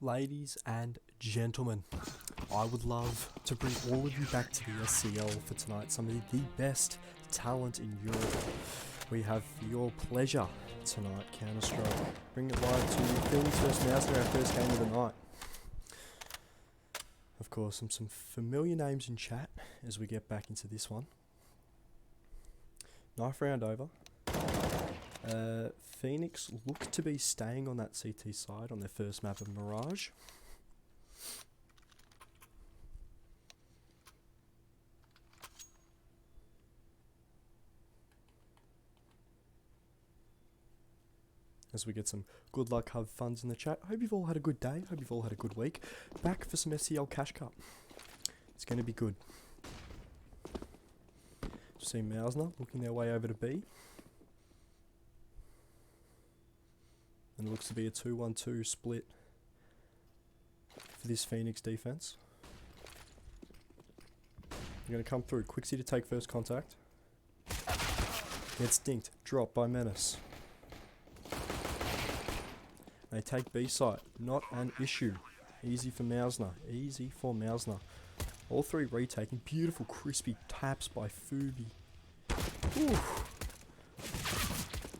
Ladies and gentlemen, I would love to bring all of you back to the SCL for tonight. Some of the best talent in Europe. We have for your pleasure tonight, Counter-Strike. Bring it live to Philly's first mouse, our first game of the night. Of course, some familiar names in chat as we get back into this one. Knife round over. Phoenix look to be staying on that CT side on their first map of Mirage. As we get some good luck, have funds in the chat. Hope you've all had a good day. Hope you've all had a good week. Back for some SCL Cash Cup. It's going to be good. See Mausner looking their way over to B. And it looks to be a 2-1-2 split for this Phoenix defense. They're going to come through. Quixie to take first contact. Gets dinked. Drop by Menace. They take B site. Not an issue. Easy for Mausner. Easy for Mausner. All three retaking. Beautiful crispy taps by Fubi. Ooh.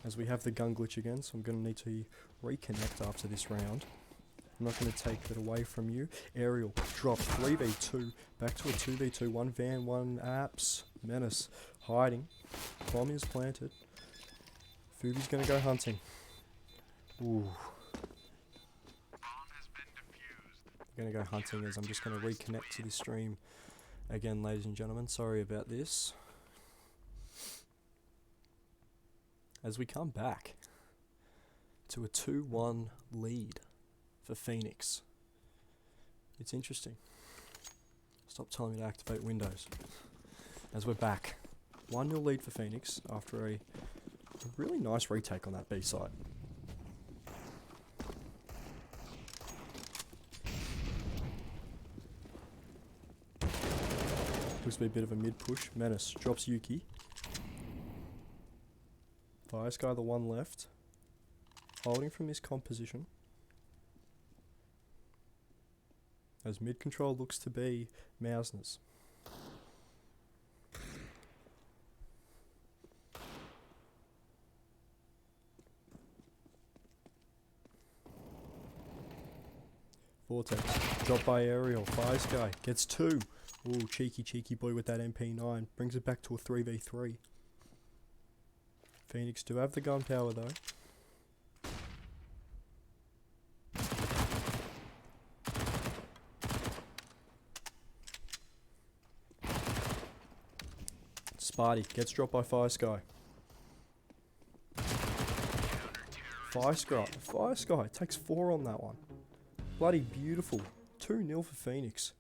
As we have the gun glitch again, so I'm going to need to reconnect after this round. I'm not going to take that away from you. Aerial, drop, 3v2, back to a 2v2, one van, one apps, Menace, hiding, bomb is planted, Fubi's going to go hunting. Ooh. I'm going to go hunting as I'm just going to reconnect to the stream again, ladies and gentlemen, sorry about this. As we come back to a 2-1 lead for Phoenix. It's interesting. Stop telling me to activate Windows. As we're back. 1-0 lead for Phoenix after a really nice retake on that B side. Looks to be a bit of a mid push. Menace drops Yuki. Fire Sky, the one left. Holding from this composition. As mid control looks to be Mausner's. Vortex. Drop by Aerial. Fire Sky gets 2. Ooh, cheeky boy with that MP9. Brings it back to a 3v3. Phoenix do have the gunpowder though. Sparty gets dropped by Fire Sky. Fire Sky takes 4 on that one. Bloody beautiful. 2-0 for Phoenix.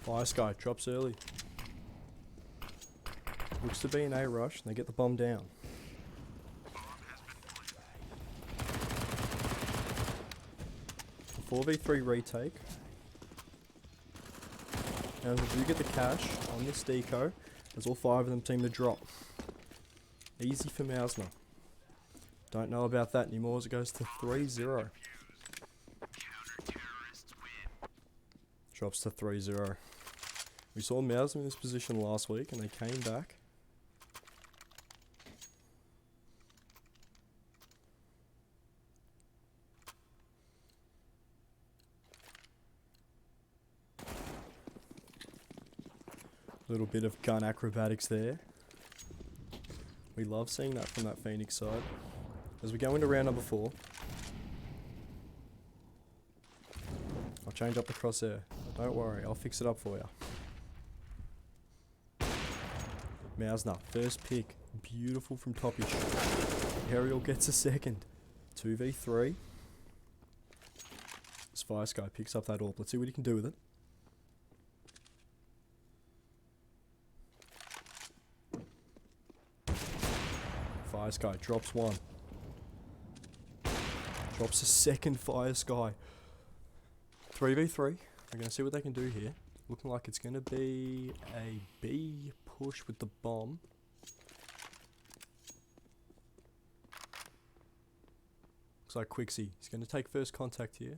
Fire Sky drops early. Looks to be an A rush, and they get the bomb down. A 4v3 retake. And we do get the cash on this deco, as all 5 of them seem to drop. Easy for Mausner. Don't know about that anymore as it goes to 3-0. Drops to 3-0. We saw Mausner in this position last week and they came back. Little bit of gun acrobatics there. We love seeing that from that Phoenix side. As we go into round number 4. I'll change up the crosshair. Don't worry, I'll fix it up for you. Mausner, first pick. Beautiful from Topish. Aerial gets a second. 2v3. Fire Sky picks up that AWP. Let's see what he can do with it. Fire Sky drops one. Drops a second Fire Sky. 3v3. We're going to see what they can do here. Looking like it's going to be a B push with the bomb. Looks like Quixie. He's going to take first contact here.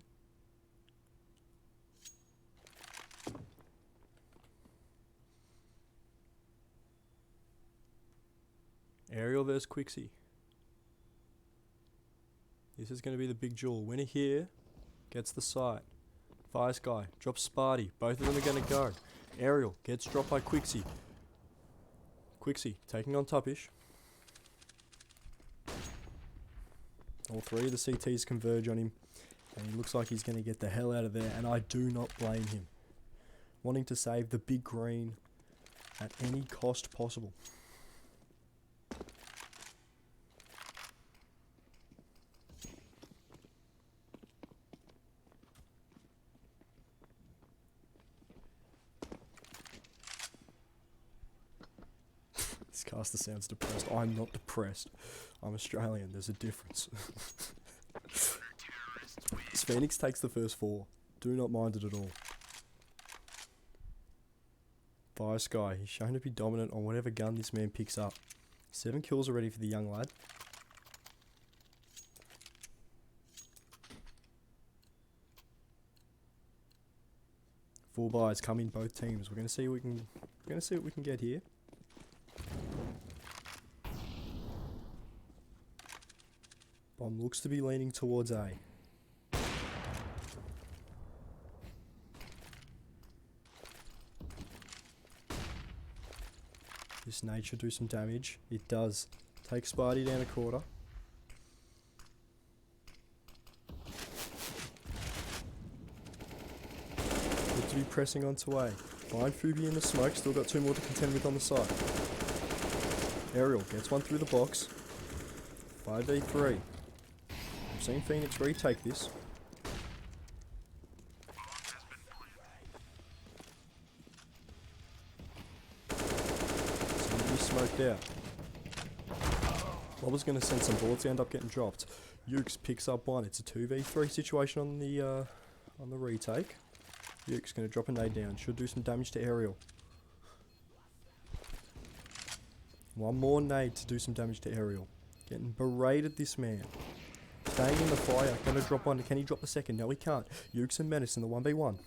Aerial versus Quixie. This is going to be the big duel. Winner here gets the site. Fire Sky drops Sparty. Both of them are going to go. Aerial gets dropped by Quixie. Quixie taking on Tuppish. All three of the CTs converge on him. And he looks like he's going to get the hell out of there. And I do not blame him. Wanting to save the big green at any cost possible. This caster sounds depressed. I'm not depressed. I'm Australian. There's a difference. Phoenix takes the first 4. Do not mind it at all. Fire Sky. He's shown to be dominant on whatever gun this man picks up. 7 kills already for the young lad. Full buys come in both teams. We're going to see what we can get here. Bomb looks to be leaning towards A. This nade should do some damage. It does. Take Sparty down a quarter. Good to be pressing onto A. Find Fubi in the smoke. Still got 2 more to contend with on the side. Aerial gets one through the box. 5v3. I've seen Phoenix retake this. Seems to be smoked out. Bobber's going to send some boards to end up getting dropped. Ukes picks up one. It's a 2v3 situation on the retake. Ukes going to drop a nade down. Should do some damage to Aerial. One more nade to do some damage to Aerial. Getting berated, this man. Staying in the fire. Gonna drop one. Can he drop the second? No, he can't. Ukes and Menace in the 1v1.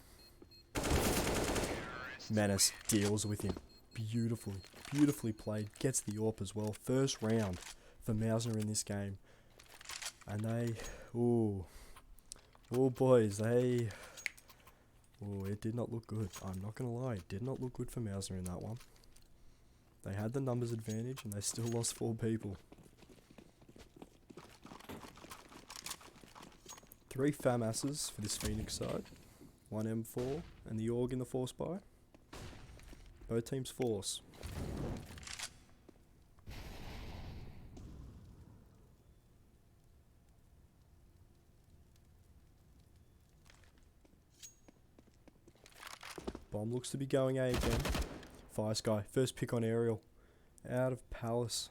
Menace deals with him. Beautifully. Beautifully played. Gets the AWP as well. First round for Mausner in this game. And they... Ooh. Oh, boys. They... Oh, it did not look good. I'm not gonna lie. It did not look good for Mausner in that one. They had the numbers advantage and they still lost 4 people. 3 FAMASs for this Phoenix side. 1 M4 and the AUG in the force buy. Both teams force. Bomb looks to be going A again. Fire Sky, first pick on Aerial. Out of Palace.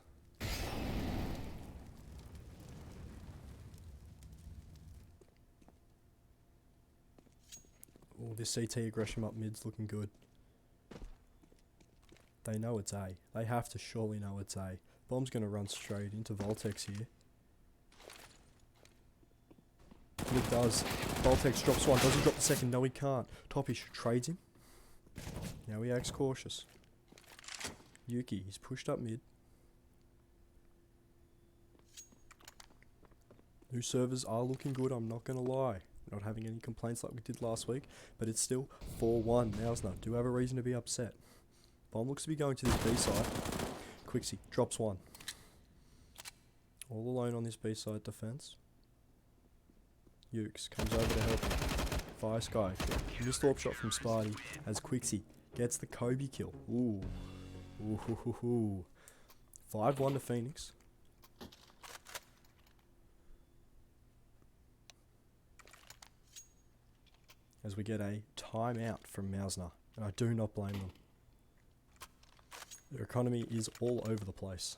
Oh, this CT aggression up mid's looking good. They know it's A. They have to surely know it's A. Bomb's going to run straight into Voltex here. And it does. Voltex drops one. Does he drop the second? No, he can't. Toppish trades him. Now he acts cautious. Yuki, he's pushed up mid. New servers are looking good, I'm not going to lie. Not having any complaints like we did last week, but it's still 4-1. Mausner do have a reason to be upset. Bomb looks to be going to this B side. Quixie drops one. All alone on this B side defense. Ukes comes over to help him. Fire Sky. Missed AWP shot from Sparty as Quixie gets the Kobe kill. Ooh. Ooh hoo hoo hoo. 5-1 to Phoenix. As we get a timeout from Mausner, and I do not blame them. Their economy is all over the place.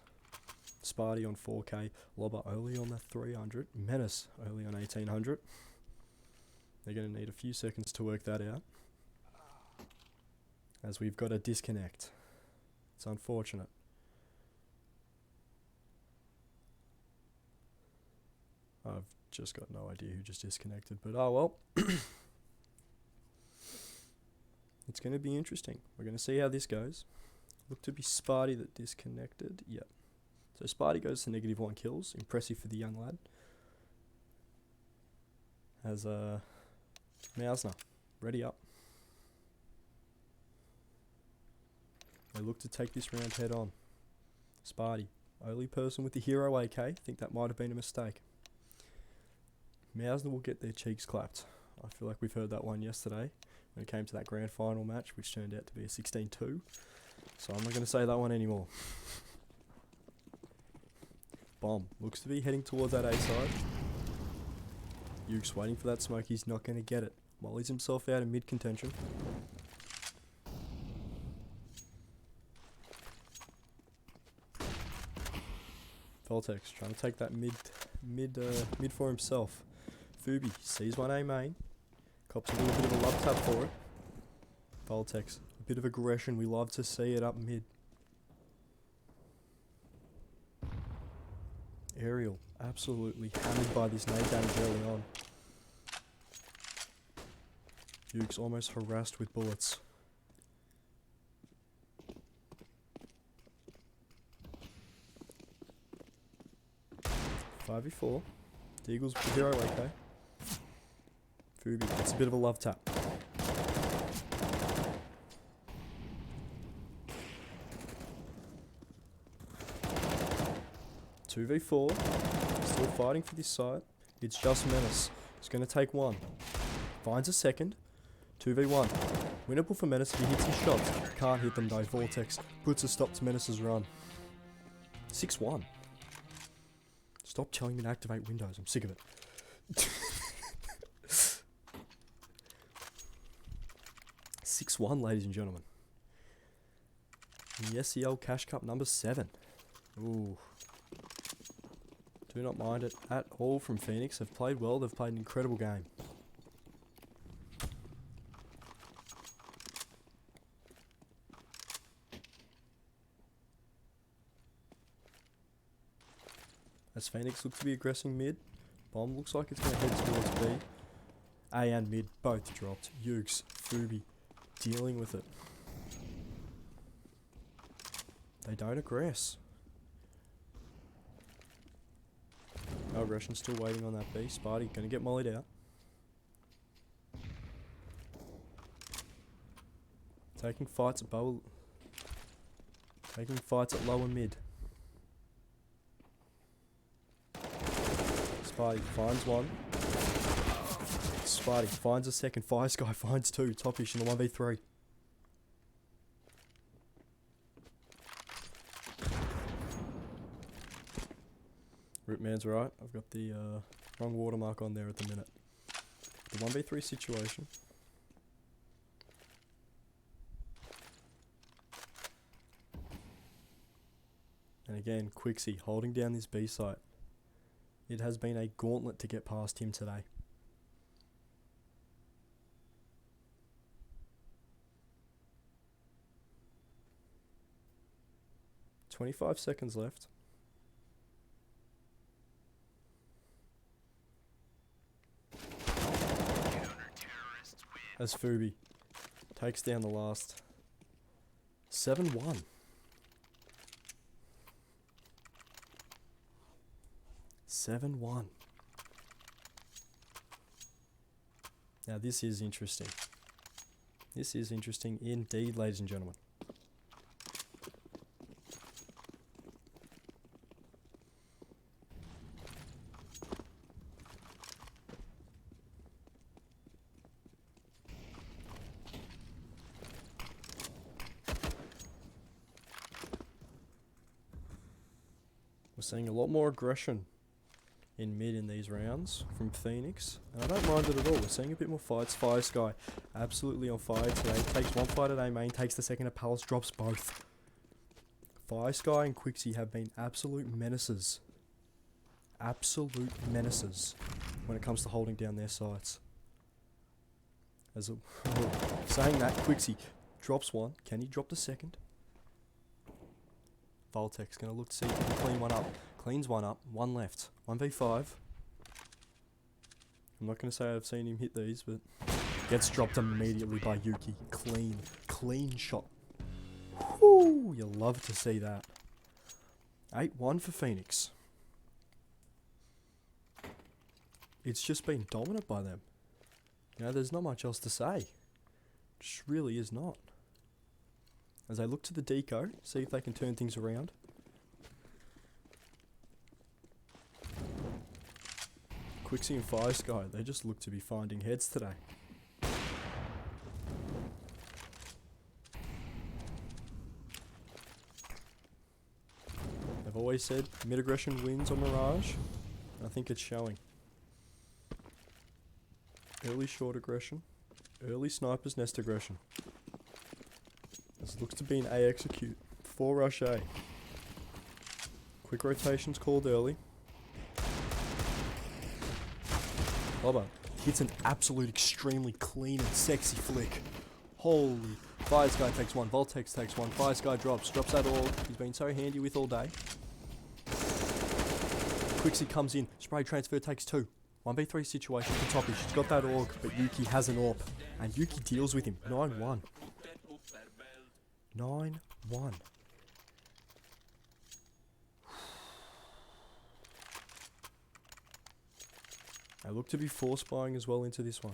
Sparty on 4k. Lobber early on the 300. Menace early on 1800. They're going to need a few seconds to work that out, as we've got a disconnect. It's unfortunate. I've just got no idea who just disconnected, but oh well. It's going to be interesting. We're going to see how this goes. Look to be Sparty that disconnected. Yep. So Sparty goes to -1 kills. Impressive for the young lad. Has Mausner ready up. They look to take this round head on. Sparty, only person with the hero AK. Think that might have been a mistake. Mausner will get their cheeks clapped. I feel like we've heard that one yesterday when it came to that grand final match, which turned out to be a 16-2. So I'm not going to say that one anymore. Bomb looks to be heading towards that A side. Yuke's waiting for that smoke. He's not going to get it. Mollies himself out in mid contention. Voltex trying to take that mid for himself. Fubi sees one A main. Cops a little bit of a love tap for it. Voltex, a bit of aggression. We love to see it up mid. Aerial, absolutely hammered by this nade damage early on. Yuke's almost harassed with bullets. .5v4. Deagle's hero AK. Fubi gets a bit of a love tap. .2v4. Still fighting for this side. It's just Menace. He's going to take one. Finds a second. 2v1. Winnable for Menace if he hits his shots. Can't hit them though. Vortex puts a stop to Menace's run. 6-1. Stop telling me to activate Windows. I'm sick of it. 6-1, ladies and gentlemen. In the SCL Cash Cup number 7. Ooh. Do not mind it at all from Phoenix. They've played well. They've played an incredible game. As Phoenix look to be aggressing mid. Bomb looks like it's going to head towards B. A and mid both dropped. Yuke's, Fubi, dealing with it. They don't aggress. No aggression, still waiting on that B. Sparty going to get mollied out. Taking fights at lower mid. Sparty finds one. Sparty finds a second. Fire Sky finds two. Topish in the 1v3. Ripman's right. I've got the wrong watermark on there at the minute. The 1v3 situation. And again, Quixie holding down this B site. It has been a gauntlet to get past him today. .25 seconds left. As Fubi takes down the last. 7-1. Now this is interesting. This is interesting indeed, ladies and gentlemen. We're seeing a lot more aggression in mid in these rounds from Phoenix, and I don't mind it at all. We're seeing a bit more fights. Fire Sky absolutely on fire today. Takes one fight at A main, takes the second at Palace, drops both. Fire Sky and Quixie have been absolute menaces. Absolute menaces when it comes to holding down their sights. Saying that, Quixie drops one. Can he drop the second? Voltex going to look to see if he can clean one up. Cleans one up. One left. 1v5. I'm not going to say I've seen him hit these, but gets dropped immediately by Yuki. Clean shot. Whoo! You'll love to see that. 8-1 for Phoenix. It's just been dominant by them. You know, there's not much else to say. Just really is not. As they look to the deco, see if they can turn things around. Quixie and Fire Sky, they just look to be finding heads today. I've always said mid-aggression wins on Mirage. I think it's showing. Early short aggression. Early snipers nest aggression. This looks to be an A execute. 4 rush A. Quick rotations called early. Bobber hits an absolute extremely clean and sexy flick. Holy. Fire Sky takes one. Voltex takes one. Fire Sky drops. Drops that all. He's been so handy with all day. Quixie comes in. Spray transfer takes 2. 1v3 situation for Toppy. She's got that org, but Yuki has an AWP. And Yuki deals with him. 9-1. 9-1. They look to be force buying as well into this one.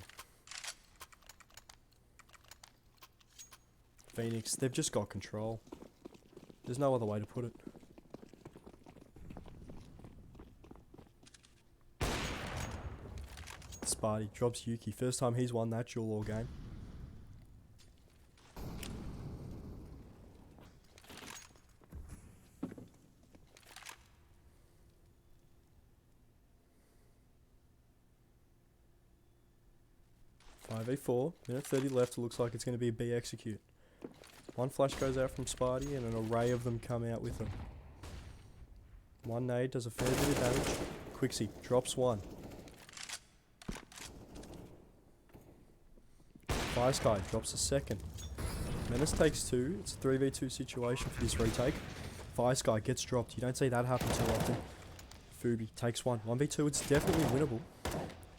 Phoenix, they've just got control. There's no other way to put it. Sparty drops Yuki. First time he's won that dual all game. .5v4, minute 30 left. It looks like it's going to be a B execute. One flash goes out from Sparty and an array of them come out with them. One nade does a fair bit of damage. Quixie drops one. Fire Sky drops a second. Menace takes 2. It's a 3v2 situation for this retake. Fire Sky gets dropped. You don't see that happen too often. Fubi takes 1. 1v2, it's definitely winnable.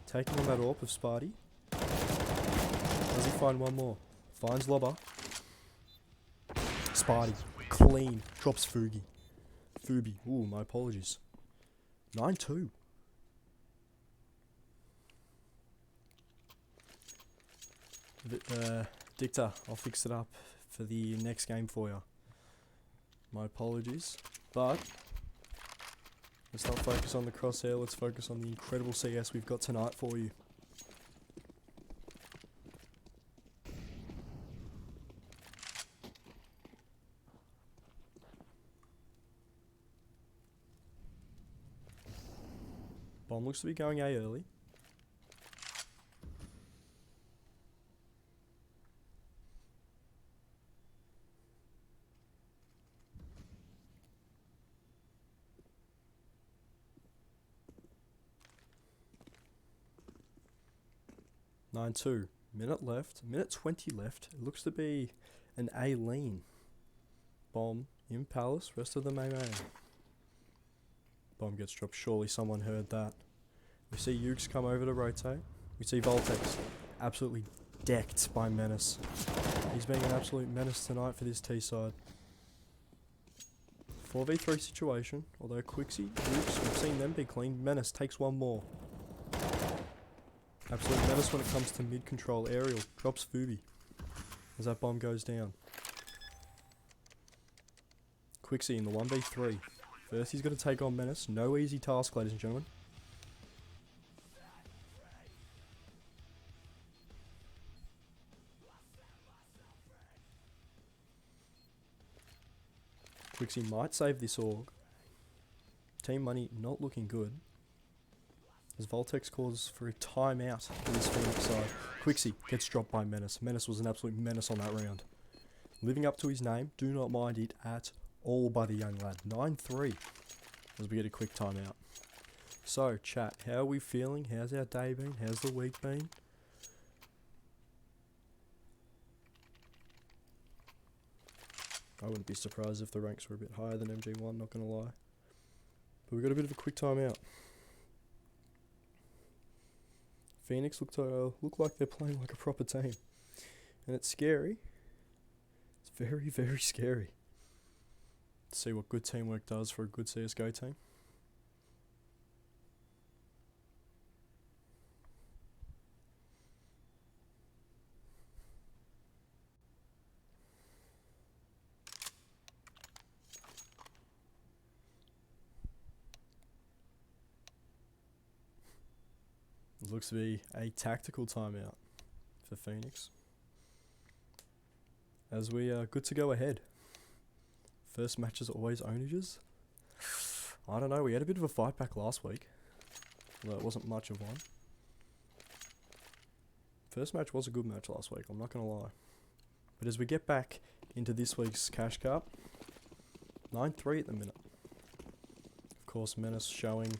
Taking on that AWP of Sparty. Does he find one more? Finds Lobber. Sparty. Clean. Drops Fugi. Fubi. Ooh, my apologies. 9-2. Dicta, I'll fix it up for the next game for you. My apologies. But let's not focus on the crosshair. Let's focus on the incredible CS we've got tonight for you. Bomb looks to be going A early. (9-2). Minute left. Minute 20 left. It looks to be an A lean. Bomb in Palace. Rest of them A main. Bomb gets dropped. Surely someone heard that. We see Ukes come over to rotate. We see Voltex absolutely decked by Menace. He's being an absolute menace tonight for this T side. 4v3 situation. Although Quixie, Ukes, we've seen them be clean. Menace takes one more. Absolute menace when it comes to mid control. Aerial drops Fubi as that bomb goes down. Quixie in the 1v3. First he's got to take on Menace. No easy task, ladies and gentlemen. Quixie might save this AUG. Team Money not looking good. As Voltex calls for a timeout for this Phoenix side. Quixie gets dropped by Menace. Menace was an absolute menace on that round. Living up to his name, do not mind it at all by the young lad. 9-3 as we get a quick timeout. So, chat, how are we feeling? How's our day been? How's the week been? I wouldn't be surprised if the ranks were a bit higher than MG1, not going to lie. But we got a bit of a quick timeout. Phoenix look like they're playing like a proper team. And it's scary. It's very, very scary. See what good teamwork does for a good CSGO team. It looks to be a tactical timeout for Phoenix. As we are good to go ahead. First match is always onages. I don't know, we had a bit of a fight back last week. Although it wasn't much of one. First match was a good match last week, I'm not going to lie. But as we get back into this week's Cash Cup, 9-3 at the minute. Of course, Menace showing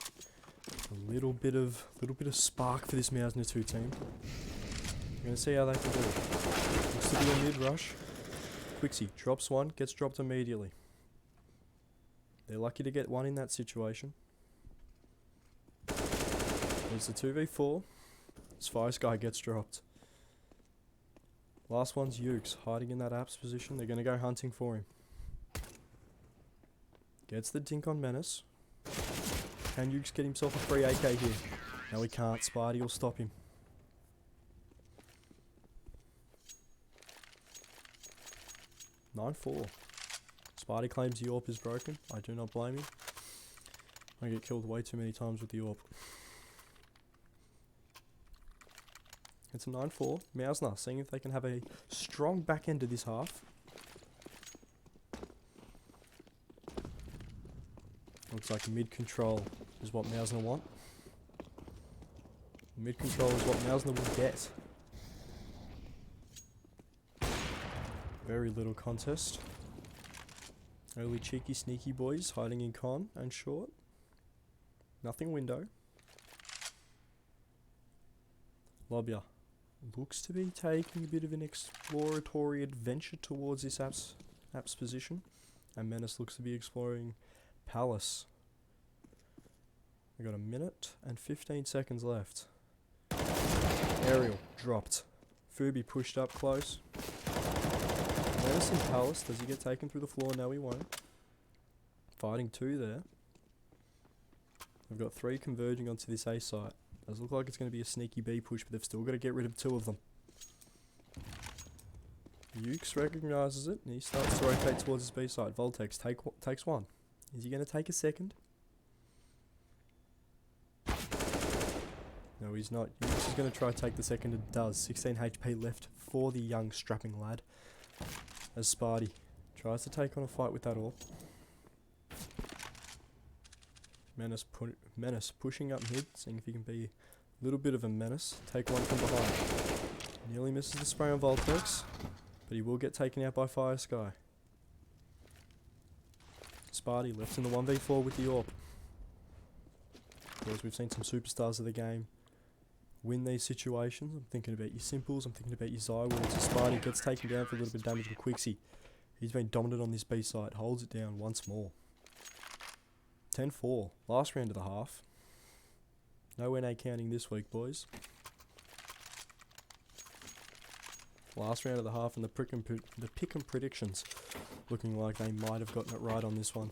a little bit of spark for this Meowsner 2 team. We're going to see how they can do it. Looks to be a mid-rush. Quixie drops one, gets dropped immediately. They're lucky to get one in that situation. It's a 2v4. Fire Sky gets dropped. Last one's Ukes, hiding in that apps position. They're going to go hunting for him. Gets the dink on Menace. Can Ukes get himself a free AK here? No, he can't. Spidey will stop him. (9-4). Spidey claims the AWP is broken. I do not blame him. I get killed way too many times with the AWP. It's a 9-4. Meowsner seeing if they can have a strong back end to this half. Looks like mid-control is what Meowsner want. Mid-control is what Meowsner will get. Very little contest. Early cheeky sneaky boys hiding in con and short. Nothing window. Lobia looks to be taking a bit of an exploratory adventure towards this apps position. And Menace looks to be exploring Palace. We got a minute and 15 seconds left. Aerial dropped. Fubi pushed up close. Menace in Palace. Does he get taken through the floor? No, he won't. Fighting two there. We've got three converging onto this A site. Does look like it's going to be a sneaky B push, but they've still got to get rid of two of them. Ukes recognises it, and he starts to rotate towards his B side. Voltex takes one. Is he going to take a second? No, he's not. Ukes is going to try to take the second, and does. 16 HP left for the young strapping lad. As Sparty tries to take on a fight with that AWP. Menace pushing up mid, seeing if he can be a little bit of a menace. Take one from behind. Nearly misses the spray on Voltex, but he will get taken out by Fire Sky. Sparty left in the 1v4 with the AWP. Of course, we've seen some superstars of the game win these situations. I'm thinking about your Simples, I'm thinking about your Zywalls. Sparty gets taken down for a little bit of damage with Quixie. He's been dominant on this B side, holds it down once more. 10-4, last round of the half. No NA counting this week, boys. Last round of the half and the pick'em predictions looking like they might have gotten it right on this one.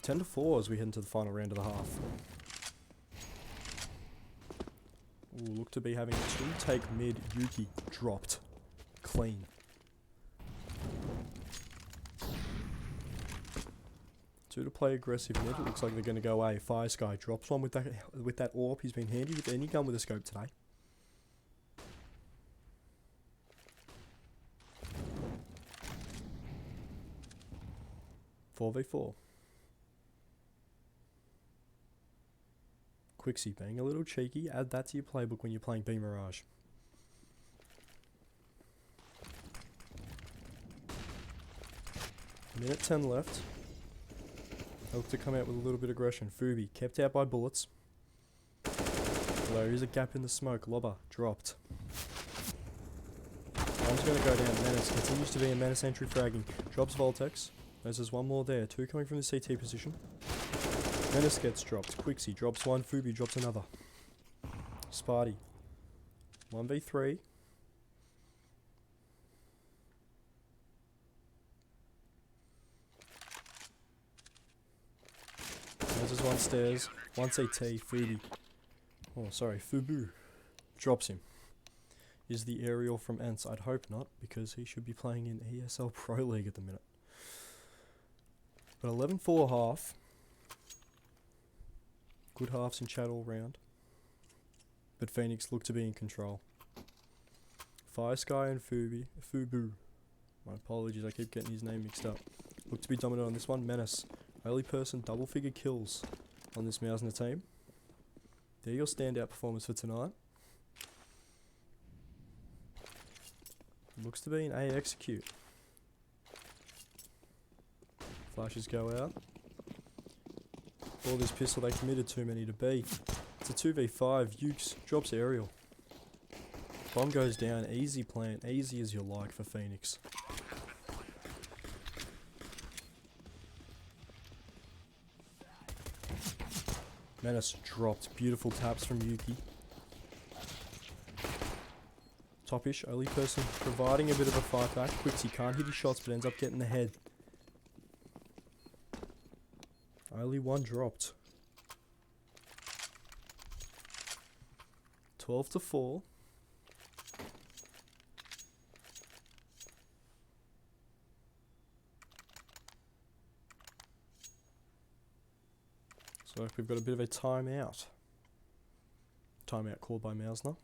10-4 as we head into the final round of the half. Ooh, look to be having two take mid. Yuki dropped. Clean. Two to play aggressive mid. It looks like they're going to go A. Fire Sky drops one with that AWP. He's been handy with any gun with a scope today. Four v 4. Quixie being a little cheeky. Add that to your playbook when you're playing B Mirage. Minute 10 left. They look to come out with a little bit of aggression. Fubi kept out by bullets. There is a gap in the smoke. Lobber dropped. One's going to go down. Menace continues to be a Menace entry fragging. Drops Voltex. There's one more there. Two coming from the CT position. Menace gets dropped. Quixie drops one. Fubi drops another. Sparty. 1v3. There's one stairs. One CT. Fubi. Oh, sorry. Fubu. Drops him. Is the aerial from Ents? I'd hope not, because he should be playing in ESL Pro League at the minute. But 11-4 half. Good halves in chat all round. But Phoenix look to be in control. Fire Sky and Fubu. My apologies, I keep getting his name mixed up. Look to be dominant on this one. Menace. Only person double figure kills on this Mausner team. They're your standout performers for tonight. Looks to be an A execute. Flashes go out. All this pistol, they committed too many to B. It's a 2v5. Ukes drops aerial. Bomb goes down. Easy plant. Easy as you like for Phoenix. Menace dropped. Beautiful taps from Yuki. Topish, only person providing a bit of a fight back. Quixie can't hit his shots but ends up getting the head. Only one dropped. 12-4. So we've got a bit of a timeout. Timeout called by Mausner.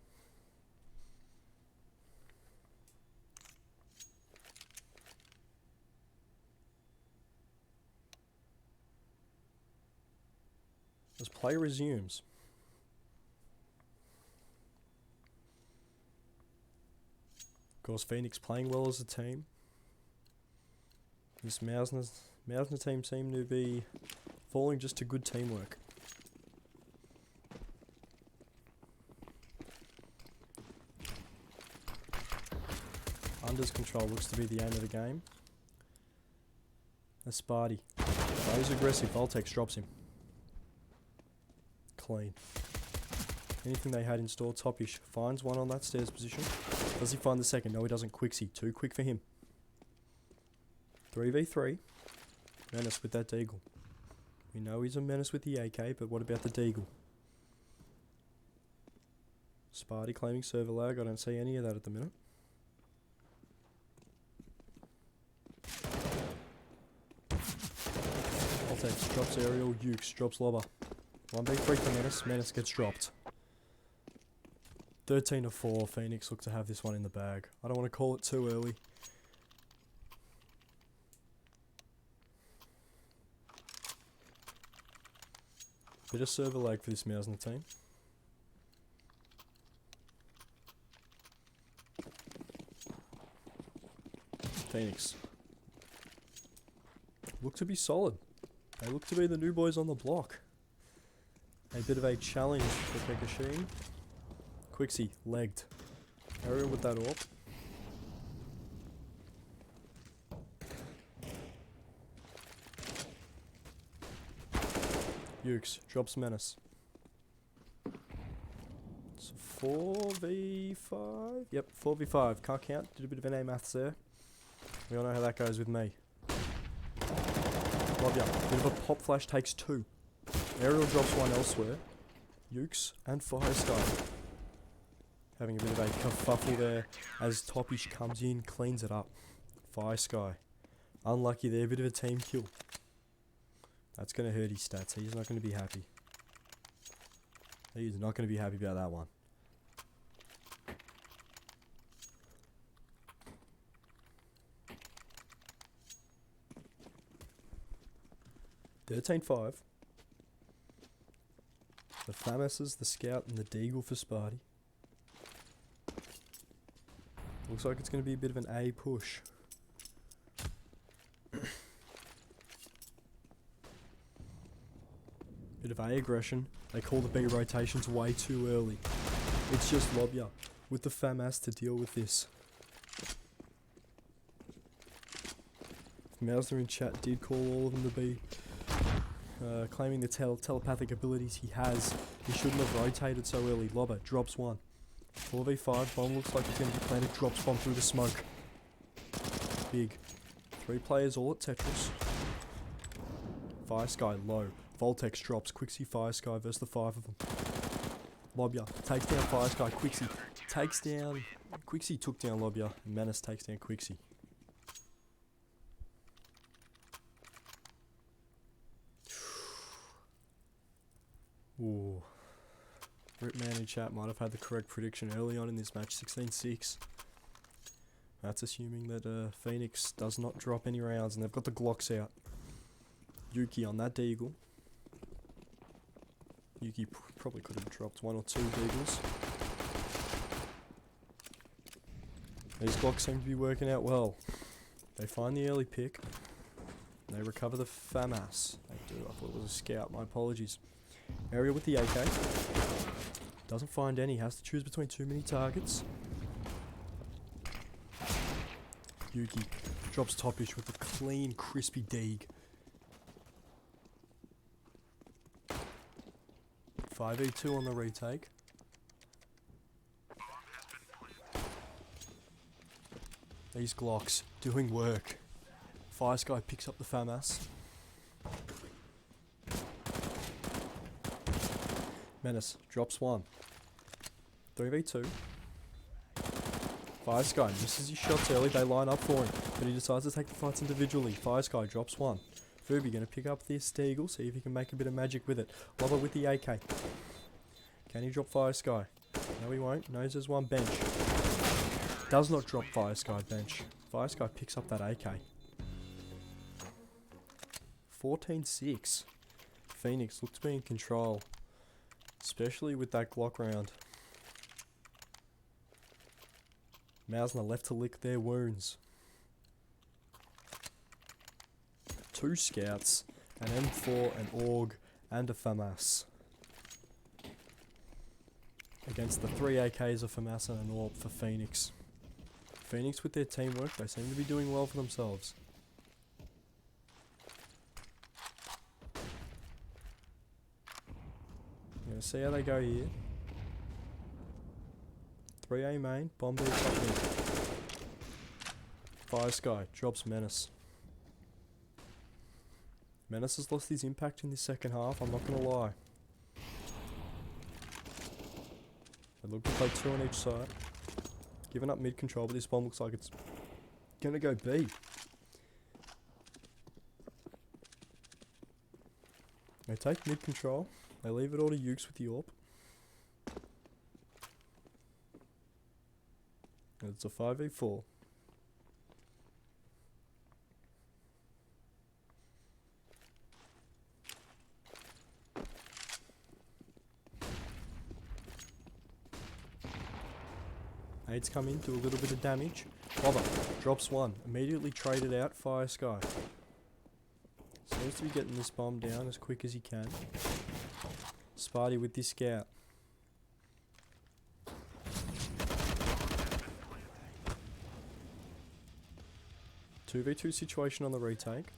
As play resumes. Of course, Phoenix playing well as a team. This Mausner team seem to be falling just to good teamwork. Unders control looks to be the aim of the game. That's Sparty. Plays aggressive. Voltex drops him. Clean. Anything they had in store. Topish finds one on that stairs position. Does he find the second? No, he doesn't. Quixie. Too quick for him. 3v3. Menace with that deagle. We know he's a menace with the AK, but what about the deagle? Sparty claiming server lag. I don't see any of that at the minute. Voltex drops aerial. Ukes drops lobber. 1v3 for Menace. Menace gets dropped. 13-4. Phoenix look to have this one in the bag. I don't want to call it too early. Bit of server lag for this Mausner team. Phoenix look to be solid. They look to be the new boys on the block. A bit of a challenge for Kekashine. Quixie, legged. Aerial with that AWP. Ukes drops Menace. It's 4v5. Yep, 4v5. Can't count. Did a bit of NA maths there. We all know how that goes with me. Love ya. Bit of a pop flash takes two. Aerial drops one elsewhere. Ukes and Fire Sky. Having a bit of a kerfuffle there as Topish comes in, cleans it up. Fire Sky. Unlucky there, bit of a team kill. That's going to hurt his stats. He's not going to be happy. He's not going to be happy about that one. $13-5. The Flamasses, the Scout, and the Deagle for Sparty. Looks like it's going to be a bit of an A push. Bit of A aggression. They call the B rotations way too early. It's just Lobya with the FAMAS to deal with this. Mausner in chat did call all of them to be claiming the telepathic abilities he has. He shouldn't have rotated so early. Lobber drops one. 4v5, bomb looks like it's going to be planted. Drops bomb through the smoke. Big. 3 players all at Tetris. Fire Sky low. Voltex drops. Quixie Fire Sky versus the 5 of them. Lobya takes down Fire Sky. Quixie takes down... Quixie took down Lobya. And Menace takes down Quixie. Ooh. Ripman in chat might have had the correct prediction early on in this match. 16-6. That's assuming that Phoenix does not drop any rounds and they've got the Glocks out. Yuki on that Deagle. Yuki probably could have dropped 1 or 2 Deagles. These Glocks seem to be working out well. They find the early pick. And they recover the FAMAS. They do. I thought it was a scout. My apologies. Area with the AK. Doesn't find any. Has to choose between too many targets. Yuki drops Topish with a clean, crispy Deeg. 5v2 on the retake. These Glocks doing work. Fire Sky picks up the FAMAS. Menace drops 1. 3v2. Fire Sky misses his shots early. They line up for him, but he decides to take the fights individually. Fire Sky drops 1. Fubi going to pick up this Deagle, see if he can make a bit of magic with it. Lobber with the AK. Can he drop Fire Sky? No, he won't. Knows there's one bench. Does not drop Fire Sky bench. Fire Sky picks up that AK. 14-6. Phoenix look to be in control, especially with that Glock round. Mausner left to lick their wounds. 2 scouts, an M4, an AUG, and a FAMAS. Against the 3 AKs of FAMAS and an AWP for Phoenix. Phoenix with their teamwork, they seem to be doing well for themselves. I'm going to see how they go here. 3A main, bomb B top mid. Fire Sky drops Menace. Menace has lost his impact in the second half, I'm not going to lie. They look to play 2 on each side. Giving up mid control, but this bomb looks like it's going to go B. They take mid control. They leave it all to Ukes with the AWP. And it's a 5v4. Nades come in, do a little bit of damage. Bobber drops 1. Immediately traded out. Fire Sky. Seems to be getting this bomb down as quick as he can. Sparty with this scout. Two v 2 situation on the retake.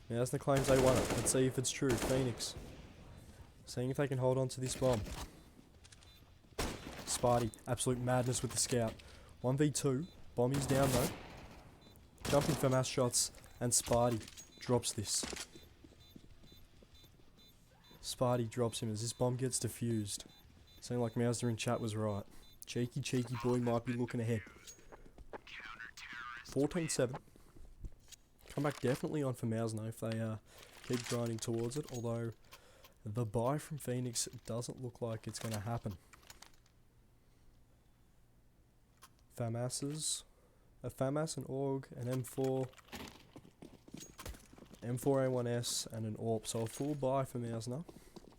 Mausner claims they won it. Let's see if it's true. Phoenix. Seeing if they can hold on to this bomb. Sparty. Absolute madness with the scout. 1v2. Bomb is down though. Jumping FAMAS shots. And Sparty drops this. Sparty drops him as this bomb gets defused. Seeing like Mausner in chat was right. Cheeky boy might be looking ahead. 14-7. Comeback definitely on for Mausner if they keep grinding towards it. Although the buy from Phoenix doesn't look like it's going to happen. FAMAS's. A FAMAS, an AUG, an M4. M4A1S and an AWP. So a full buy for Mausner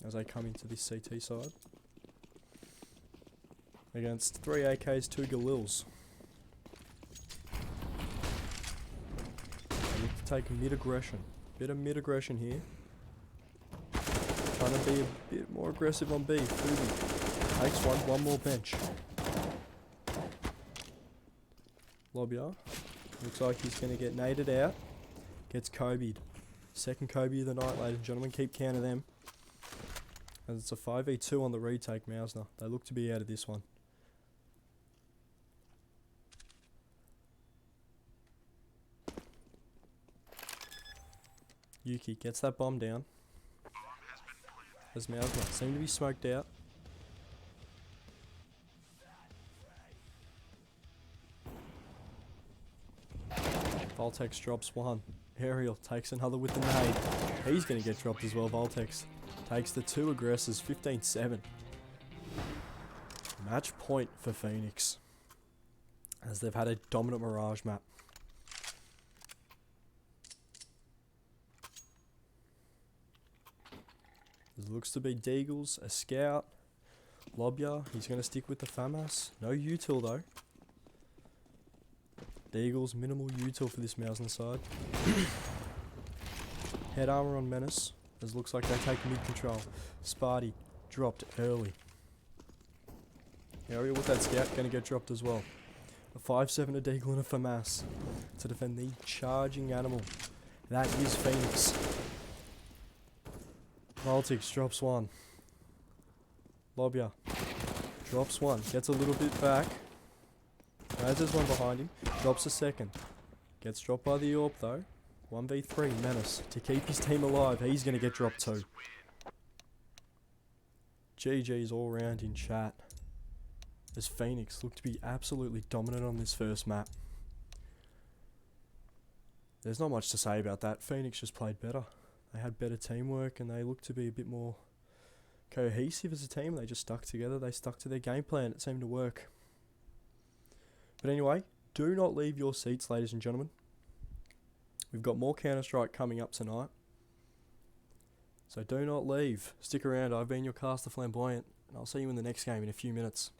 as they come into this CT side. Against 3 AKs, 2 Galils. They look to take mid-aggression. Bit of mid-aggression here. Trying to be a bit more aggressive on B. Fubi takes one more bench. Lobbyer. Looks like he's going to get naded out. Gets Kobe'd. Second Kobe of the night, ladies and gentlemen. Keep count of them. And it's a 5v2 on the retake, Mausner. They look to be out of this one. Yuki gets that bomb down. As Mausner seem to be smoked out. Voltex drops one. Aerial takes another with the nade. He's going to get dropped as well. Voltex takes the two aggressors, 15-7. Match point for Phoenix, as they've had a dominant Mirage map. This looks to be Deagles, a scout. Lobbyer, he's going to stick with the FAMAS. No util though. Deagles, minimal util for this Mausner side. Head armor on Menace, as looks like they take mid control. Sparty dropped early. Area with that scout, going to get dropped as well. A 5-7 a Deagle and a FAMAS to defend the charging animal. That is Phoenix. Voltex drops one. Lobbyer drops one, gets a little bit back. As there's one behind him, drops a second. Gets dropped by the AWP though. 1v3, Menace. To keep his team alive, he's going to get dropped too. GG's all round in chat, as Phoenix look to be absolutely dominant on this first map. There's not much to say about that. Phoenix just played better. They had better teamwork and they looked to be a bit more cohesive as a team. They just stuck together. They stuck to their game plan. It seemed to work. But anyway, do not leave your seats, ladies and gentlemen. We've got more Counter-Strike coming up tonight. So do not leave. Stick around. I've been your caster Flamboyant, and I'll see you in the next game in a few minutes.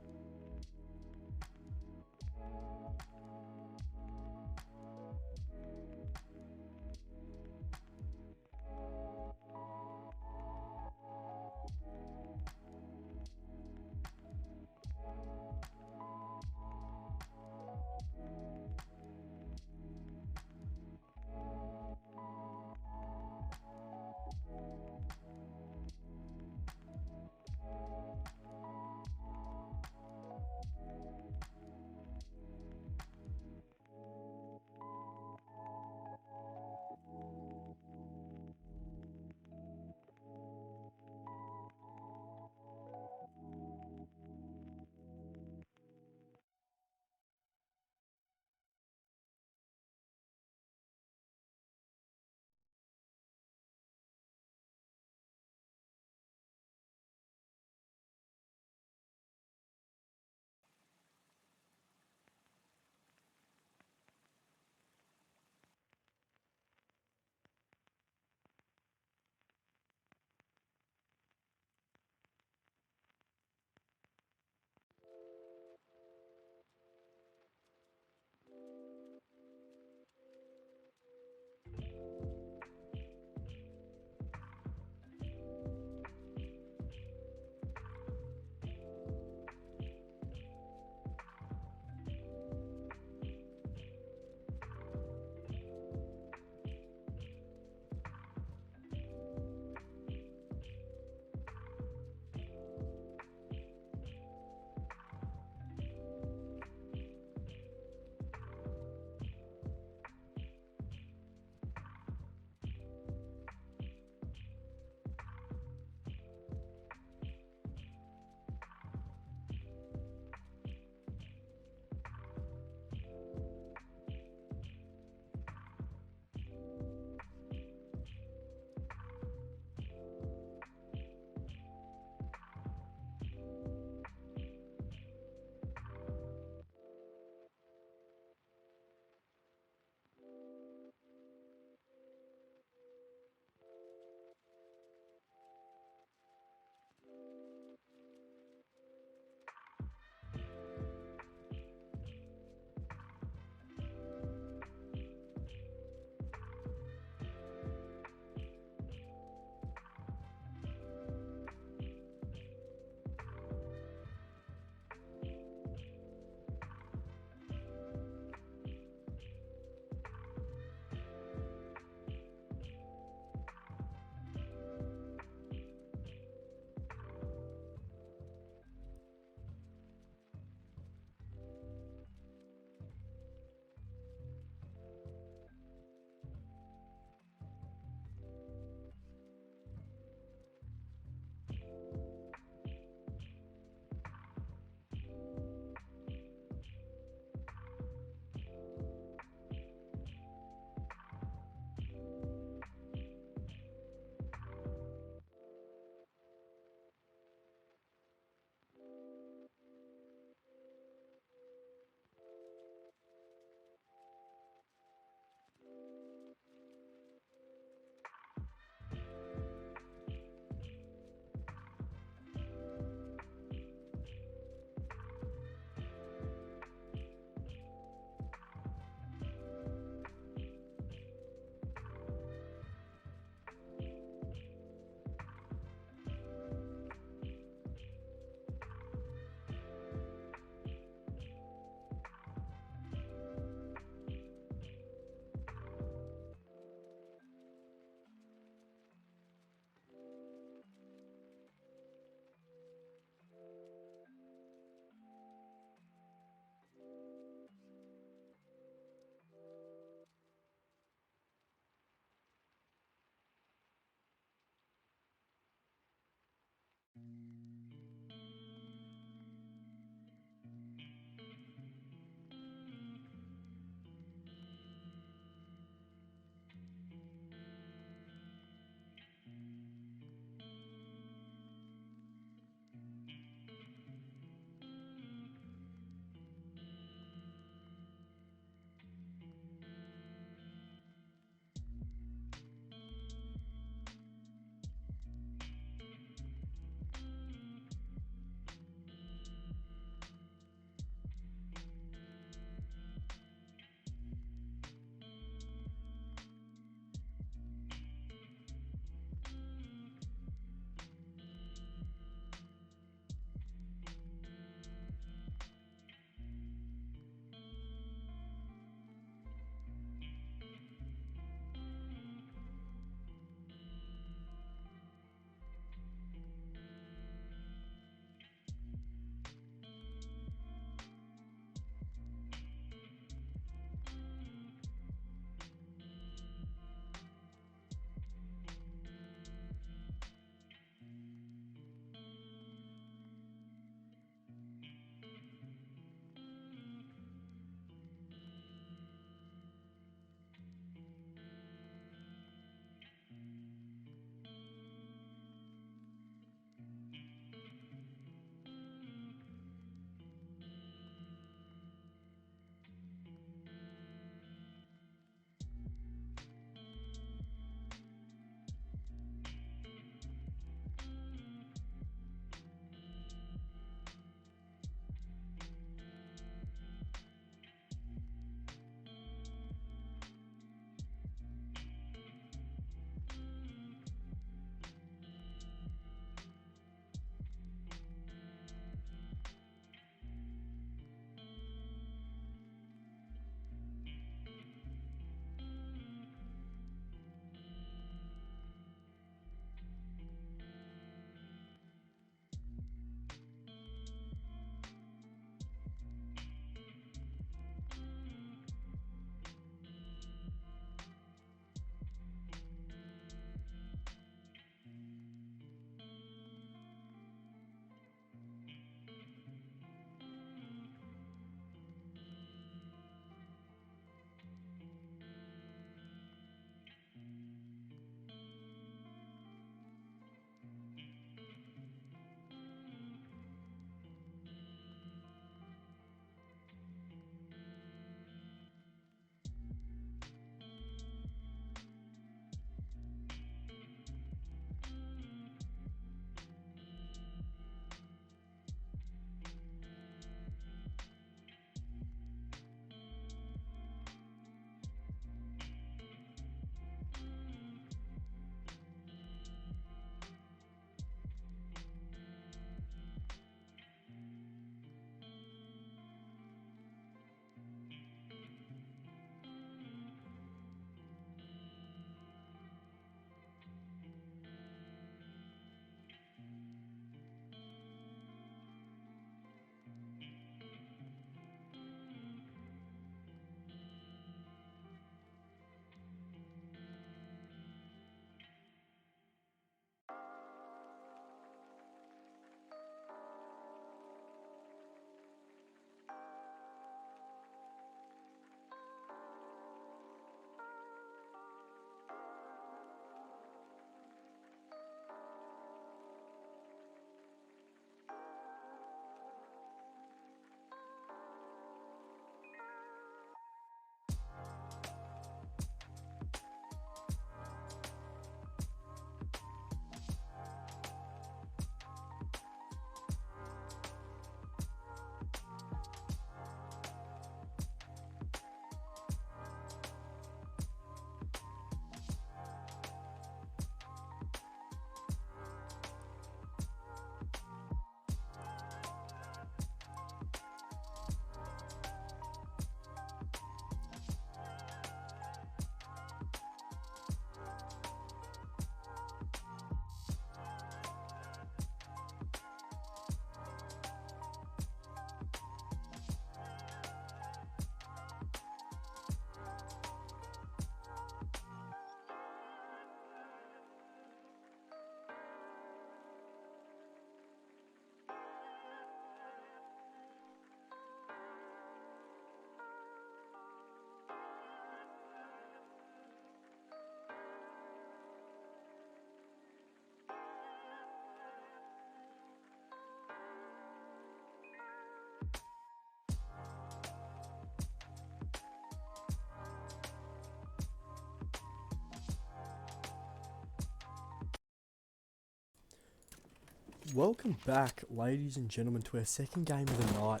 Welcome back, ladies and gentlemen, to our second game of the night.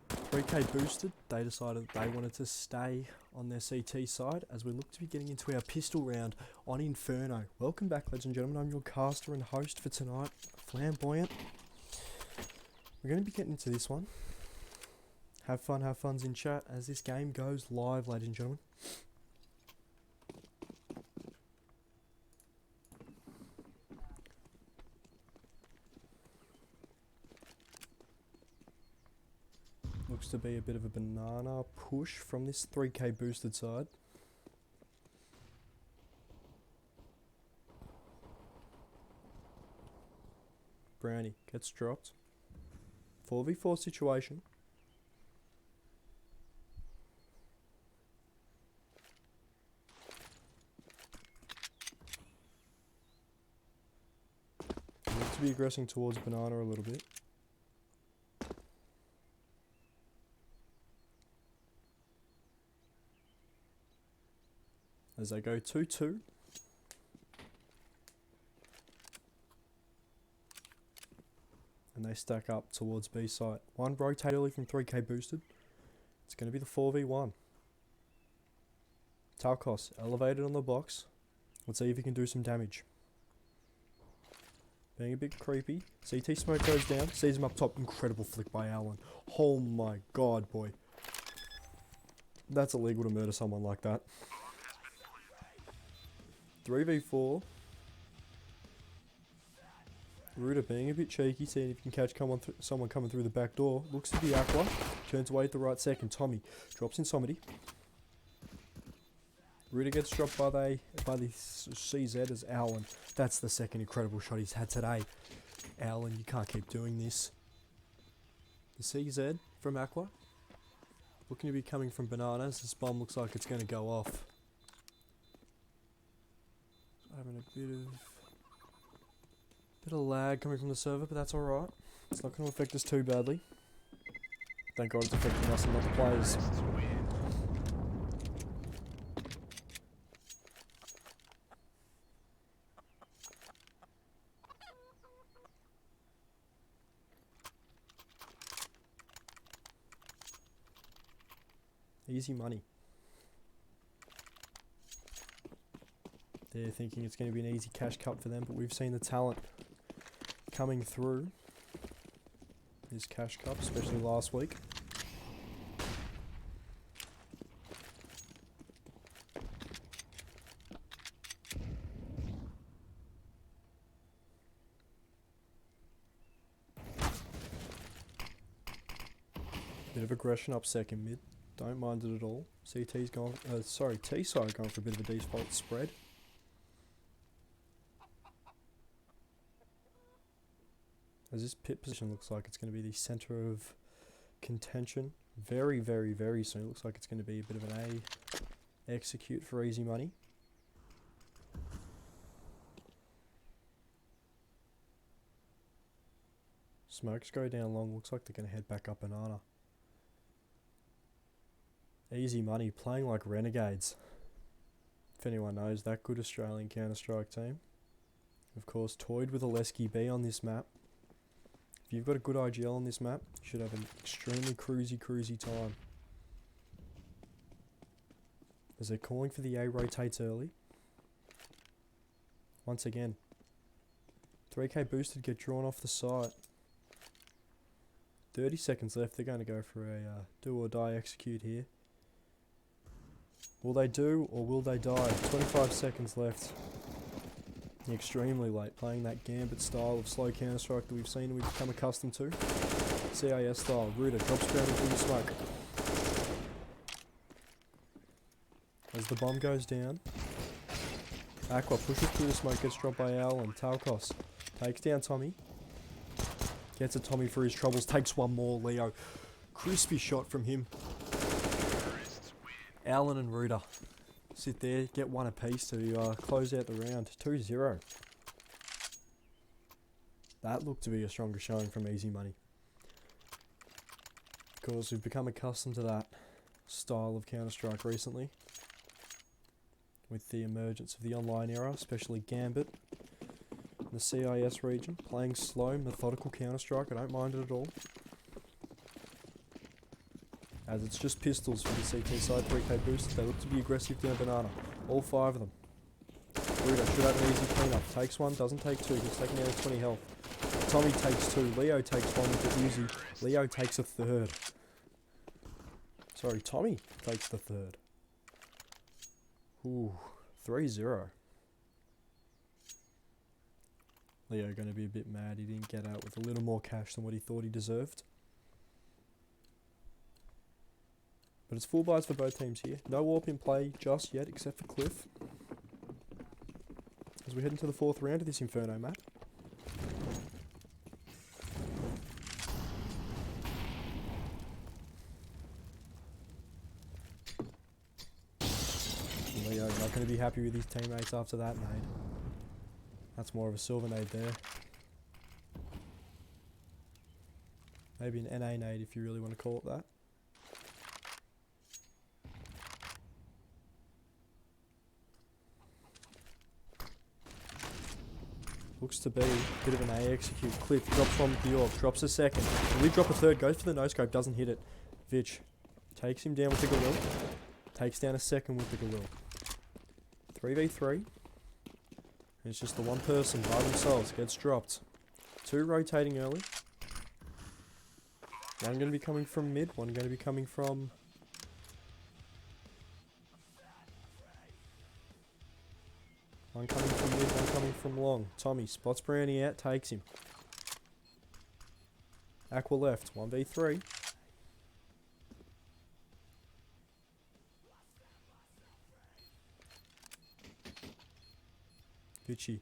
3K boosted, they decided they wanted to stay on their CT side as we look to be getting into our pistol round on Inferno. Welcome back, ladies and gentlemen. I'm your caster and host for tonight, Flamboyant. We're going to be getting into this one. Have fun's in chat as this game goes live, ladies and gentlemen. Looks to be a bit of a banana push from this 3K boosted side. Brownie gets dropped. 4v4 situation. Looks to be aggressing towards banana a little bit. As they go 2-2. And they stack up towards B site. One rotate early from 3K boosted. It's going to be the 4v1. Talcos elevated on the box. Let's see if he can do some damage. Being a bit creepy. CT smoke goes down. Sees him up top. Incredible flick by Alan. Oh my god, boy. That's illegal to murder someone like that. 3v4. Ruda being a bit cheeky, seeing if he can catch someone coming through the back door. Looks to be Aqua. Turns away at the right second. Tommy drops in somebody. Ruda gets dropped by the CZ as Alan. That's the second incredible shot he's had today. Alan, you can't keep doing this. The CZ from Aqua. Looking to be coming from Bananas. This bomb looks like it's going to go off. Having a bit of lag coming from the server, but that's alright. It's not going to affect us too badly. Thank God it's affecting us and not the players. Easy money. They're thinking it's going to be an easy cash cup for them, but we've seen the talent coming through this cash cup, especially last week. Bit of aggression up second mid. Don't mind it at all. CT's gone, T-side going for a bit of a default spread. As this pit position looks like it's going to be the centre of contention very, very, very soon. Looks like it's going to be a bit of an A execute for easy money. Smokes go down long. Looks like they're going to head back up banana. Easy money playing like renegades. If anyone knows that good Australian Counter-Strike team. Of course, toyed with a Lesky B on this map. If you've got a good IGL on this map, you should have an extremely cruisy time. As they're calling for the A rotates early. Once again. 3K boosted get drawn off the site. 30 seconds left. They're going to go for a do or die execute here. Will they do or will they die? 25 seconds left. Extremely late, playing that Gambit style of slow Counter-Strike that we've seen and we've become accustomed to. CIS style. Ruda drops ground into the smoke. As the bomb goes down, Aqua pushes through the smoke, gets dropped by Alan. Talcos takes down Tommy. Gets a Tommy for his troubles, takes one more. Leo. Crispy shot from him. Alan and Ruda sit there, get one apiece to close out the round. 2-0. That looked to be a stronger showing from easy money. Of course, we've become accustomed to that style of Counter-Strike recently. With the emergence of the online era, especially Gambit. And the CIS region, playing slow, methodical Counter-Strike. I don't mind it at all. As it's just pistols for the CT side, 3k boosted. They look to be aggressive down banana. All 5 of them. Rudo should have an easy cleanup. Takes one, doesn't take two. Gets taken down to 20 health. Tommy takes 2. Leo takes 1 with the Uzi. Leo takes a 3rd. Sorry, Tommy takes the 3rd. Ooh, 3-0. Leo going to be a bit mad he didn't get out with a little more cash than what he thought he deserved. But it's full buys for both teams here. No warp in play just yet, except for Cliff. As we head into the 4th round of this Inferno map. Leo not going to be happy with his teammates after that nade. That's more of a silver nade there. Maybe an NA nade if you really want to call it that. Looks to be a bit of an A execute. Cliff drops one with the orb, drops a second. We drop a 3rd, goes for the no-scope, doesn't hit it. Vitch takes him down with the Galil. Takes down a 2nd with the Galil. 3v3. It's just the one person by themselves gets dropped. 2 rotating early. One going to be coming from mid, one going to be coming from... One coming from mid, one coming from long. Tommy spots Brownie out, takes him. Aqua left, 1v3. Vitchy.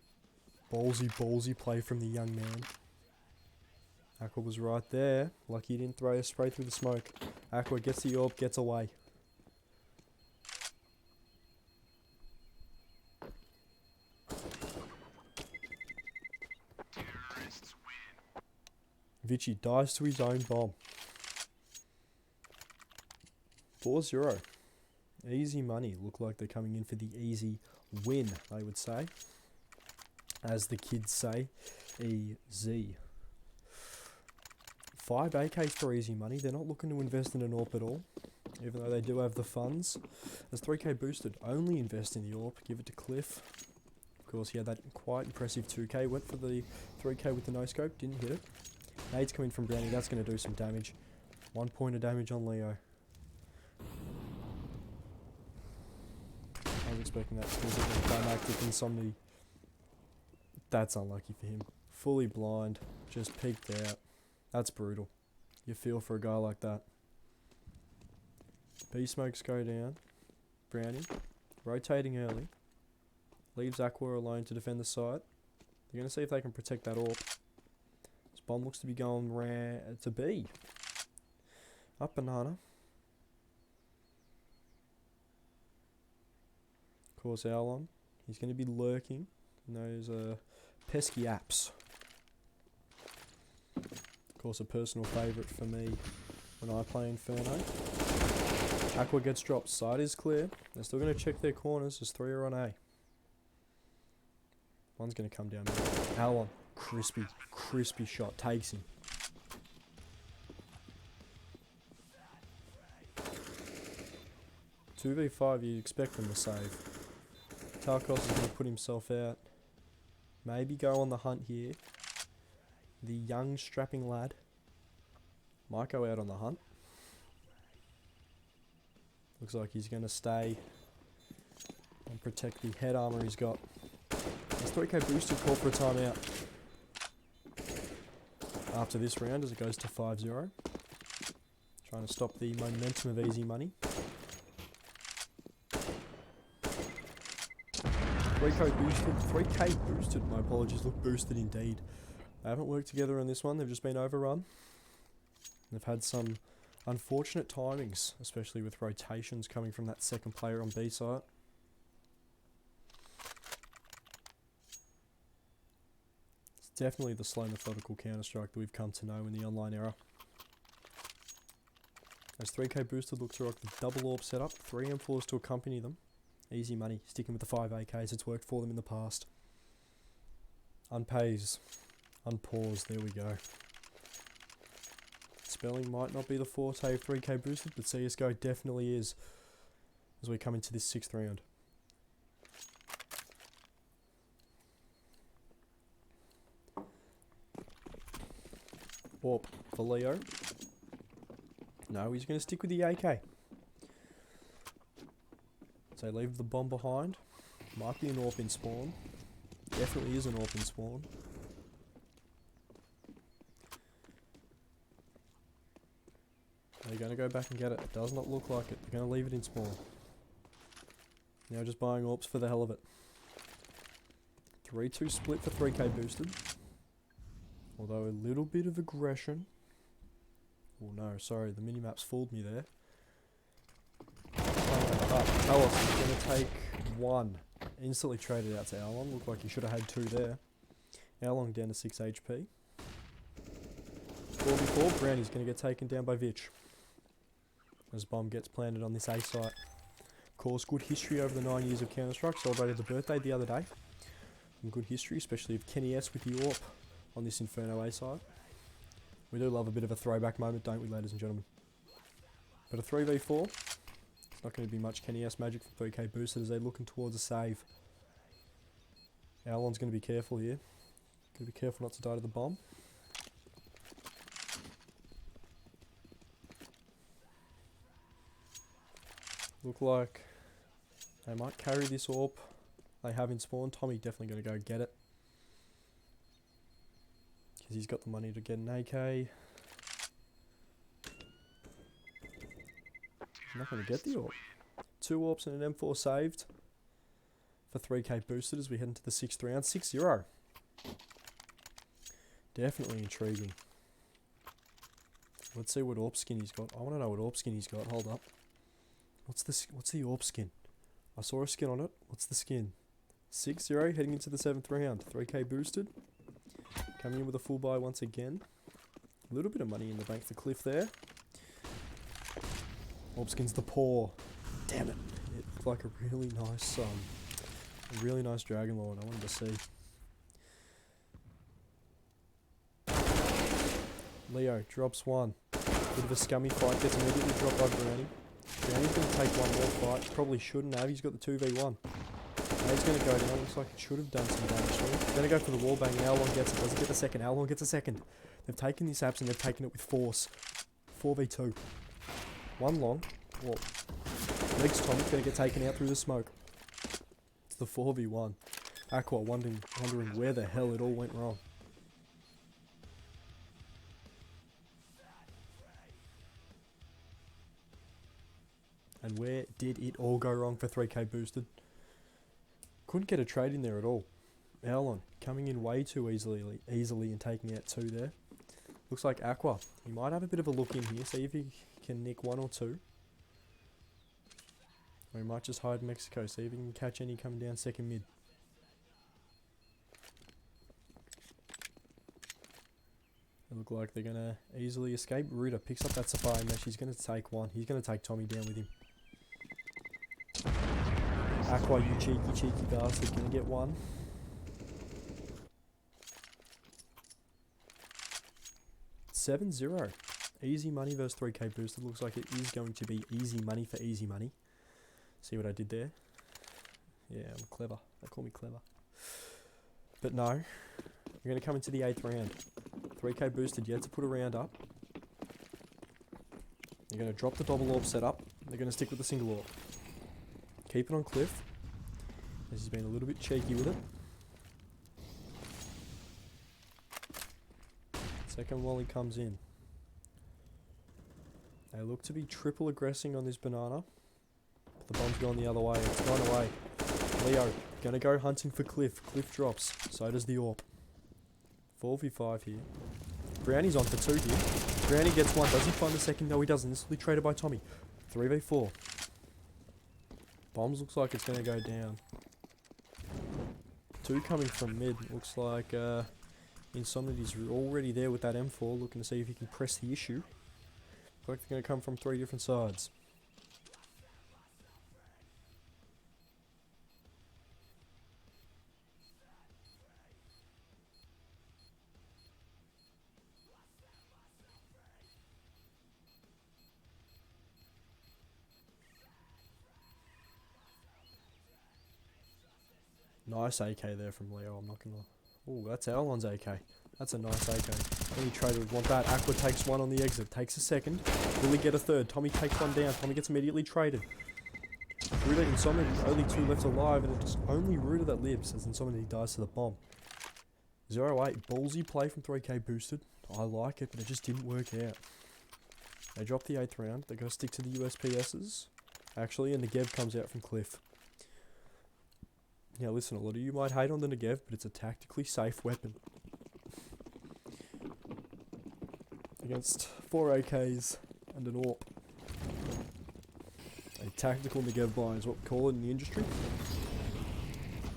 Ballsy play from the young man. Aqua was right there. Lucky he didn't throw a spray through the smoke. Aqua gets the orb, gets away. Vitchy dives to his own bomb. 4-0. Easy money. Look like they're coming in for the easy win, they would say. As the kids say, easy. 5 AKs for easy money. They're not looking to invest in an AWP at all, even though they do have the funds. As 3k boosted, only invest in the AWP. Give it to Cliff. Of course, he had that quite impressive 2k. Went for the 3k with the no-scope, didn't hit it. Nade's coming from Brownie, that's going to do some damage. 1 point of damage on Leo. I was expecting that because of the climactic insomnia. That's unlucky for him. Fully blind, just peeked out. That's brutal. You feel for a guy like that. B-smokes go down. Brownie, rotating early. Leaves Aqua alone to defend the site. They're going to see if they can protect that AWP. This bomb looks to be going to B. Up banana. Of course, Owlon. He's going to be lurking in those pesky apps. Of course, a personal favourite for me when I play Inferno. Aqua gets dropped. Side is clear. They're still going to check their corners as 3 are on A. One's going to come down. Owlon. Crispy shot. Takes him. Two v 5, you expect them to save. Tarkos is going to put himself out. Maybe go on the hunt here. The young strapping lad might go out on the hunt. Looks like he's going to stay and protect the head armor he's got. His 3k boosted call for a timeout. After this round as it goes to 5-0. Trying to stop the momentum of easy money. 3k boosted, my apologies, look boosted indeed. They haven't worked together on this one, they've just been overrun. They've had some unfortunate timings, especially with rotations coming from that second player on B site. It's definitely the slow methodical Counter-Strike that we've come to know in the online era. As 3k boosted looks to rock the double orb setup, 3 M4s to accompany them. Easy money, sticking with the 5 AKs, it's worked for them in the past. Unpays. Unpause. There we go. Spelling might not be the forte of 3K boosted, but CSGO definitely is as we come into this 6th round. Warp for Leo. No, he's going to stick with the AK. So leave the bomb behind. Might be an AWP in spawn. Definitely is an AWP in spawn. They're going to go back and get it. It does not look like it. They're going to leave it in spawn. Now just buying AWPs for the hell of it. 3-2 split for 3K boosted. Although a little bit of aggression. Oh no, sorry, the minimap's fooled me there. Talos is going to take 1. Instantly traded out to Alon. Looked like he should have had 2 there. Alon down to 6 HP. 4v4, Brownie's going to get taken down by Vitch. As bomb gets planted on this A site. Of course, good history over the 9 years of Counter-Strike. Celebrated the birthday the other day. Some good history, especially of Kenny S with the AWP on this Inferno A site. We do love a bit of a throwback moment, don't we, ladies and gentlemen? But a 3v4, it's not going to be much Kenny S magic for 3K boosted as they're looking towards a save. Alon's going to be careful here. Got to be careful not to die to the bomb. Look like they might carry this AWP they have in spawn. Tommy definitely going to go get it. Because he's got the money to get an AK. He's not going to get the AWP. 2 AWPs and an M4 saved. For 3K boosted as we head into the 6th round. 6-0. Definitely intriguing. Let's see what AWP skin he's got. I want to know what AWP skin he's got. Hold up. What's the AWP skin? I saw a skin on it. What's the skin? 6-0 heading into the 7th round. 3K boosted. Coming in with a full buy once again. A little bit of money in the bank for Cliff there. AWP skin's the paw. Damn it. It looked like a really nice Dragon Lord. I wanted to see. Leo drops 1. Bit of a scummy fight. Gets immediately dropped by Brownie. Brownie's going to take 1 more fight. Probably shouldn't have. He's got the 2v1. Now he's going to go down. Looks like it should have done some damage to him. Going to go for the wallbang. And Alon gets it. Doesn't get the second. Alon gets a second. They've taken this apps and they've taken it with force. 4v2. 1 long. Well, Legs Tommy's going to get taken out through the smoke. It's the 4v1. Aqua wondering where the hell it all went wrong. And where did it all go wrong for 3K boosted? Couldn't get a trade in there at all. Alon coming in way too easily and taking out 2 there. Looks like Aqua. He might have a bit of a look in here. See if he can nick 1 or 2. Or he might just hide Mexico. See if he can catch any coming down second mid. They look like they're going to easily escape. Ruda picks up that safari mesh. He's going to take 1. He's going to take Tommy down with him. Aqua, you cheeky bastard, gonna get 1. $7-0. Easy money versus 3K boosted. Looks like it is going to be easy money for easy money. See what I did there? Yeah, I'm clever. They call me clever. But no. We're going to come into the 8th round. 3K boosted yet to put a round up. They're going to drop the double AWP setup. They're going to stick with the single AWP. Keep it on Cliff, as he's been a little bit cheeky with it. Second volley comes in. They look to be triple aggressing on this banana. But the bomb's gone the other way. It's gone away. Leo, gonna go hunting for Cliff. Cliff drops. So does the AWP. 4v5 here. Brownie's on for 2 here. Brownie gets 1. Does he find the second? No, he doesn't. This will be traded by Tommy. 3v4. Bombs looks like it's going to go down. 2 coming from mid. Looks like Insomnity's already there with that M4, looking to see if he can press the issue. Looks like they're going to come from 3 different sides. Nice AK there from Leo, I'm not gonna... Oh, that's Avalon's AK. That's a nice AK. Any trader would want that. Aqua takes one on the exit. Takes a second. Will he get a third? Tommy takes one down. Tommy gets immediately traded. Ruda Insomnia, only 2 left alive, and it's only Ruda that lives as Insomnia dies to the bomb. 0-8, ballsy play from 3k boosted. I like it, but it just didn't work out. They dropped the 8th round. They're going to stick to the USPSs. Actually, and the Negev comes out from Cliff. Now listen, a lot of you might hate on the Negev, but it's a tactically safe weapon. Against 4 AKs and an AWP. A tactical Negev buy is what we call it in the industry.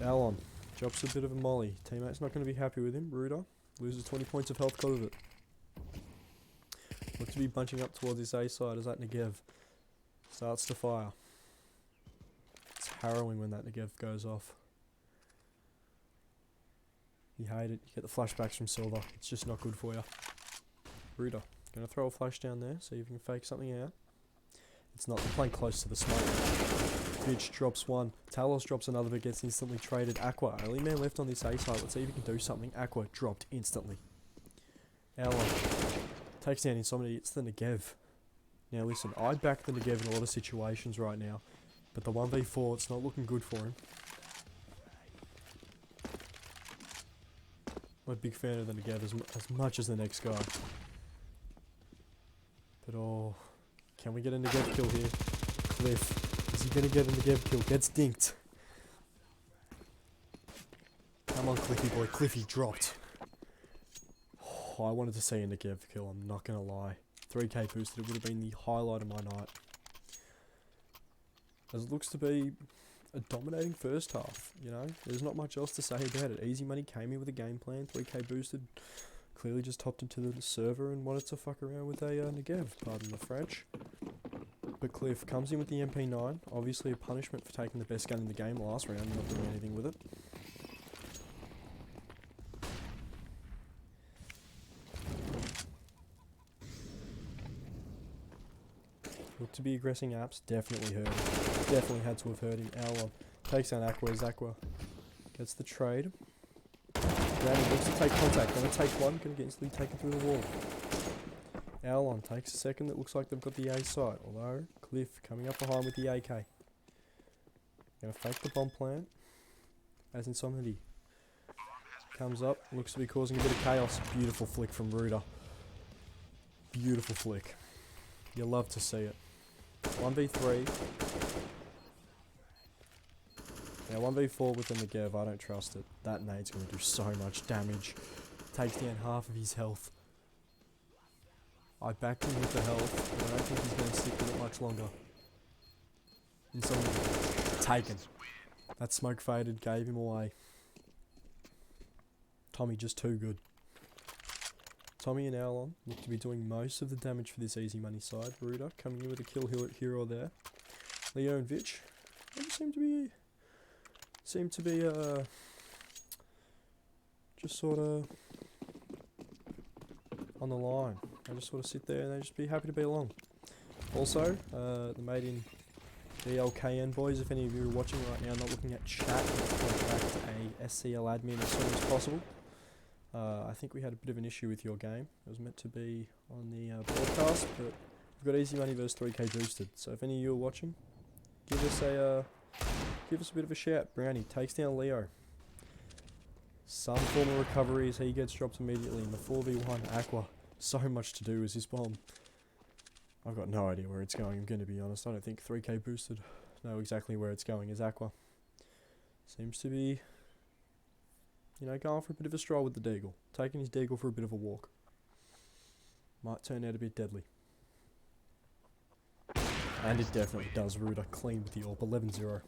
Alon drops a bit of a molly. Teammate's not going to be happy with him. Ruda loses 20 points of health because of it. Looks to be bunching up towards his A side as that Negev starts to fire. It's harrowing when that Negev goes off. You hate it. You get the flashbacks from Silver. It's just not good for you. Ruda, gonna throw a flash down there, see if you can fake something out. It's not. They're playing close to the smoke. Bitch drops one. Talos drops another but gets instantly traded. Aqua, only man left on this A side. Let's see if he can do something. Aqua dropped instantly. Alon takes down Insomnia. It's the Negev. Now listen, I back the Negev in a lot of situations right now, but the 1v4, it's not looking good for him. I'm a big fan of the Negev as much as the next guy. But oh, can we get a Negev kill here? Cliff, is he gonna get a Negev kill? Gets dinked. Come on, Cliffy boy. Cliffy dropped. Oh, I wanted to see a Negev kill, I'm not gonna lie. 3k boosted, it would have been the highlight of my night. As it looks to be a dominating first half, you know, there's not much else to say about it. Easy Money came in with a game plan, 3k boosted, clearly just hopped into the server and wanted to fuck around with a Negev, pardon the French. But Cliff comes in with the MP9, obviously a punishment for taking the best gun in the game last round and not doing anything with it. Looked to be aggressing apps, definitely hurt him. Definitely had to have hurt him. Alon takes down Aqua as Aqua gets the trade. Brandon looks to take contact, gonna take one, gonna get instantly taken through the wall. Alon takes a second, it looks like they've got the A site, although Cliff coming up behind with the AK. Gonna fake the bomb plant, as Insomnia comes up, looks to be causing a bit of chaos. Beautiful flick from Ruda. Beautiful flick. You love to see it. 1v3. Now 1v4 with the Negev, I don't trust it. That nade's going to do so much damage. Takes down half of his health. I backed him with the health, but I don't think he's going to stick with it much longer. Insomnia taken. That smoke faded, gave him away. Tommy just too good. Tommy and Alon look to be doing most of the damage for this Easy Money side. Ruda coming in with a kill hero there. Leo and Vitch, they just seem to be just sort of on the line. They just sort of sit there and they just be happy to be along. Also, the made in DLKN boys, if any of you are watching right now, not looking at chat, let's contact a SCL admin as soon as possible. I think we had a bit of an issue with your game. It was meant to be on the broadcast, but we've got Easy Money versus 3k boosted. So if any of you are watching, give us a bit of a shout. Brownie takes down Leo. Some form of recovery as he gets dropped immediately in the 4v1. Aqua, so much to do as his bomb. I've got no idea where it's going, I'm going to be honest. I don't think 3k boosted know exactly where it's going as Aqua seems to be, you know, going for a bit of a stroll with the Deagle. Taking his Deagle for a bit of a walk. Might turn out a bit deadly. And it definitely does. Ruda clean with the AWP. 11-0.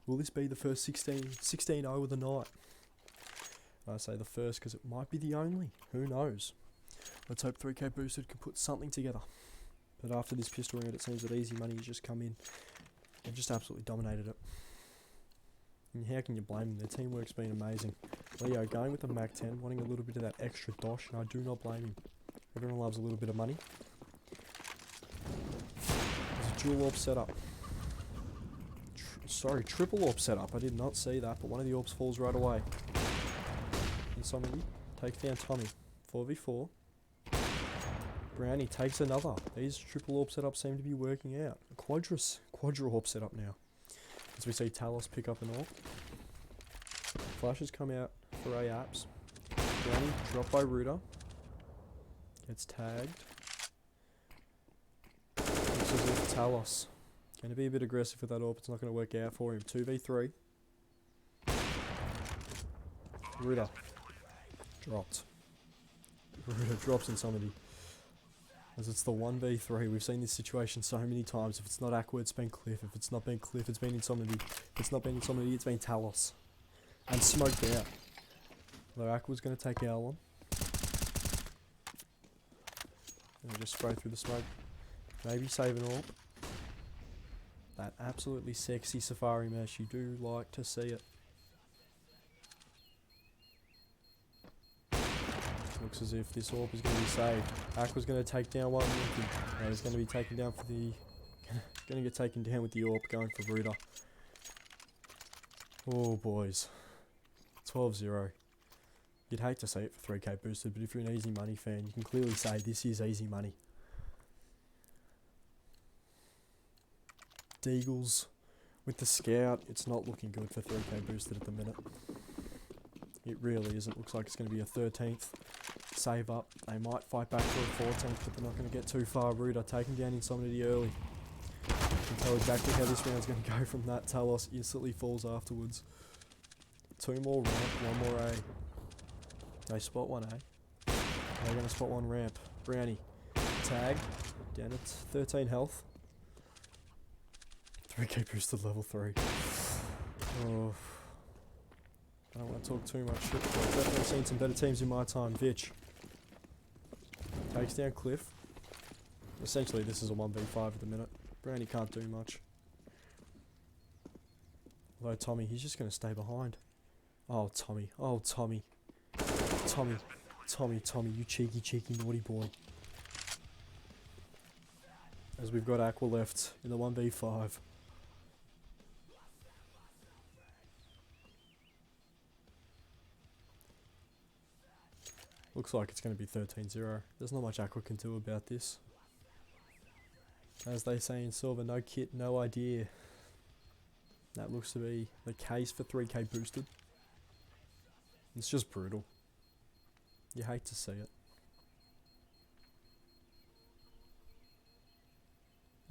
Will this be the first 16-0 of the night? I say the first because it might be the only. Who knows? Let's hope 3k boosted can put something together. But after this pistol round, it seems that Easy Money has just come in and just absolutely dominated it. And how can you blame them? Their teamwork's been amazing. Leo going with the Mac 10, wanting a little bit of that extra dosh, and I do not blame him. Everyone loves a little bit of money. There's a dual AWP setup. Sorry, triple AWP setup. I did not see that, but one of the AWPs falls right away. Insomnia takes down Tommy. 4v4. Brownie takes another. These triple AWP setups seem to be working out. A quadra AWP setup now. As we see Talos pick up an AWP. Flashes come out for AAPs. Brownie dropped by Ruder. Gets tagged. Looks as if Talos going to be a bit aggressive with that AWP. It's not going to work out for him. 2v3. Ruder dropped. Ruder drops in somebody. As it's the 1v3. We've seen this situation so many times. If it's not Aqua, it's been Cliff. If it's not been Cliff, it's been Insomnity. If it's not been Insomnity, it's been Talos. And smoked out. Though Aqua's going to take our one. And just spray through the smoke. Maybe save an AWP. That absolutely sexy Safari mesh. You do like to see it. Looks as if this AWP is going to be saved. Aqua's going to take down one. No, he's going to be taken down for the... going to get taken down with the AWP, going for Ruder. Oh, boys. 12-0. You'd hate to see it for 3k boosted, but if you're an easy money fan, you can clearly say this is easy money. Deagles with the scout, it's not looking good for 3k boosted at the minute. It really isn't. Looks like it's going to be a 13th save up. They might fight back for a 14th, but they're not going to get too far. Ruder taking down Insomnity early. You can tell exactly how this round's going to go from that. Talos instantly falls afterwards. 2 more ramp, 1 more A. They spot 1 A. They're going to spot 1 ramp. Brownie. Tag. Down at 13 health. 3k boosted level 3. Oh. I don't want to talk too much shit, but I've definitely seen some better teams in my time. Vitch takes down Cliff. Essentially, this is a 1v5 at the minute. Brownie can't do much. Although Tommy, he's just going to stay behind. Oh, Tommy. Oh, Tommy. Tommy. Tommy, Tommy, you cheeky, cheeky, naughty boy. As we've got Aqua left in the 1v5. Looks like it's going to be 13-0. There's not much Aqua can do about this. As they say in Silver, no kit, no idea. That looks to be the case for 3k boosted. It's just brutal. You hate to see it.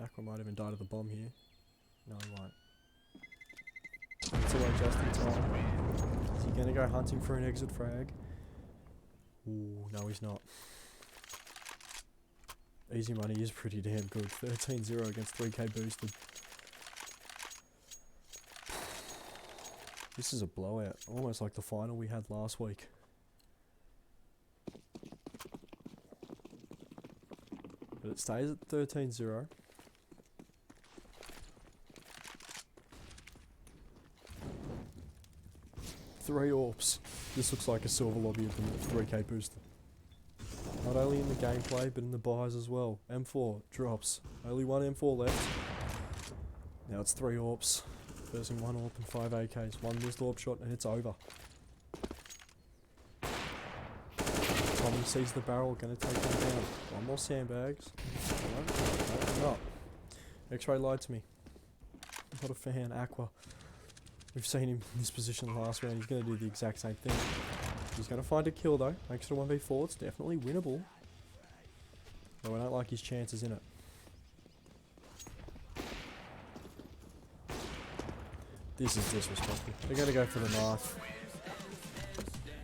Aqua might even die to the bomb here. No, he won't. It's away just in time. Is he going to go hunting for an exit frag? Ooh, no he's not. Easy money is pretty damn good. 13-0 against 3k boosted. This is a blowout. Almost like the final we had last week. But it stays at 13-0. Three AWPs. This looks like a silver lobby at the minute, 3k boosted. Not only in the gameplay, but in the buys as well. M4 drops. Only 1 M4 left. Now it's 3 AWPs. Versing 1 AWP and 5 AKs. 1 missed AWP shot and it's over. Tommy sees the barrel, gonna take him down. 1 more sandbags. No, not. X-Ray lied to me. Not a fan. Aqua. We've seen him in this position last round. He's going to do the exact same thing. He's going to find a kill though. Makes it a 1v4. It's definitely winnable. But I don't like his chances in it. This is disrespectful. They're going to go for the knife.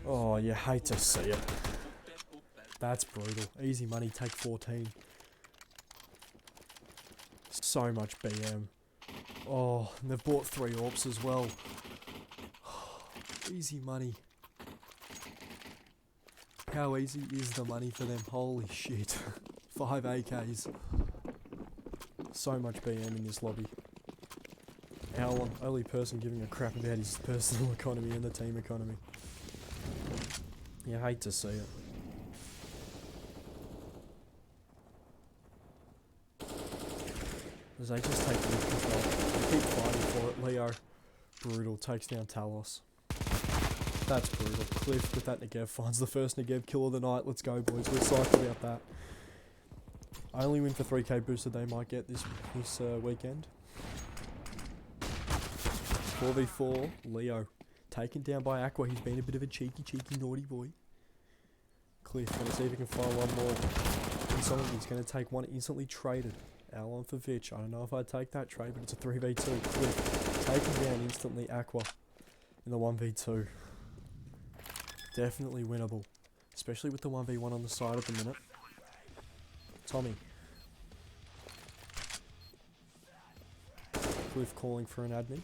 Oh, you hate to see it. That's brutal. Easy money, take 14. So much BM. Oh, and they've bought 3 AWPs as well. Easy money. How easy is the money for them? Holy shit. 5 AKs. So much BM in this lobby. Our only person giving a crap about his personal economy and the team economy. You hate to see it. as they just take lead control. They keep fighting for it. Leo, brutal, takes down Talos. That's brutal. Cliff with that Negev finds the first Negev kill of the night. Let's go, boys. We're psyched about that. Only win for 3k boosted they might get this weekend. 4v4, Leo. Taken down by Aqua. He's been a bit of a cheeky, naughty boy. Cliff, gonna see if he can find one more. He's gonna take one instantly traded. Alon for Vitch. I don't know if I'd take that trade, but it's a 3v2. Cliff taken down instantly Aqua in the 1v2. Definitely winnable. Especially with the 1v1 on the side at the minute. Tommy. Cliff calling for an admin.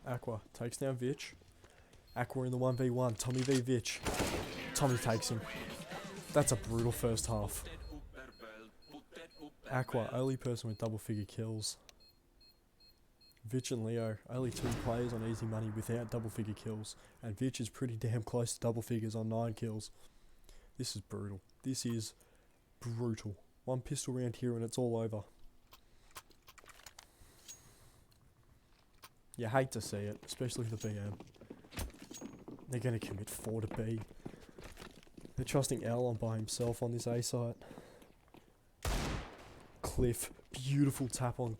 Aqua takes down Vitch. Aqua in the 1v1. Tommy v Vitch. Tommy takes him. That's a brutal first half. Aqua, only person with double figure kills. Vitch and Leo, only 2 players on easy money without double figure kills. And Vitch is pretty damn close to double figures on 9 kills. This is brutal. This is brutal. One pistol round here and it's all over. You hate to see it, especially the BM. They're going to commit 4 to B. They're trusting Alon by himself on this A site. Cliff, beautiful tap on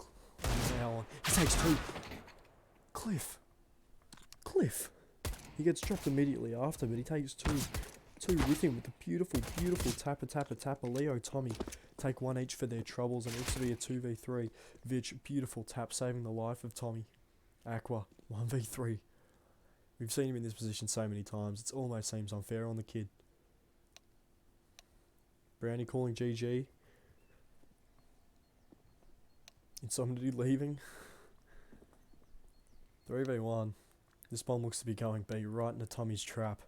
Alon. He takes 2. Cliff. He gets dropped immediately after, but he takes 2 with him with the beautiful tapper. Leo, Tommy take 1 each for their troubles, and it looks to be a 2v3. Vitch, beautiful tap, saving the life of Tommy. Aqua, 1v3. We've seen him in this position so many times, it almost seems unfair on the kid. Brownie calling GG. Insomnity leaving. 3v1. This bomb looks to be going B, right into Tommy's trap.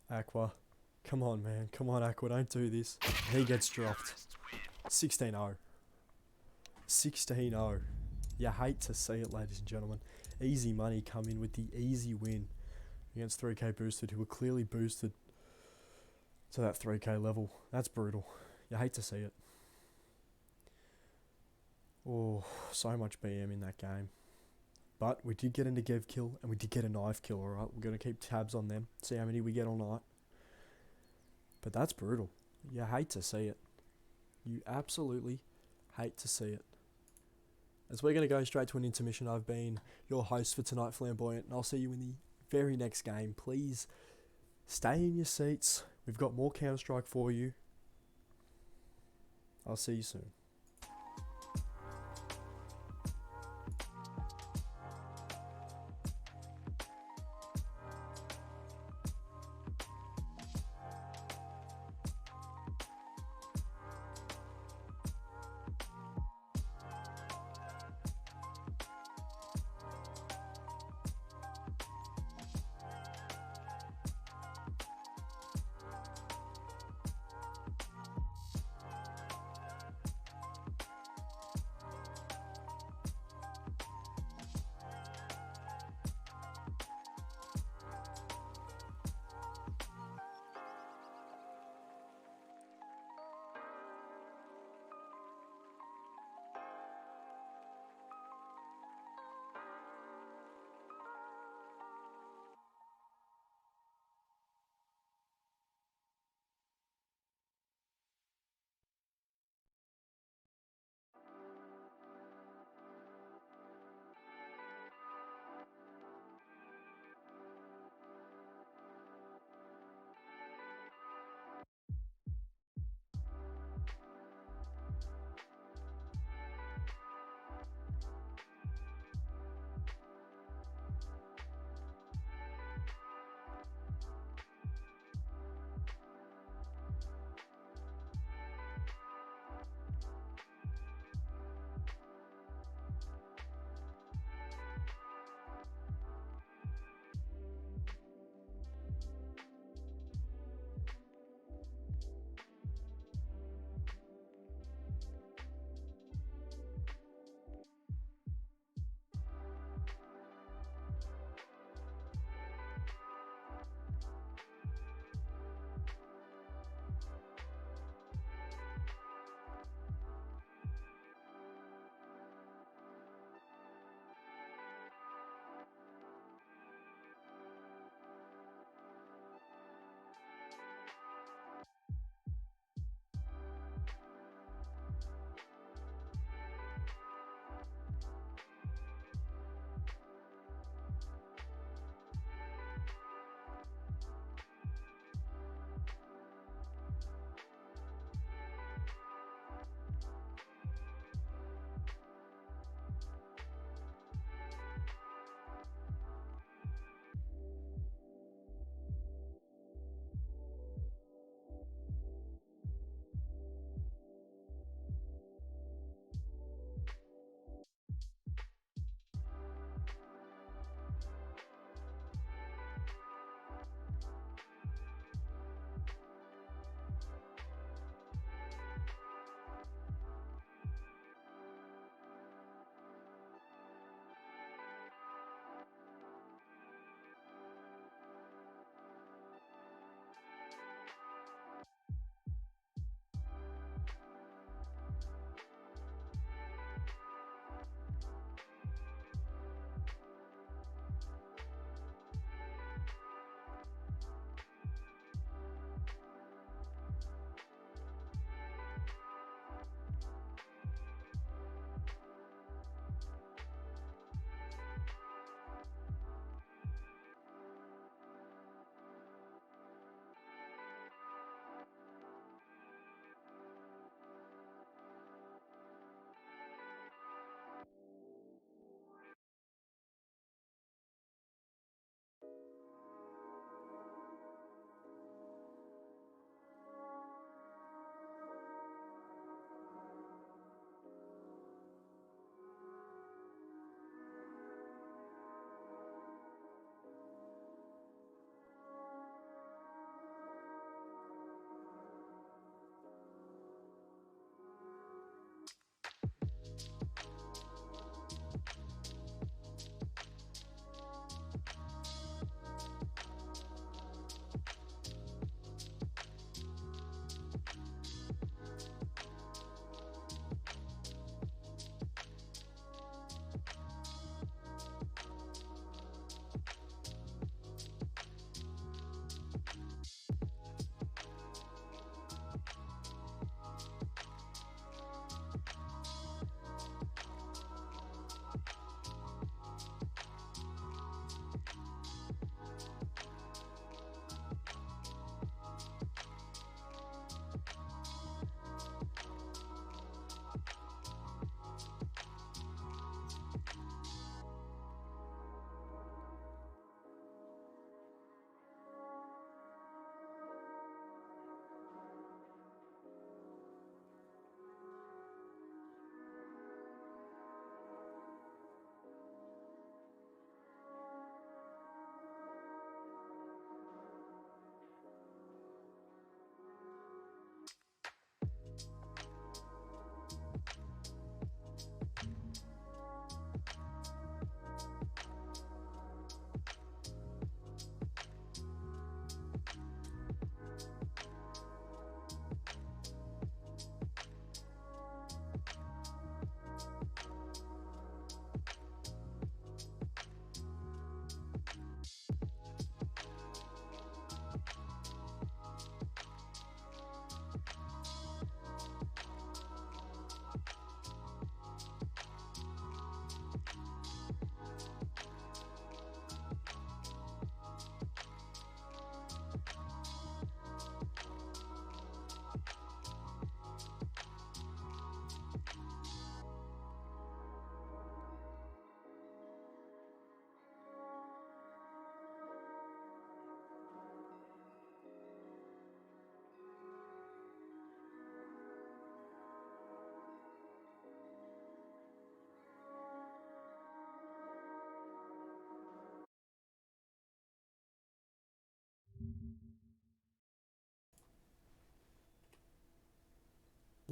Aqua. Come on, man. Come on, Aqua. Don't do this. He gets dropped. 16-0. 16-0. You hate to see it, ladies and gentlemen. Easy money come in with the easy win against 3k boosted, who were clearly boosted to that 3k level. That's brutal. You hate to see it. Oh, so much BM in that game. But we did get a Negev kill and we did get a knife kill, alright? We're going to keep tabs on them, see how many we get all night. But that's brutal. You hate to see it. You absolutely hate to see it. As we're going to go straight to an intermission, I've been your host for tonight, Flamboyant, and I'll see you in the very next game. Please stay in your seats. We've got more Counter-Strike for you. I'll see you soon.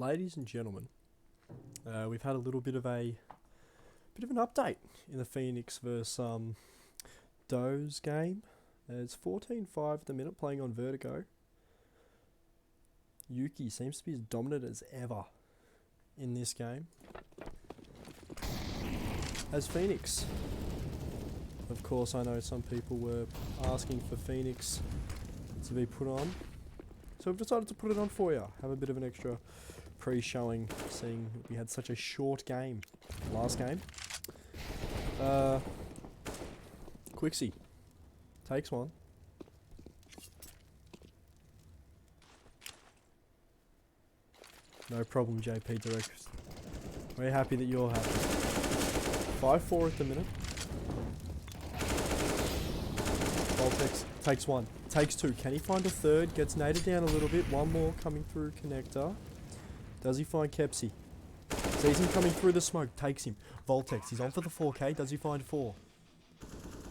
ladies and gentlemen, we've had a little bit of an update in the Phoenix versus Doe's game. It's 14-5 at the minute, playing on Vertigo. Yuki seems to be as dominant as ever in this game. As Phoenix, of course, I know some people were asking for Phoenix to be put on, so we've decided to put it on for you. Have a bit of an extra pre-showing, seeing we had such a short game last game. Quixie takes one. No problem, JP Direct. We're happy that you're happy. 5-4 at the minute. Voltex takes one. Takes two. Can he find a third? Gets naded down a little bit. One more coming through connector. Does he find Kepsi? Sees him coming through the smoke. Takes him. Voltex. He's on for the 4K. Does he find 4?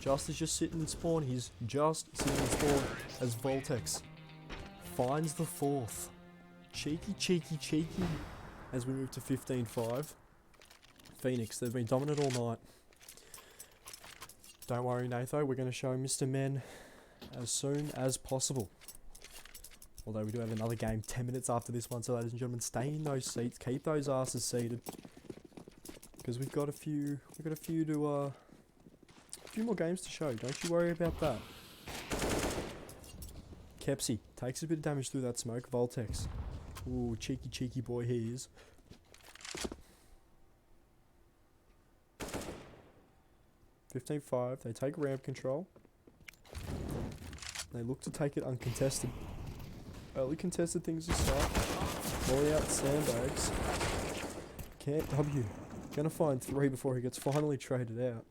Just is just sitting in spawn. He's just sitting in spawn as Voltex finds the 4th. Cheeky, cheeky, cheeky. As we move to 15-5. Phoenix, they've been dominant all night. Don't worry, Natho. We're going to show Mr. Men as soon as possible. Although we do have another game 10 minutes after this one. So, ladies and gentlemen, stay in those seats. Keep those asses seated. Because we've got a few more games to show. Don't you worry about that. Kepsi takes a bit of damage through that smoke. Voltex. Ooh, cheeky, cheeky boy he is. (15-5). They take ramp control. They look to take it uncontested. Early contested things to start. Volley out sandbags. Can't W. Gonna find 3 before he gets finally traded out.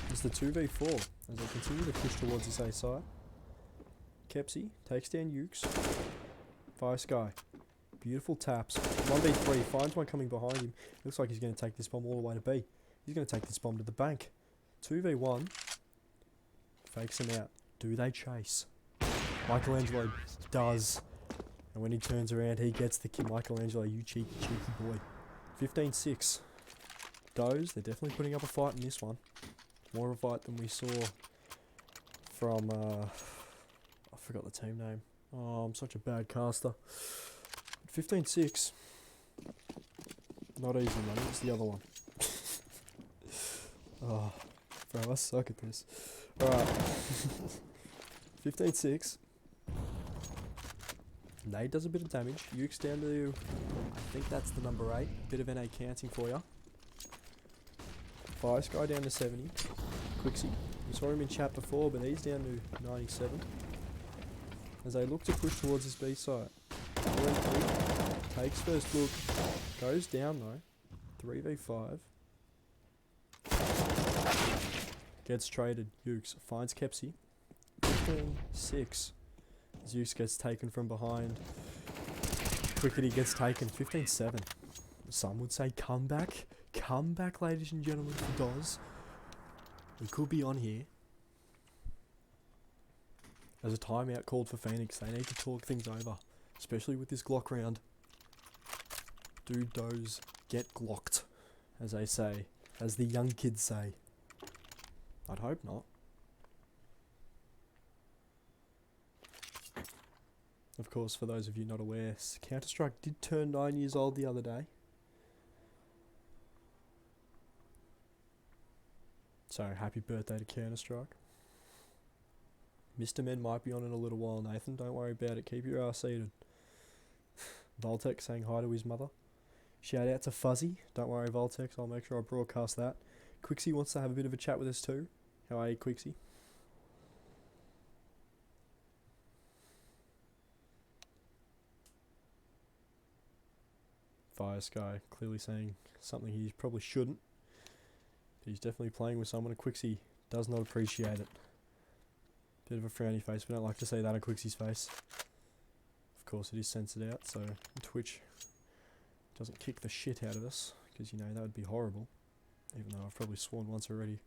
It's the 2v4 as they continue to push towards this A side. Kepsi takes down Ukes. Fire Sky. Beautiful taps. 1v3. Finds one coming behind him. Looks like he's going to take this bomb all the way to B. He's going to take this bomb to the bank. 2v1. Fakes him out. Do they chase? Michelangelo does. And when he turns around, he gets the kill. Michelangelo, you cheeky, cheeky boy. 15-6. Does. They're definitely putting up a fight in this one. More of a fight than we saw from... I forgot the team name. Oh, I'm such a bad caster. 15-6. Not easy money, it's the other one. Oh, bro, I suck at this. Alright. 15-6. Nade does a bit of damage. Ukes down to, I think that's the number 8. Bit of NA counting for ya. Fire Sky down to 70. Quixie. We saw him in chat before, but he's down to 97. As they look to push towards this B site. Takes first look. Goes down though. 3v5. Gets traded. Ukes finds Kepsi. 15-6. As Ukes gets taken from behind. Quickity gets taken. 15-7. Some would say comeback. Comeback, ladies and gentlemen, for Doz. We could be on here. As a timeout called for Phoenix. They need to talk things over. Especially with this Glock round. Do Doze get glocked? As they say. As the young kids say. I'd hope not. Of course, for those of you not aware, Counter-Strike did turn 9 years old the other day. So, happy birthday to Counter-Strike. Mr. Men might be on in a little while, Nathan. Don't worry about it. Keep your ass seated. Voltex saying hi to his mother. Shout out to Fuzzy. Don't worry, Voltex. I'll make sure I broadcast that. Quixie wants to have a bit of a chat with us too. How are you, Quixie? Fire Sky clearly saying something he probably shouldn't. But he's definitely playing with someone. Quixie does not appreciate it. Bit of a frowny face. We don't like to see that on Quixie's face. Of course, it is censored out, so Twitch doesn't kick the shit out of us, because, you know, that would be horrible. Even though I've probably sworn once already.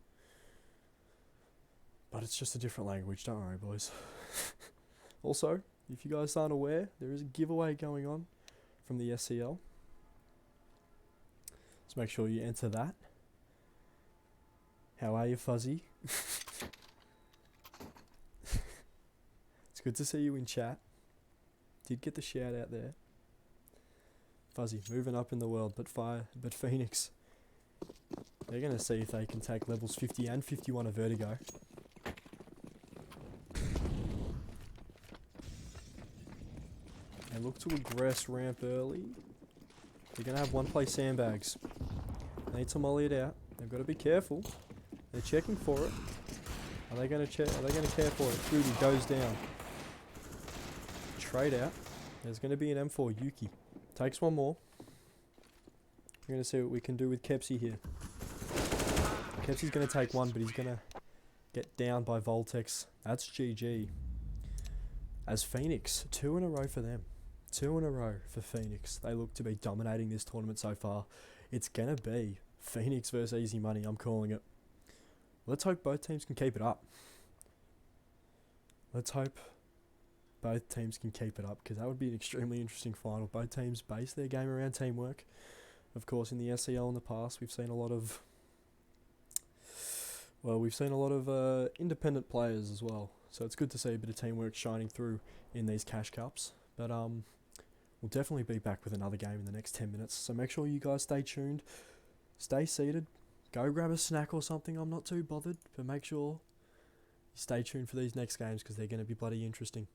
But it's just a different language, don't worry, boys. Also, if you guys aren't aware, there is a giveaway going on from the SCL. So make sure you enter that. How are you, Fuzzy? It's good to see you in chat. Did get the shout out there. Fuzzy, moving up in the world, but Phoenix, they're going to see if they can take levels 50 and 51 of Vertigo. They look to aggress ramp early. They're going to have one play sandbags. They need to molly it out. They've got to be careful. They're checking for it. Are they going to check? Are they going to care for it? Judy goes down. Trade out. There's going to be an M4 Yuki. Takes one more. We're going to see what we can do with Kepsi here. Kepsi's going to take one, but he's going to get down by Voltex. That's GG. As Phoenix, 2 in a row for them. 2 in a row for Phoenix. They look to be dominating this tournament so far. It's going to be Phoenix versus Easy Money. I'm calling it. Let's hope both teams can keep it up. Let's hope both teams can keep it up, because that would be an extremely interesting final. Both teams base their game around teamwork. Of course, in the SCL in the past, we've seen a lot of independent players as well. So it's good to see a bit of teamwork shining through in these Cash Cups. But we'll definitely be back with another game in the next 10 minutes. So make sure you guys stay tuned, stay seated, go grab a snack or something. I'm not too bothered, but make sure you stay tuned for these next games, because they're going to be bloody interesting.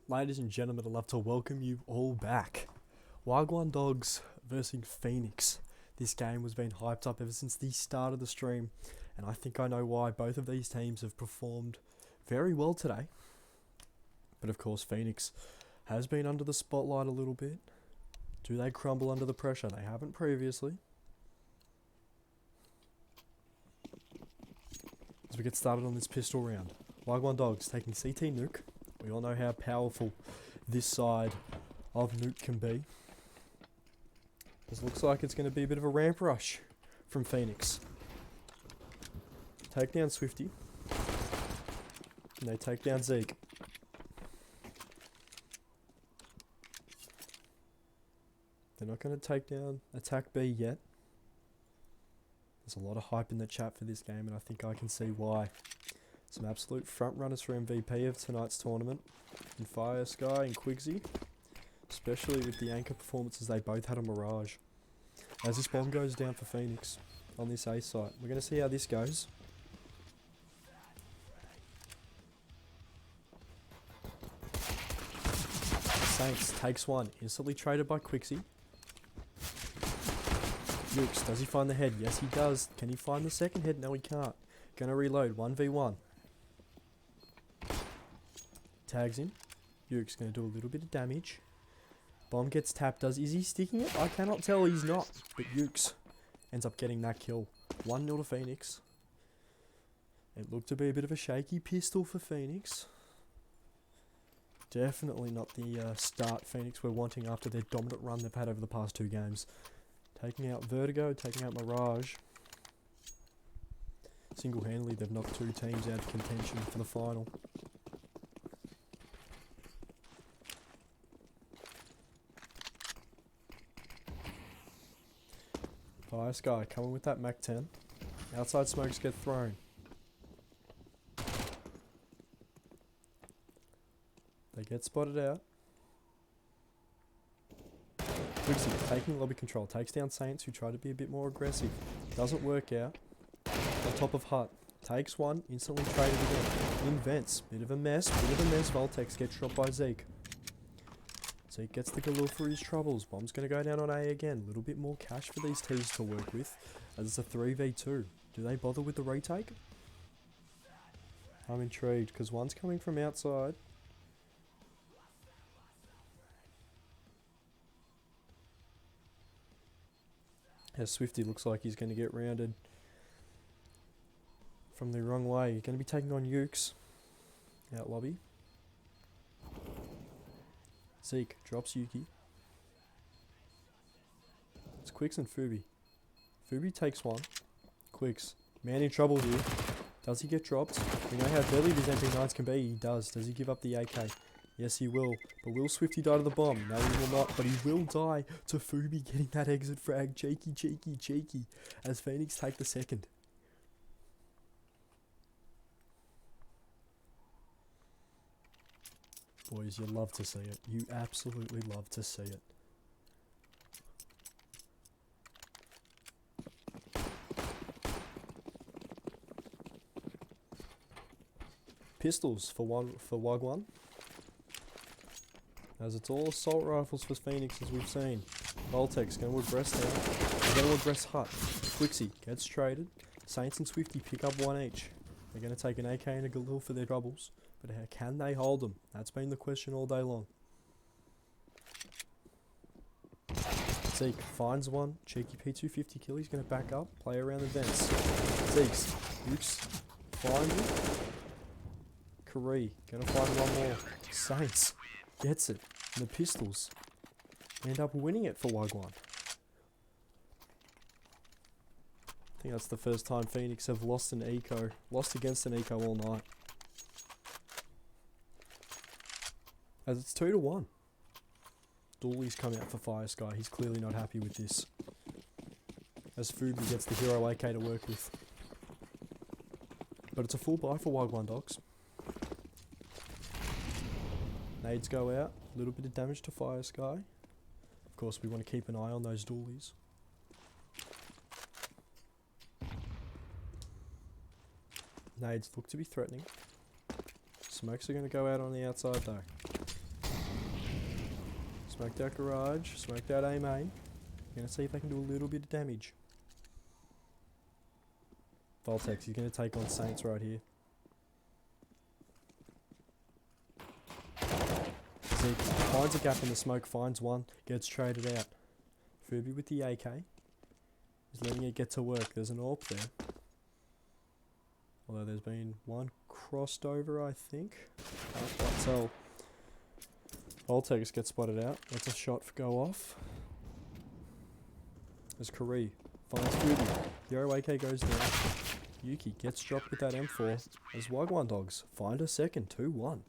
Ladies and gentlemen, I'd love to welcome you all back. Wagwan Dogs versus Phoenix. This game has been hyped up ever since the start of the stream, and I think I know why. Both of these teams have performed very well today. But of course, Phoenix has been under the spotlight a little bit. Do they crumble under the pressure? They haven't previously. As we get started on this pistol round, Wagwan Dogs taking CT Nuke. We all know how powerful this side of Nuke can be. This looks like it's going to be a bit of a ramp rush from Phoenix. Take down Swifty. And they take down Zeke. They're not going to take down attack B yet. There's a lot of hype in the chat for this game, and I think I can see why. Some absolute front runners for MVP of tonight's tournament in Fire Sky and Quigsy, especially with the anchor performances they both had on Mirage. As this bomb goes down for Phoenix on this A site, we're going to see how this goes. Saints takes one, instantly traded by Quixie. Ukes, does he find the head? Yes, he does. Can he find the second head? No, he can't. Gonna reload, 1v1. Tags in. Ukes gonna do a little bit of damage. Bomb gets tapped. Is he sticking it? I cannot tell. He's not. But Ukes ends up getting that kill. 1-0 to Phoenix. It looked to be a bit of a shaky pistol for Phoenix. Definitely not the start Phoenix we're wanting after their dominant run they've had over the past 2 games. Taking out Vertigo, taking out Mirage. Single-handedly, they've knocked 2 teams out of contention for the final. Fire Sky coming with that Mac 10. Outside smokes get thrown. They get spotted out. Quixie taking lobby control, takes down Saints who try to be a bit more aggressive. Doesn't work out. On top of Hut. Takes one, instantly traded again. Invents. Bit of a mess. Voltex gets dropped by Zeke. Zeke gets the Galil for his troubles. Bomb's going to go down on A again. A little bit more cash for these teams to work with. As it's a 3v2. Do they bother with the retake? I'm intrigued because one's coming from outside. As Swifty looks like he's going to get rounded from the wrong way. He's going to be taking on Ukes. Out lobby. Zeke drops Yuki. It's Quicks and Fubi. Fubi takes one. Quicks. Man in trouble here. Does he get dropped? We know how deadly these MP9s can be. He does. Does he give up the AK? Yes, he will. But will Swifty die to the bomb? No, he will not. But he will die to Fubi getting that exit frag. Cheeky. As Phoenix take the second. Boys, you love to see it. You absolutely love to see it. Pistols for Wagwan. As it's all assault rifles for Phoenix, as we've seen. Voltex going to aggress now. They're going to aggress Hut. Quixie gets traded. Saints and Swifty pick up one each. They're going to take an AK and a Galil for their troubles. But how can they hold them? That's been the question all day long. Zeke finds one. Cheeky P250 kill. He's going to back up. Play around the vents. Zeke's. Ukes finds it. Karee. Going to find one more. Saints. Gets it. And the pistols end up winning it for Wagwan. I think that's the first time Phoenix have lost against an eco all night. As it's 2-1. Dooley's come out for Fire Sky. He's clearly not happy with this. As Fubi gets the hero AK to work with. But it's a full buy for Wagwan Dogs. Nades go out. A little bit of damage to Fire Sky. Of course, we want to keep an eye on those Doolies. Nades look to be threatening. Smokes are going to go out on the outside though. Smoked out garage, smoked out A main. Gonna see if they can do a little bit of damage. Voltex, he's gonna take on Saints right here. Zeke finds a gap in the smoke, finds one, gets traded out. Fubi with the AK. He's letting it get to work. There's an AWP there. Although there's been one crossed over, I think. Can't quite tell. Voltex gets spotted out. Lets a shot go off. As Kari finds Fubi. Yo AK goes down. Yuki gets dropped with that M4. As Wagwan Dogs find a second. 2-1.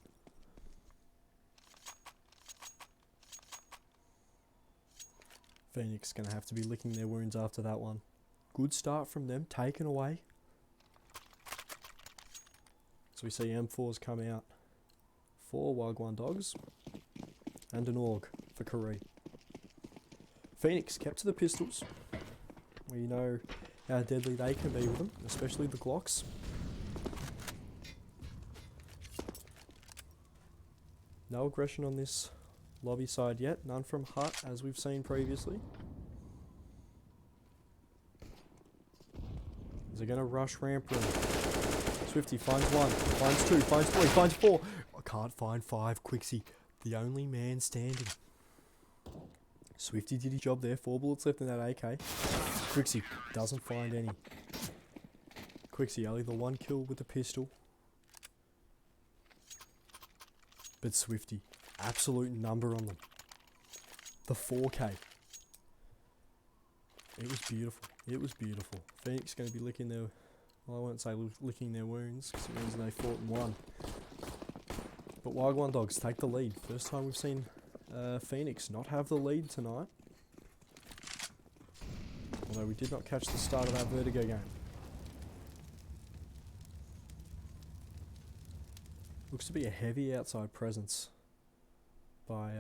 Phoenix going to have to be licking their wounds after that one. Good start from them, taken away. So we see M4s come out for Wagwan Dogs. And an AUG for Kari. Phoenix kept to the pistols. We know how deadly they can be with them, especially the Glocks. No aggression on this lobby side yet, none from Hut as we've seen previously. Is it going to rush ramp room? Swifty finds one, finds two, finds three, finds four. I can't find five. Quixie, the only man standing. Swifty did his job there, 4 bullets left in that AK. Quixie doesn't find any. Quixie only the 1 kill with the pistol. But Swifty, absolute number on them. The 4K. It was beautiful. It was beautiful. Phoenix going to be licking their... Well, I won't say licking their wounds, because it means they fought and won. But Wagwan Dogs take the lead. First time we've seen Phoenix not have the lead tonight. Although we did not catch the start of that Vertigo game. Looks to be a heavy outside presence by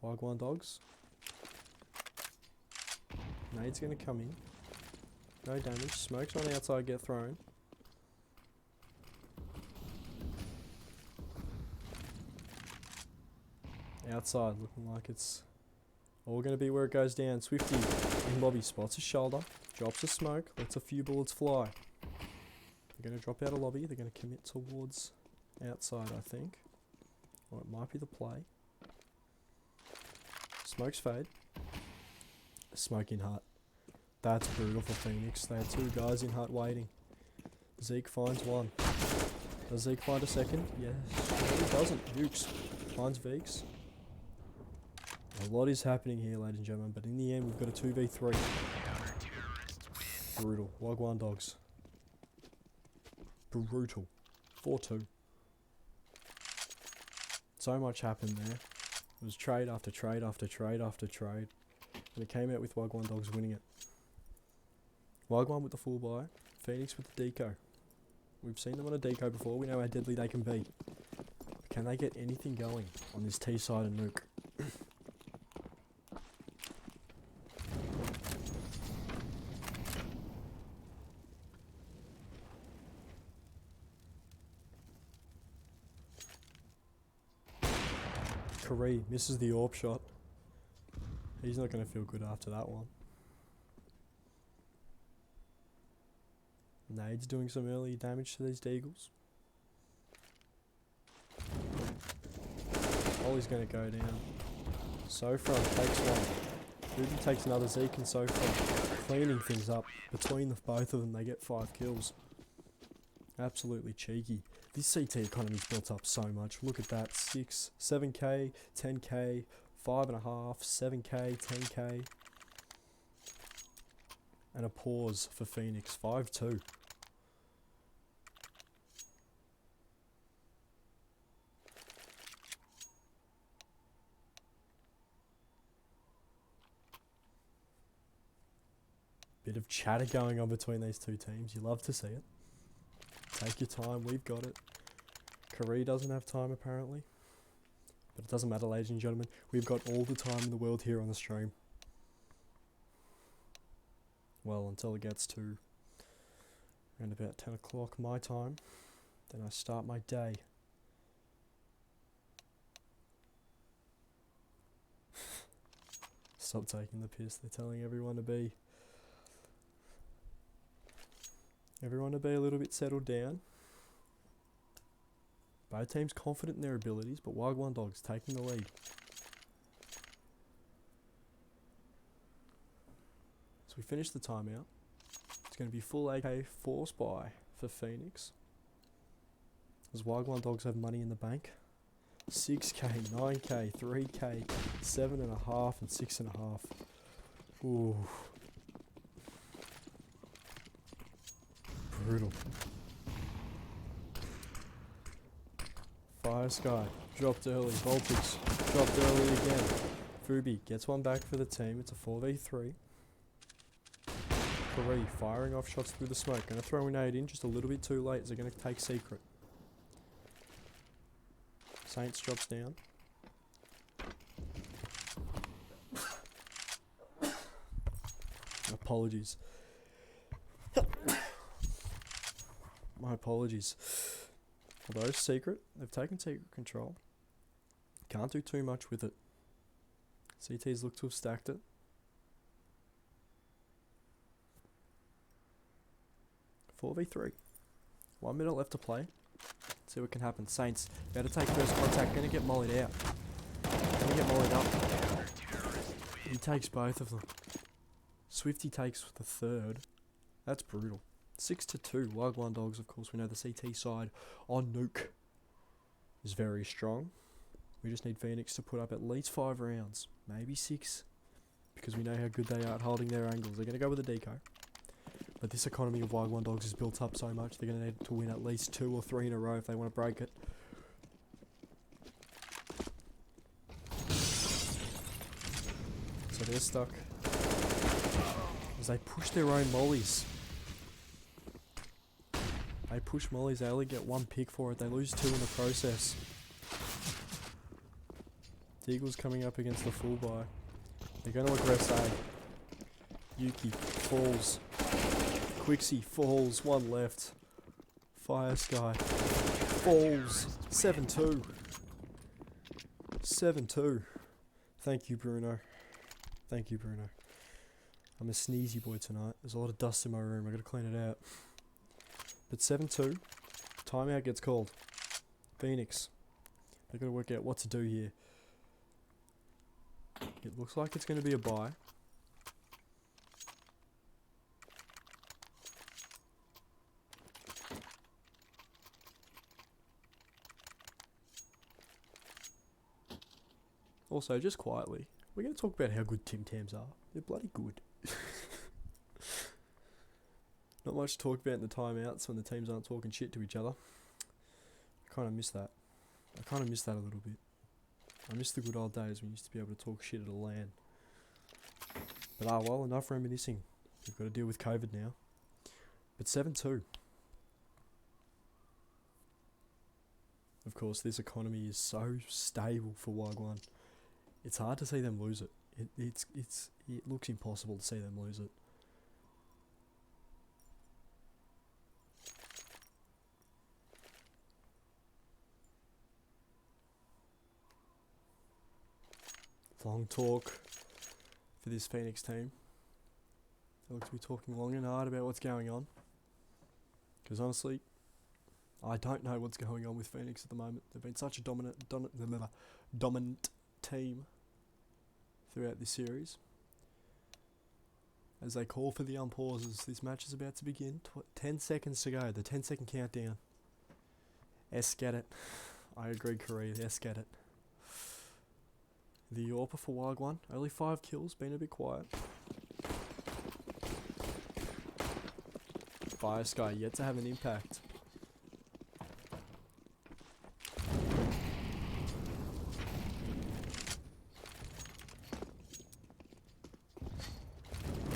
Wagwan Dogs. Nade's going to come in. No damage. Smokes on the outside get thrown. Outside looking like it's all going to be where it goes down. Swifty in lobby spots his shoulder. Drops a smoke. Lets a few bullets fly. They're going to drop out of lobby. They're going to commit towards outside, I think. Or it might be the play. Smokes fade. Smoke in Hut. That's brutal for Phoenix. They had 2 guys in Hut waiting. Zeke finds one. Does Zeke find a second? Yes. No, he doesn't. Ukes finds Veeks. A lot is happening here, ladies and gentlemen, but in the end, we've got a 2v3. Brutal. Wagwan Dogs. Brutal. 4-2. So much happened there. It was trade after trade after trade after trade. And it came out with Wagwan Dogs winning it. Wagwan with the full buy. Phoenix with the deco. We've seen them on a deco before. We know how deadly they can be. But can they get anything going on this T-side and nuke? Kari misses the AWP shot. He's not going to feel good after that one. Nade's doing some early damage to these Deagles. Ollie's going to go down. Sofra takes one. Ruby takes another. Zeke and Sofra cleaning things up. Between the both of them, they get 5 kills. Absolutely cheeky. This CT economy's built up so much. Look at that. 6, 7k, 10k, 5.5, 7k, 10k. And a pause for Phoenix. 5-2. Bit of chatter going on between these two teams. You love to see it. Take your time. We've got it. Kari doesn't have time apparently. But it doesn't matter, ladies and gentlemen. We've got all the time in the world here on the stream. Well, until it gets to around about 10 o'clock my time. Then I start my day. Stop taking the piss. They're telling everyone to be a little bit settled down. Both teams confident in their abilities, but Wagwan Dogs taking the lead. So we finish the timeout. It's going to be full AK force buy for Phoenix. As Wagwan Dogs have money in the bank. 6k, 9k, 3k, 7.5 and 6.5. Ooh. Brutal. Fire Sky dropped early. Voltics dropped early again. Fubi gets one back for the team. It's a 4v3. Curry firing off shots through the smoke. Going to throw a nade in just a little bit too late as they're going to take secret. Saints drops down. Apologies. My apologies. Although secret, they've taken secret control. Can't do too much with it. CTs look to have stacked it. Four v 3. 1 minute left to play. See what can happen. Saints better take first contact. Gonna get mollied out. Gonna get mollied up. He takes both of them. Swifty takes the third. That's brutal. 6-2. Wagwan Dogs, of course, we know the CT side on Nuke is very strong. We just need Phoenix to put up at least 5 rounds. Maybe 6. Because we know how good they are at holding their angles. They're going to go with a deco. But this economy of Wagwan Dogs is built up so much, they're going to need to win at least 2 or 3 in a row if they want to break it. So they're stuck. As they push their own mollies. They push mollies, they only get 1 pick for it, they lose 2 in the process. Deagle's coming up against the full buy. They're going to aggress A. Yuki falls. Quixie falls, 1 left. Fire Sky falls. 7-2. 7-2. Thank you, Bruno. Thank you, Bruno. I'm a sneezy boy tonight. There's a lot of dust in my room. I gotta clean it out. But 7-2. Timeout gets called. Phoenix. They gotta work out what to do here. It looks like it's gonna be a bye. Also, just quietly, we're going to talk about how good Tim Tams are. They're bloody good. Not much to talk about in the timeouts when the teams aren't talking shit to each other. I kind of miss that. I kind of miss that a little bit. I miss the good old days when we used to be able to talk shit at a LAN. But well, enough reminiscing. We've got to deal with COVID now. But 7-2. Of course, this economy is so stable for Wagwan. It's hard to see them lose it. It looks impossible to see them lose it. Long talk for this Phoenix team. They look to be talking long and hard about what's going on. Because honestly, I don't know what's going on with Phoenix at the moment. They've been such a dominant team throughout this series. As they call for the unpauses, this match is about to begin. 10 seconds to go, the 10-second countdown. Get it. I agree, Korea, get it. The Yorpa for Wagwan, only 5 kills, been a bit quiet. Fire Sky yet to have an impact.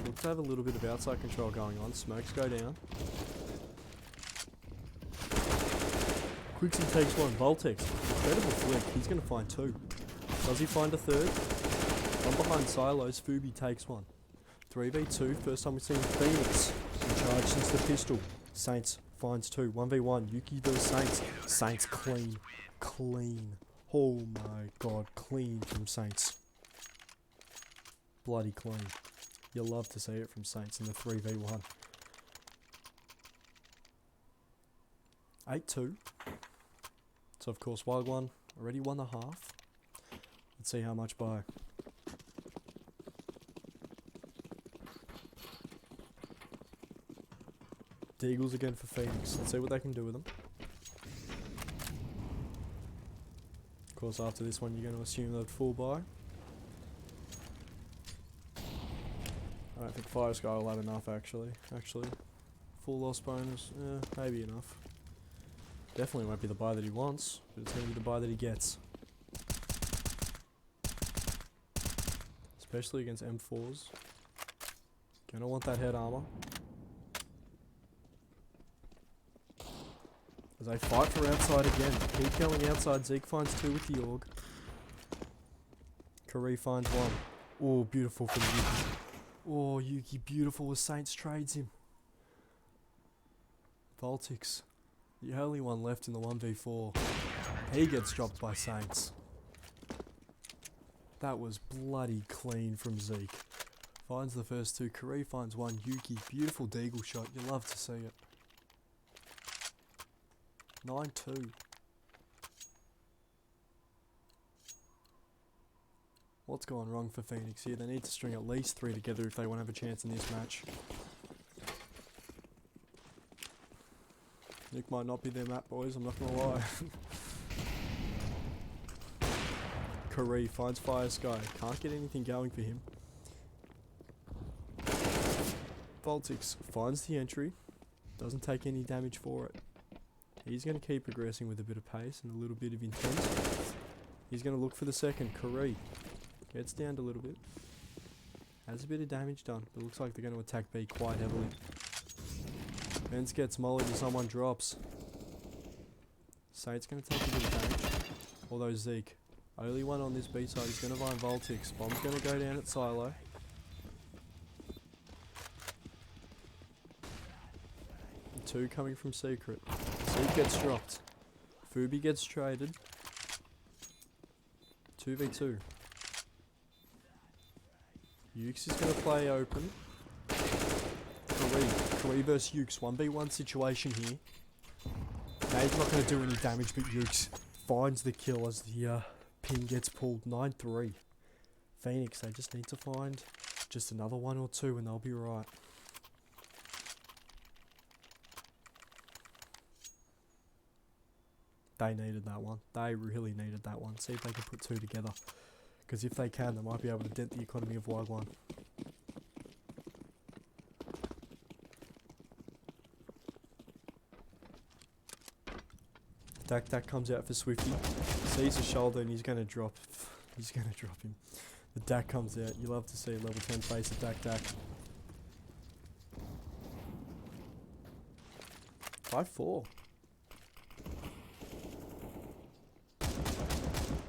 Look to have a little bit of outside control going on. Smokes go down. Quixie takes 1. Voltex, incredible flick. He's going to find 2. Does he find a 3rd? From behind silos, Fubi takes 1. 3v2, first time we've seen Phoenix in charge since the pistol. Saints finds 2. 1v1, Yuki vs Saints. Saints clean. Clean. Oh my god, clean from Saints. bloody clean. You'll love to see it from Saints in the 3v1. 8-2. So of course Wagwan already won the half. Let's see how much by. Deagles again for Phoenix. Let's see what they can do with them. Of course after this one you're going to assume they'd full buy. I don't think Fire Sky will have enough actually. Full loss bonus, maybe enough. Definitely won't be the buy that he wants, but it's going to be the buy that he gets. Especially against M4s. Gonna want that head armor. As they fight for outside again. Keep going outside. Zeke finds 2 with the Org. Kari finds 1. Oh, beautiful from Yuki. Oh, Yuki, beautiful as Saints trades him. Voltix, the only one left in the 1v4. He gets dropped by Saints. That was bloody clean from Zeke. Finds the first 2. Kari finds 1. Yuki, beautiful deagle shot. You love to see it. 9-2. What's gone wrong for Phoenix here? They need to string at least 3 together if they want to have a chance in this match. Nick might not be their map, boys, I'm not gonna lie. Kari finds Fire Sky. Can't get anything going for him. Voltix finds the entry. Doesn't take any damage for it. He's going to keep progressing with a bit of pace and a little bit of intent. He's going to look for the second. Kari gets down a little bit. Has a bit of damage done, but looks like they're going to attack B quite heavily. Benz gets mollied as someone drops. Saint's going to take a bit of damage. Although Zeke, only one on this B side, he's going to find Voltix. Bomb's going to go down at silo. And 2 coming from Secret. Zeke gets dropped. Fubi gets traded. 2v2. Ukes is going to play open. Kari versus Ukes. 1v1 situation here. Nade's not going to do any damage, but Ukes finds the kill as the pin gets pulled. 9-3. Phoenix, they just need to find just another 1 or 2 and they'll be right. They needed that one. They really needed that one. See if they can put 2 together. Because if they can, they might be able to dent the economy of Wagwan. Dak comes out for Swifty. Sees his shoulder and he's going to drop. He's going to drop him. The Dak comes out. You love to see a level 10 face of Dak. 5-4.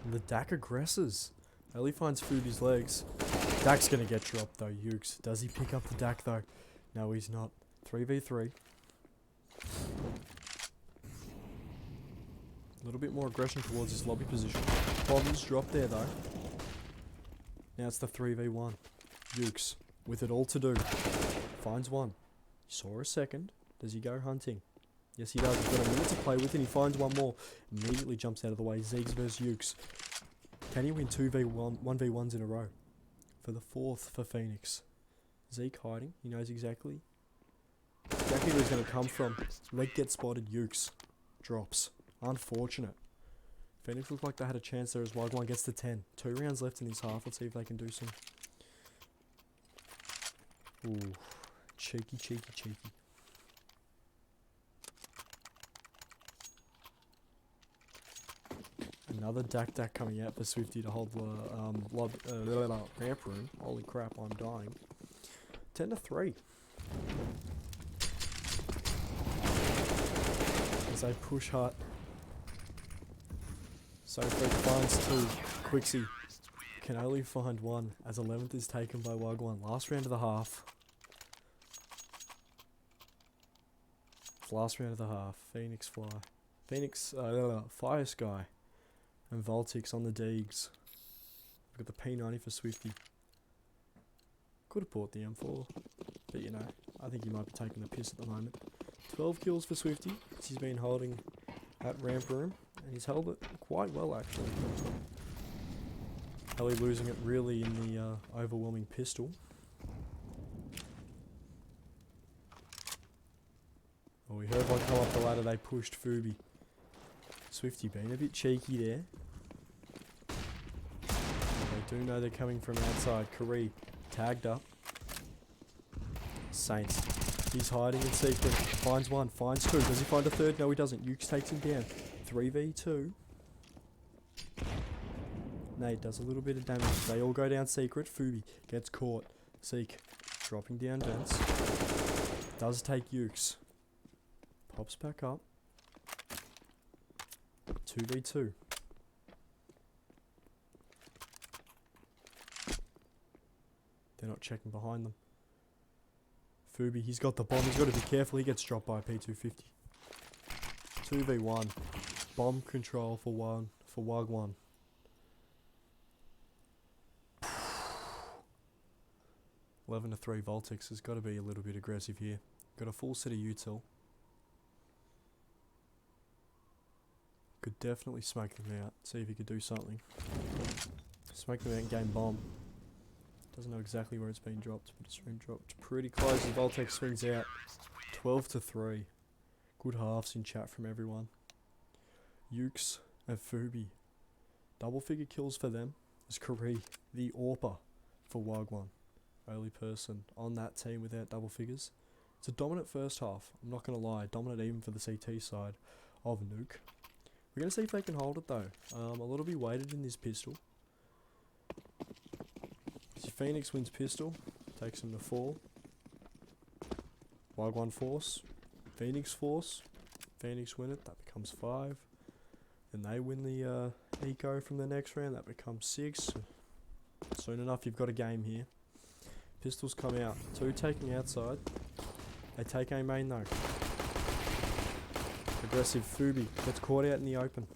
And the Dak aggresses. Ellie finds Fubi's legs. Dak's going to get dropped though, Ukes. Does he pick up the Dak though? No, he's not. 3v3. A little bit more aggression towards his lobby position. Bombs dropped there though. Now it's the 3v1. Ukes, with it all to do, finds 1. Saw a second. Does he go hunting? Yes he does. He's got a minute to play with and he finds 1 more. Immediately jumps out of the way. Zeeks versus Ukes. Can he win 1v1s in a row? For the 4th for Phoenix. Zeke hiding. He knows exactly where he's going to come from. Leg gets spotted. Ukes drops. Unfortunate. Phoenix looked like they had a chance there as Wagwan gets to 10. 2 rounds left in this half. Let's see if they can do some. Ooh. Cheeky. Another Dak coming out for Swifty to hold the ramp room. Holy crap, I'm dying. 10-3. As they push hard. So Fred finds 2. Quixie can only find 1 as 11th is taken by Wagwan. Last round of the half. Last round of the half. Phoenix fly. Fire Sky. And Voltix on the Deegs. We've got the P90 for Swifty. Could have bought the M4, but you know, I think he might be taking the piss at the moment. 12 kills for Swifty. He's been holding at ramp room, and he's held it quite well actually. Ellie losing it really in the overwhelming pistol. Oh, we heard one come up the ladder, they pushed Fubi. Swifty being a bit cheeky there. They do know they're coming from outside. Karee tagged up. Saints. He's hiding in secret. Finds one, finds two. Does he find a third? No, he doesn't. Ukes takes him down. 3v2. Nate does a little bit of damage. They all go down secret. Fubi gets caught. Seek dropping down vents. Does take Ukes. Pops back up. 2v2. They're not checking behind them. Fubi, he's got the bomb. He's got to be careful. He gets dropped by a P250. 2v1. Bomb control for Wagwan. Eleven to 3. Voltix has got to be a little bit aggressive here. Got a full set of util. Could definitely smoke them out. See if he could do something. Smoke them out and gain bomb. Doesn't know exactly where it's been dropped, but it's been dropped pretty close. And Voltex swings out. 12 to 3. Good halves in chat from everyone. Ukes and Fubi. Double figure kills for them. Is Karee, the AWPer for Wagwan. Only person on that team without double figures. It's a dominant first half. I'm not going to lie. Dominant even for the CT side of Nuke. We're going to see if they can hold it though. A little bit weighted in this pistol. Phoenix wins pistol, takes him to 4. Wagwan force, Phoenix force, Phoenix win it, that becomes 5. Then they win the eco from the next round, that becomes 6. Soon enough you've got a game here. Pistols come out, 2 taking outside. They take A main though. Aggressive Fubi gets caught out in the open.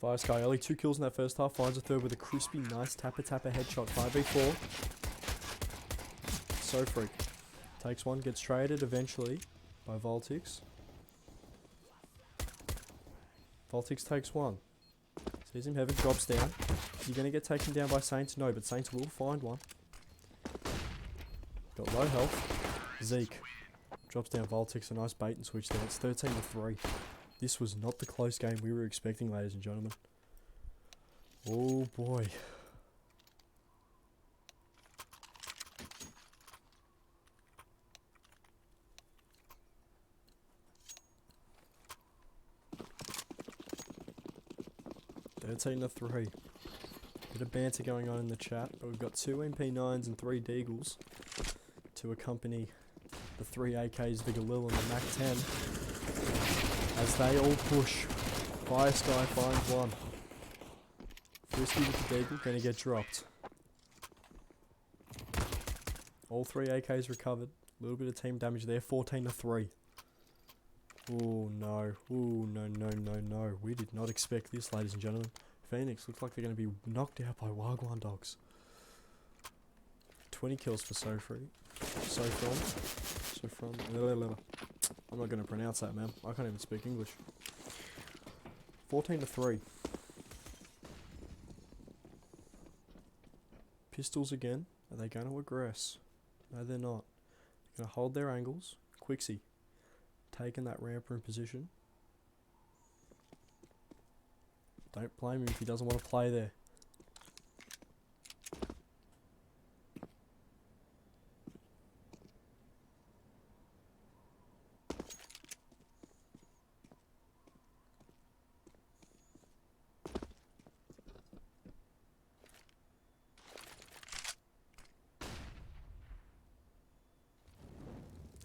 Fire Sky early, 2 kills in that first half, finds a third with a crispy, nice tapper headshot. 5v4. So freak. Takes one, gets traded eventually by Voltix. Voltix takes one. Sees him heaven, drops down. Is he going to get taken down by Saints? No, but Saints will find one. Got low health. Zeke drops down Voltix, a nice bait and switch there. It's 13 to 3. This was not the close game we were expecting, ladies and gentlemen. Oh boy. $13 to 3. Bit of banter going on in the chat, but we've got 2 MP9s and 3 Deagles to accompany the 3 AKs, the Galil and the Mac 10. As they all push, Fire Sky finds one. Frisky with the Deagle, gonna get dropped. All 3 AKs recovered. A little bit of team damage there, 14 to 3. Oh no, oh no. We did not expect this, ladies and gentlemen. Phoenix looks like they're gonna be knocked out by Wagwan dogs. 20 kills for Sofree. I'm not going to pronounce that, man. I can't even speak English. 14 to 3. Pistols again. Are they going to aggress? No, they're not. They're going to hold their angles. Quixie taking that ramp room position. Don't blame him if he doesn't want to play there.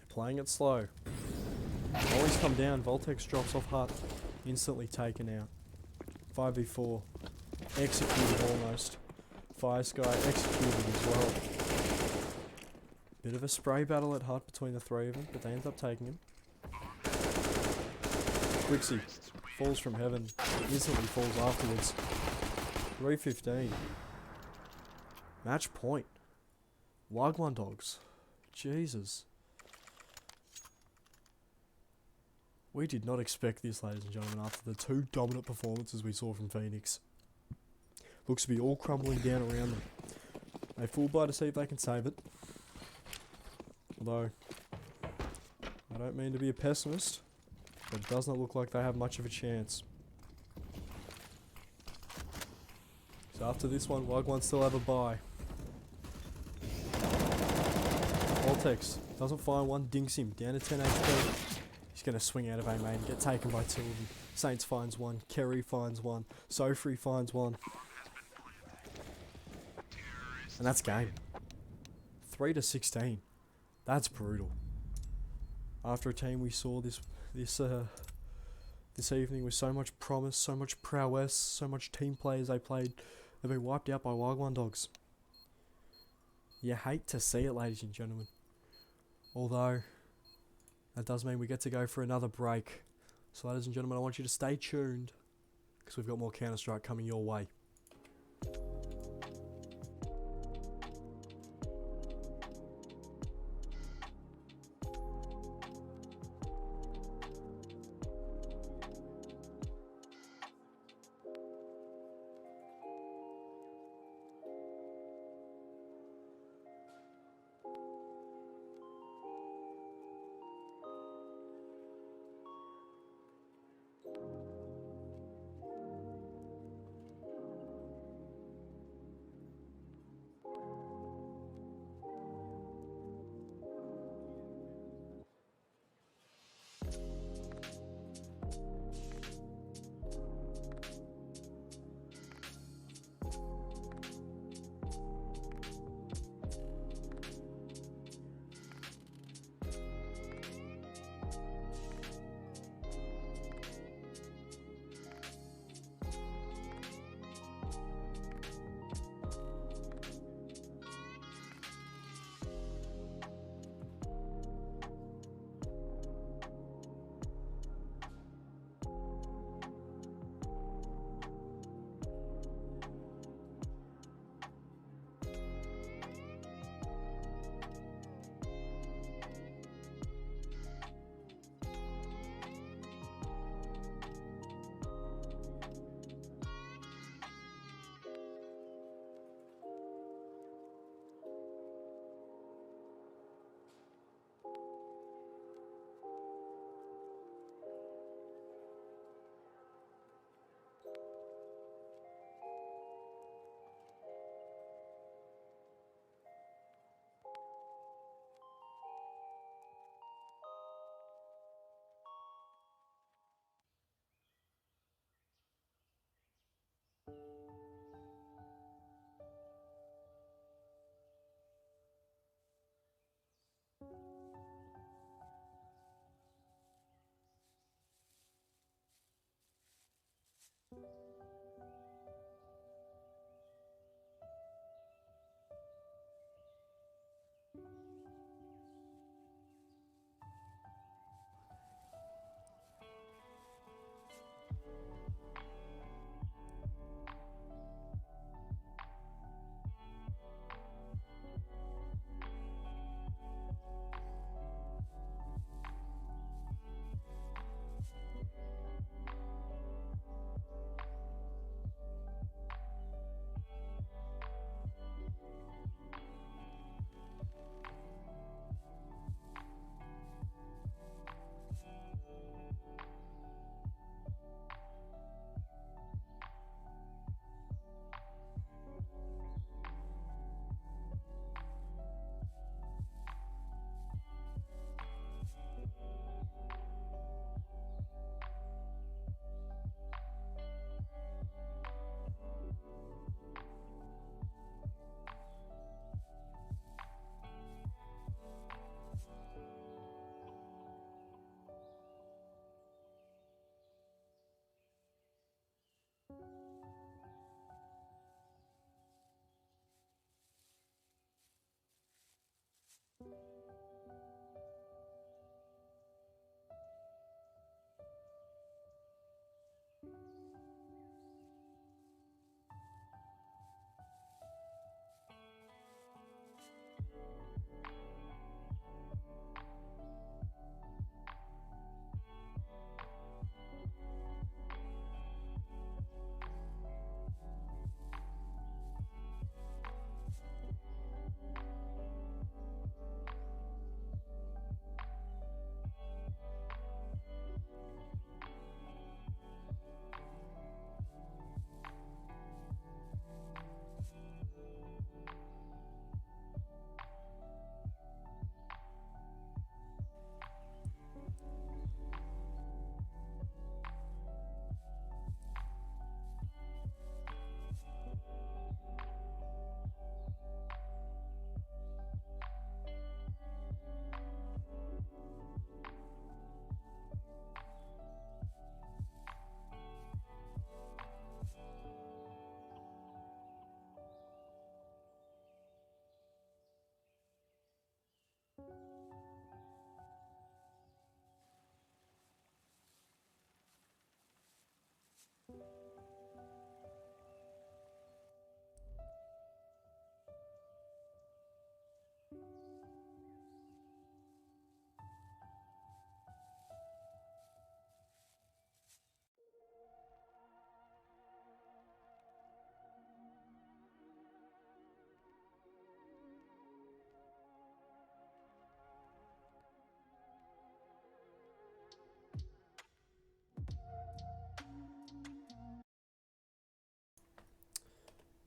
Playing it slow. Always come down. Voltex drops off hut. Instantly taken out. 5v4. Executed almost. Fire Sky executed as well. Bit of a spray battle at hut between the 3 of them, but they end up taking him. Quixie falls from heaven. Instantly falls afterwards. 3:15. Match point. Wagwan dogs. Jesus. We did not expect this, ladies and gentlemen, after the two dominant performances we saw from Phoenix. Looks to be all crumbling down around them. They full buy to see if they can save it. Although, I don't mean to be a pessimist, but it does not look like they have much of a chance. So after this one, Wagwan still have a bye. Voltex doesn't find one, dinks him down to 10 HP. He's going to swing out of aim and get taken by two of them. Saints finds one, Kerry finds one, Sofri finds one. And that's game. 3-16. That's brutal. After a team we saw this evening with so much promise, so much prowess, so much team players they played, they've been wiped out by Wagwan dogs. You hate to see it, ladies and gentlemen. Although, that does mean we get to go for another break. So ladies and gentlemen, I want you to stay tuned, because we've got more Counter-Strike coming your way.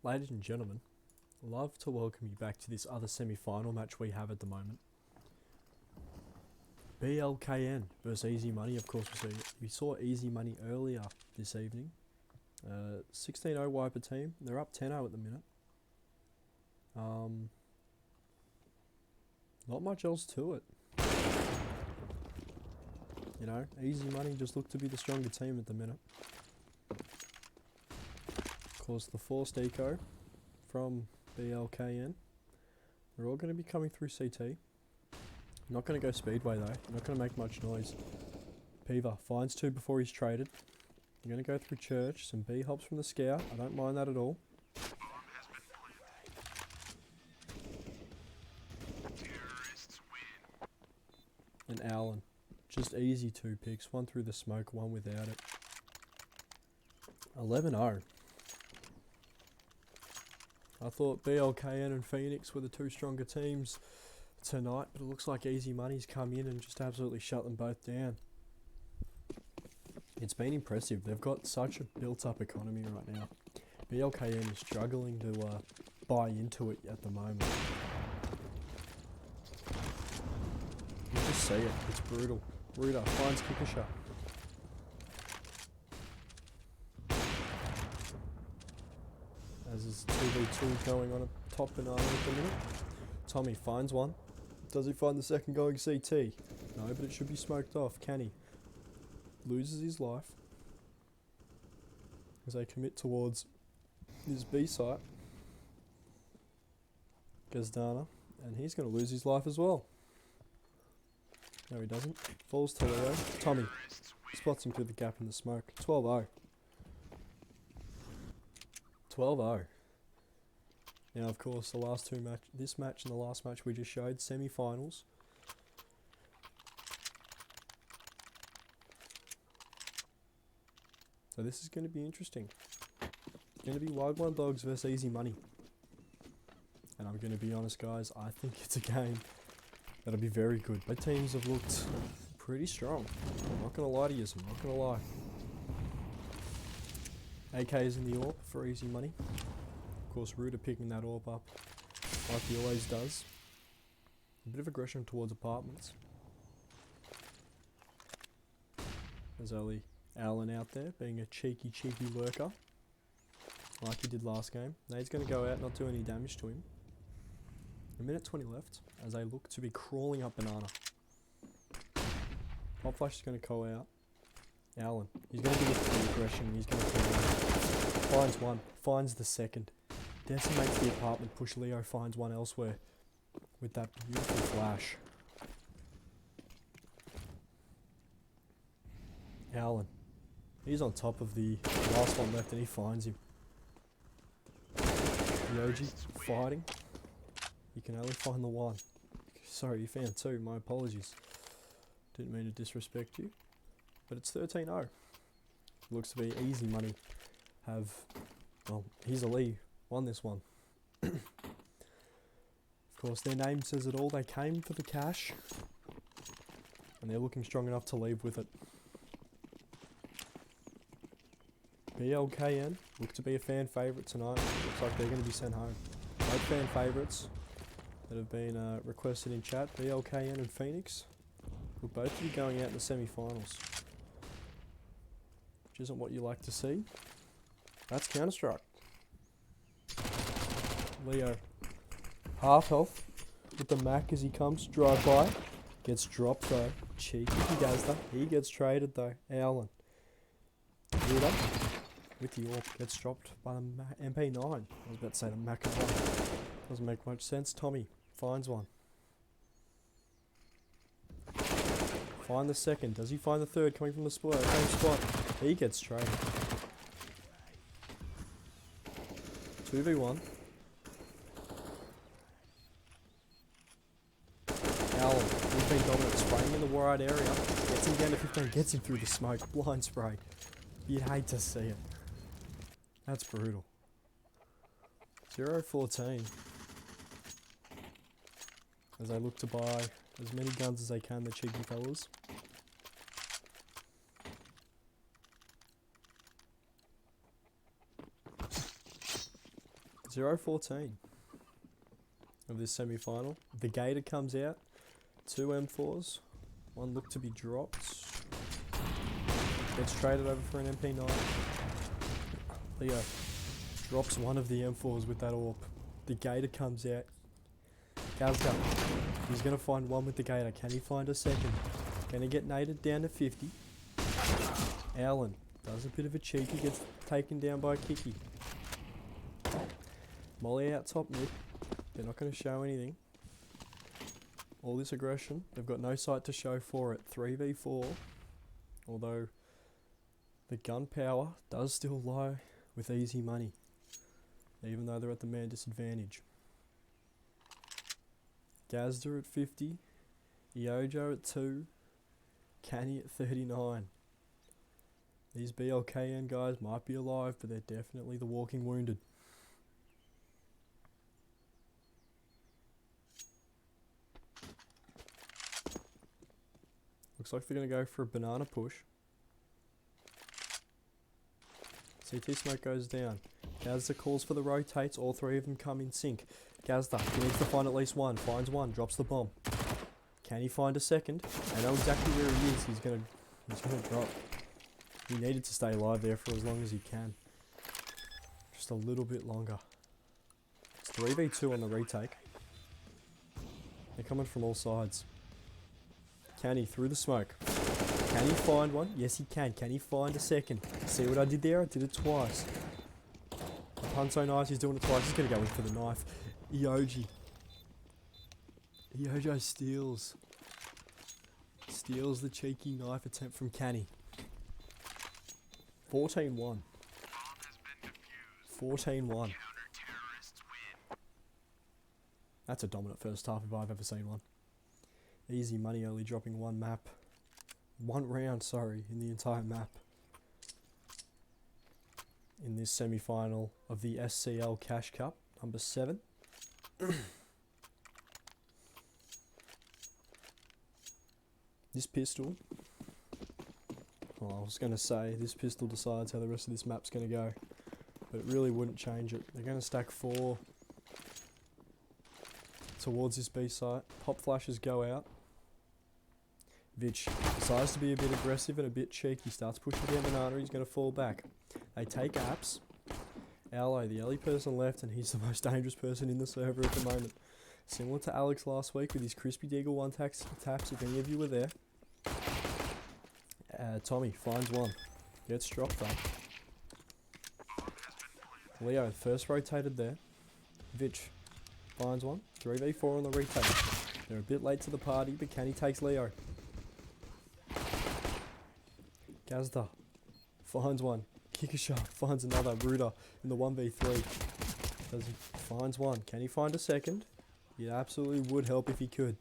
ladies and gentlemen, I'd love to welcome you back to this other semi-final match we have at the moment. BLKN versus Easy Money. Of course, we saw Easy Money earlier this evening. 16-0 wiper team. They're up 10-0 at the minute. Not much else to it. You know, Easy Money just look to be the stronger team at the minute. Of course, the forced eco from BLKN. They're all going to be coming through CT. Not going to go Speedway though. Not going to make much noise. Peaver finds 2 before he's traded. You're going to go through Church. Some B hops from the Scout. I don't mind that at all. And Allen. Just easy 2 picks. 1 through the smoke, 1 without it. 11-0. I thought BLKN and Phoenix were the 2 stronger teams tonight, but it looks like Easy Money's come in and just absolutely shut them both down. It's been impressive. They've got such a built-up economy right now. BLKN is struggling to buy into it at the moment. You just see it. It's brutal. Ruda finds Kikisha. As is 2v2 going on a top banana at the minute. Tommy finds one. Does he find the second going CT? No, but it should be smoked off. Can he? Loses his life as they commit towards his B site. Gazdana, and he's going to lose his life as well. No, he doesn't. Falls to Leo. Tommy spots him through the gap in the smoke. 12-0. 12-0. Now, of course, the last 2 match, this match and the last match we just showed, semi-finals. So this is going to be interesting. It's going to be Wagwan Dogs versus Easy Money. And I'm going to be honest, guys, I think it's a game that'll be very good. Both teams have looked pretty strong. I'm not going to lie to you, I'm not going to lie. AK is in the AWP for Easy Money. Of course, Ruda picking that AWP up like he always does. A bit of aggression towards apartments. There's only Allen out there being a cheeky lurker like he did last game. Now he's going to go out, not do any damage to him. A minute 20 left as they look to be crawling up banana. Hot Flash is going to go out. Allen, he's going to give the aggression. He's going to finds one, finds the second. Decimates the apartment, push Leo, finds one elsewhere with that beautiful flash. Allen, he's on top of the last one left and he finds him. Yoji fighting. You can only find the one. Sorry, you found 2, my apologies. Didn't mean to disrespect you. But it's 13-0. Looks to be Easy Money have, well, he's a Lee. Won this one. Of course, their name says it all. They came for the cash. And they're looking strong enough to leave with it. BLKN look to be a fan favourite tonight. Looks like they're going to be sent home. Both fan favourites that have been requested in chat, BLKN and Phoenix, will both be going out in the semi-finals. Which isn't what you like to see. That's Counter-Strike. Leo, half health with the Mac as he comes, drive by, gets dropped though, cheeky Gazda, he gets traded though, Allen, Ruda, with the AWP, gets dropped by the MP9, I was about to say the Mac as well, doesn't make much sense. Tommy finds one, find the second, does he find the third coming from the same spot, he gets traded, 2v1, Allen, he's been dominant, spraying in the wide area, gets him down to 15, gets him through the smoke, blind spray. You'd hate to see it. That's brutal. 0-14. As they look to buy as many guns as they can, the cheeky fellas. 0-14 of this semi-final. The Gator comes out. 2 M4s. One looked to be dropped. Gets traded over for an MP9. Leo drops one of the M4s with that AWP. The Gator comes out. Gazda. He's going to find one with the Gator. Can he find a second? Going to get naded down to 50. Allen does a bit of a cheeky. Gets taken down by Kiki. Molly out top mid. They're not going to show anything. All this aggression. They've got no sight to show for it. 3v4. Although the gun power does still lie with easy money. Even though they're at the man disadvantage. Gazda at 50. Iojo at 2. Canny at 39. These BLKN guys might be alive, but they're definitely the walking wounded. Looks like they're going to go for a banana push. CT smoke goes down. Gazda calls for the rotates. All three of them come in sync. Gazda, he needs to find at least one. Finds one. Drops the bomb. Can he find a second? I know exactly where he is. He's gonna drop. He needed to stay alive there for as long as he can. Just a little bit longer. It's 3v2 on the retake. They're coming from all sides. Can he through the smoke? Can he find one? Yes, he can. Can he find a second? See what I did there? I did it twice. The pun's so nice, he's doing it twice. He's going to go in for the knife. Iojo steals the cheeky knife attempt from Canny. 14-1. 14-1. That's a dominant first half if I've ever seen one. Easy money, only dropping one round, in the entire map. In this semi-final of the SCL Cash Cup, number 7. This pistol, well, I was going to say, this pistol decides how the rest of this map's going to go, but it really wouldn't change it. They're going to stack 4 towards this B site. Pop flashes go out. Vich decides to be a bit aggressive and a bit cheeky. Starts pushing down banana. He's going to fall back. They take apps. Allo, the only person left, and he's the most dangerous person in the server at the moment. Similar to Alex last week with his crispy deagle one taps, if any of you were there. Tommy finds one. Gets dropped though. Leo first rotated there. Vich finds one. 3v4 on the retake. They're a bit late to the party, but Canny takes Leo. Gazda finds one. Kikisha finds another. Ruda in the 1v3. Finds one. Can he find a second? It absolutely would help if he could.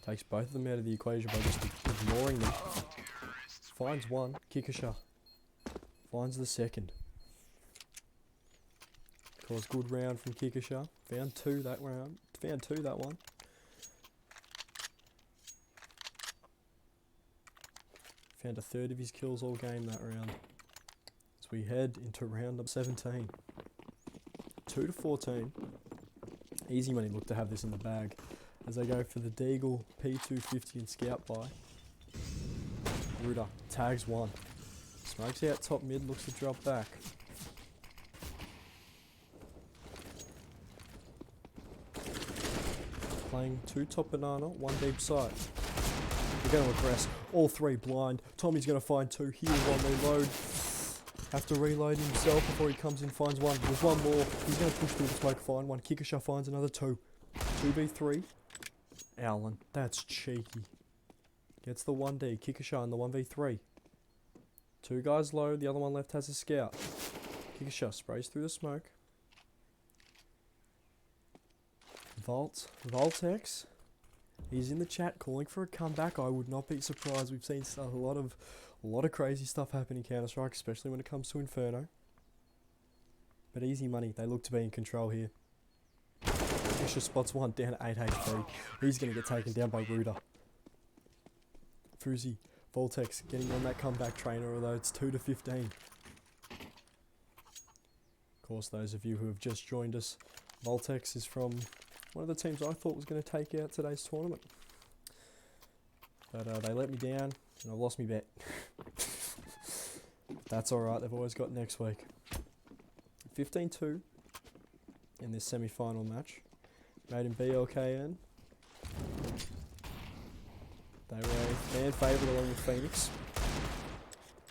Takes both of them out of the equation by just ignoring them. Finds one. Kikisha finds the second. Of course, good round from Kikisha. Found 2 that round. Found 2 that one. Found a third of his kills all game that round. As we head into round number 17. 2-14. Easy money look to have this in the bag as they go for the Deagle, P250 and Scout buy. Ruda tags one. Smokes out top mid, looks to drop back. Playing 2 top banana, 1 deep side. They're going to aggress. All 3 blind. Tommy's going to find 2 here, 1 reload. Have to reload himself before he comes in, finds one. There's one more. He's going to push through the smoke, find one. Kikisha finds another 2. 2v3. Allen, that's cheeky. Gets the 1D. Kikisha in the 1v3. 2 guys low, the other one left has a scout. Kikisha sprays through the smoke. Voltex. He's in the chat calling for a comeback. I would not be surprised. We've seen a lot of crazy stuff happen in Counter-Strike, especially when it comes to Inferno. But easy money. They look to be in control here. Fisher spots one down at 8 HP. He's going to get taken down by Ruda. Fuzi, Voltex getting on that comeback trainer, although it's 2-15. Of course, those of you who have just joined us, Voltex is from one of the teams I thought was going to take out today's tournament. But they let me down, and I've lost my bet. That's alright, they've always got next week. 15-2 in this semi-final match. Made in BLKN. They were a fan favourite along with Phoenix.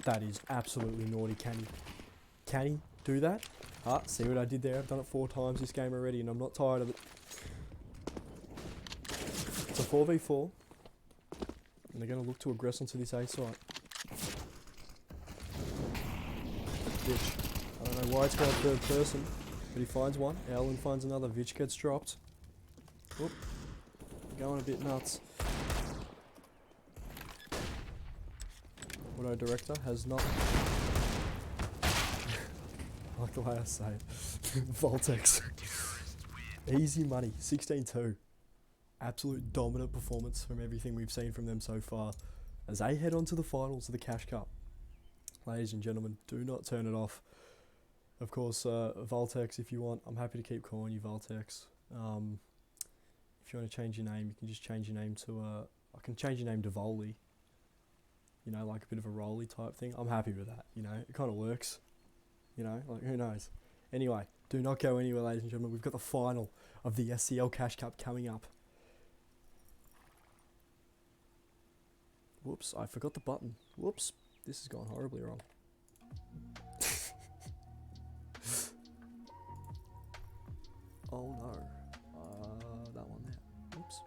That is absolutely naughty. Can he do that? See what I did there? I've done it 4 times this game already and I'm not tired of it. It's a 4v4. And they're going to look to aggress onto this A site. Vitch. I don't know why it's got a third person, but he finds one. Allen finds another. Vitch gets dropped. Oop. Going a bit nuts. Auto director has not... I like the way I say it. Voltex. Easy money. 16-2. Absolute dominant performance from everything we've seen from them so far as they head on to the finals of the Cash Cup. Ladies and gentlemen, do not turn it off. Of course, Voltex, if you want, I'm happy to keep calling you Voltex. If you want to change your name, you can just change your name to, I can change your name to Volley. You know, like a bit of a rolly type thing. I'm happy with that, you know, it kind of works. You know, like who knows. Anyway, do not go anywhere, ladies and gentlemen. We've got the final of the SCL Cash Cup coming up. Whoops, I forgot the button. Whoops, this has gone horribly wrong. Oh no. That one there. Oops.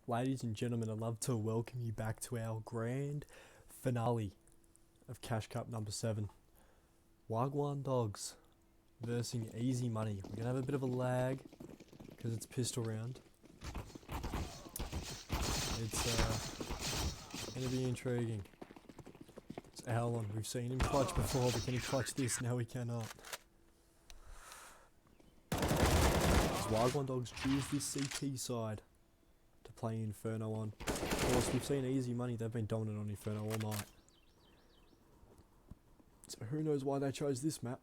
Ladies and gentlemen, I'd love to welcome you back to our grand finale of Cash Cup number 7. Wagwan Dogs versus Easy Money. We're going to have a bit of a lag because it's pistol round. It's going to be intriguing. It's Alan. We've seen him clutch before, but can he clutch this? No, he cannot. As Wagwan Dogs choose this CT side to play Inferno on. Of course, we've seen Easy Money. They've been dominant on Inferno all night. So who knows why they chose this map.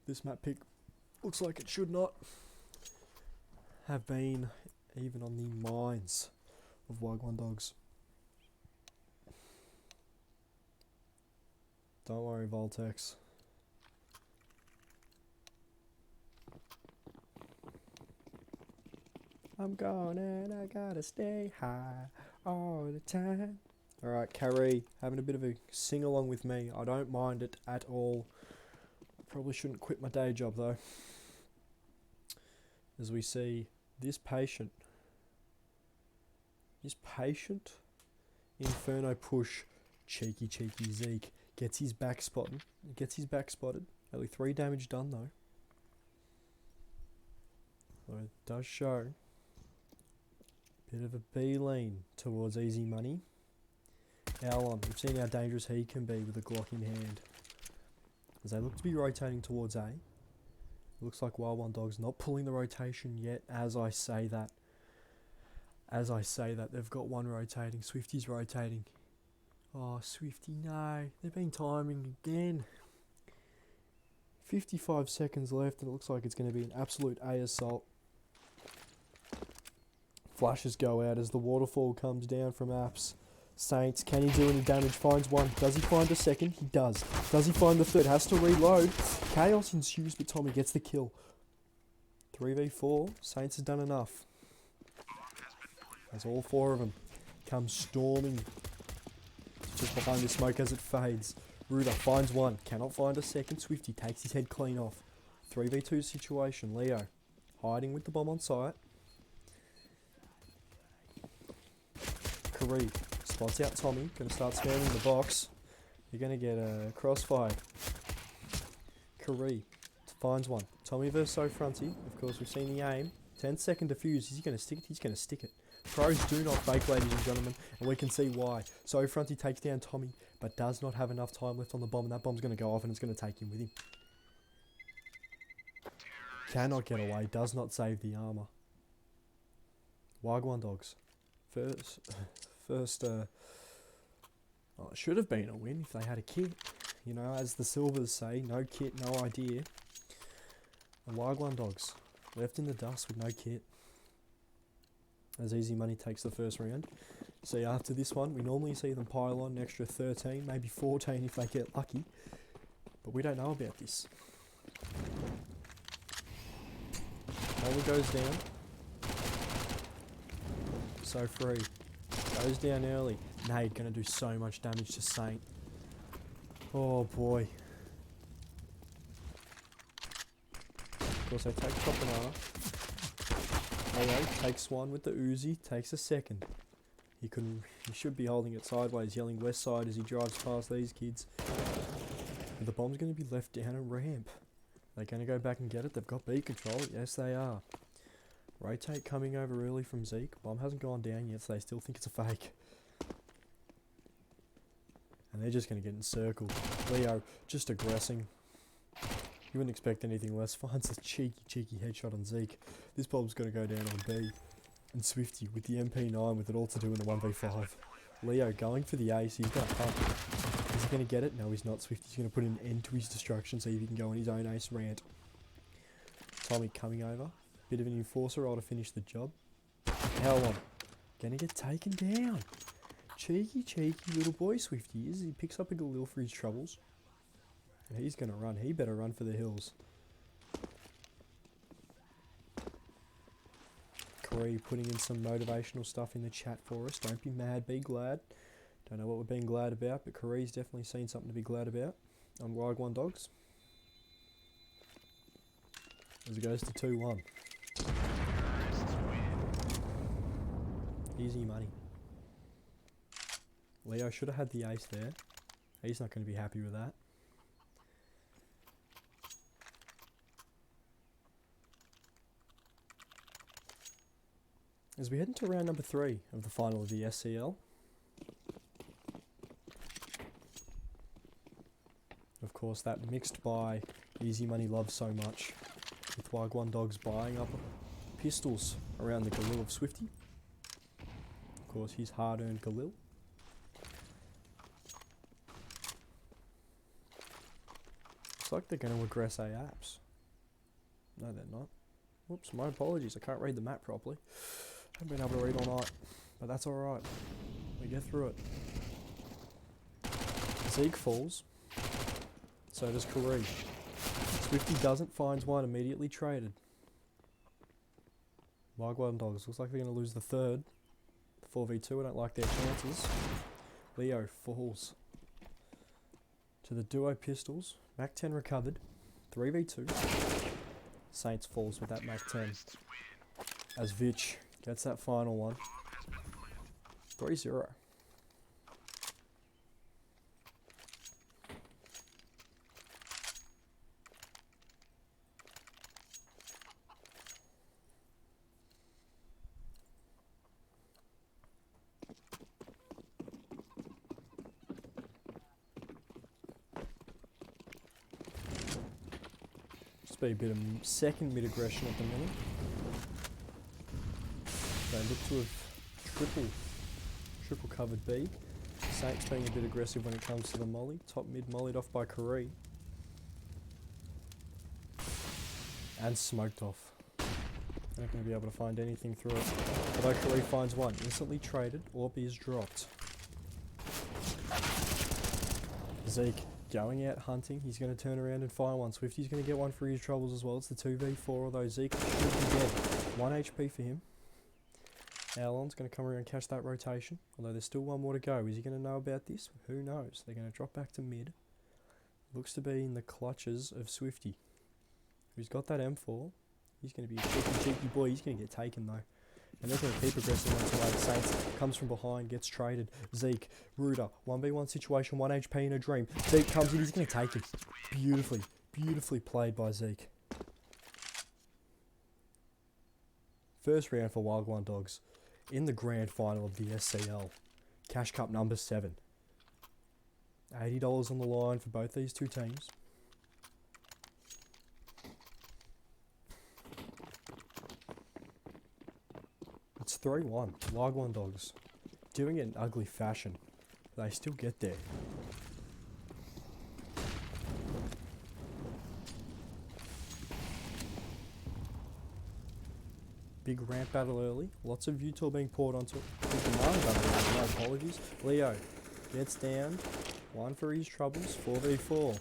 This map pick looks like it should not have been even on the minds of Wagwan Dogs. Don't worry, Voltex. I'm gone and I gotta stay high all the time. Alright, Carrie, having a bit of a sing-along with me. I don't mind it at all. Probably shouldn't quit my day job though. As we see this patient Inferno push, cheeky Zeke gets his back spotted. Only 3 damage done though. So it does show bit of a beeline towards Easy Money. Alon, we've seen how dangerous he can be with a Glock in hand. As they look to be rotating towards A. It looks like Wagwan Dog's not pulling the rotation yet as I say that. They've got one rotating. Swifty's rotating. Oh, Swifty, no. They've been timing again. 55 seconds left and it looks like it's going to be an absolute A assault. Flashes go out as the waterfall comes down from Apps. Saints, can he do any damage? Finds one. Does he find a second? He does. Does he find the third? Has to reload. Chaos ensues, but Tommy gets the kill. 3v4. Saints has done enough. As all four of them come storming just behind the smoke as it fades. Ruder finds one. Cannot find a second. Swifty takes his head clean off. 3v2 situation. Leo hiding with the bomb on site. Kareem spots out Tommy. Going to start scanning the box. You're going to get a crossfire. Kareem finds one. Tommy versus So Fronty. Of course, we've seen the aim. 10-second defuse. Is he going to stick it? He's going to stick it. Pros do not fake, ladies and gentlemen, and we can see why. So Fronty takes down Tommy, but does not have enough time left on the bomb, and that bomb's going to go off, and it's going to take him with him. Cannot get away. Does not save the armor. Wagwan dogs. First, it should have been a win if they had a kit. You know, as the Silvers say, no kit, no idea. And Wagwan dogs left in the dust with no kit. As Easy Money takes the first round. See, after this one, we normally see them pile on an extra 13, maybe 14 if they get lucky. But we don't know about this. Molly goes down. So free. Goes down early. Nade going to do so much damage to Saint. Oh boy. Of course, they take top banana. Leo takes one with the Uzi, takes a second. He should be holding it sideways, yelling west side as he drives past these kids. But the bomb's going to be left down a ramp. They're going to go back and get it. They've got B control. Yes, they are. Rotate coming over early from Zeke. Bomb hasn't gone down yet, so they still think it's a fake. And they're just going to get encircled. Leo just aggressing. You wouldn't expect anything less. Finds a cheeky headshot on Zeke. This bomb's going to go down on B. And Swifty with the MP9 with it all to do in the 1v5. Leo going for the ace. He's going to pump. Is he going to get it? No, he's not. Swifty's going to put an end to his destruction so he can go on his own ace rant. Tommy coming over. Bit of an enforcer role to finish the job. How long? Going to get taken down. Cheeky little boy Swifty is. He picks up a Galil for his troubles. And he's going to run. He better run for the hills. Corey putting in some motivational stuff in the chat for us. Don't be mad, be glad. Don't know what we're being glad about, but Corey's definitely seen something to be glad about on Wagwan Dogs. As it goes to 2-1. Easy money. Leo should have had the ace there. He's not going to be happy with that. As we head into round number 3 of the final of the SCL. Of course, that mixed by Easy Money loves so much, with Wagwan Dogs buying up pistols around the Galil of Swifty. Of course, his hard-earned Galil. Looks like they're going to aggress A-Apps. No, they're not. Whoops, my apologies, I can't read the map properly. Haven't been able to read all night, but that's alright. We get through it. Zeke falls. So does Kareem. Swifty doesn't, finds one, immediately traded. Wagwan Dogs, looks like they're going to lose the third. 4v2, I don't like their chances. Leo falls to the duo pistols. Mac 10 recovered. 3v2. Saints falls with that Mac 10. As Vitch gets that final one. 3-0. Just be a bit of second mid-aggression at the minute. They look to have triple covered B. Saints being a bit aggressive when it comes to the molly. Top mid mollied off by Kareem. And smoked off. They're not going to be able to find anything through it. Although Kareem finds one. Instantly traded. Orb is dropped. Zeke going out hunting. He's going to turn around and fire one. Swifty's going to get one for his troubles as well. It's the 2v4, although Zeke should be dead. 1 HP for him. Alon's going to come around and catch that rotation, although there's still one more to go. Is he going to know about this? Who knows? They're going to drop back to mid. Looks to be in the clutches of Swifty, who's got that M4. He's going to be a cheeky boy. He's going to get taken though. And they're going to keep progressing onto the Saints. Comes from behind, gets traded. Zeke, Ruder, 1v1 situation, 1 HP in a dream. Zeke comes in, he's going to take it. Beautifully played by Zeke. First round for Wagwan Dogs in the grand final of the SCL Cash Cup number 7. $80 on the line for both these two teams. It's 3-1. Wagwan Dogs doing it in ugly fashion. They still get there. Big ramp battle early. Lots of Util being poured onto it. No apologies. Leo gets down. 1 for his troubles. 4v4.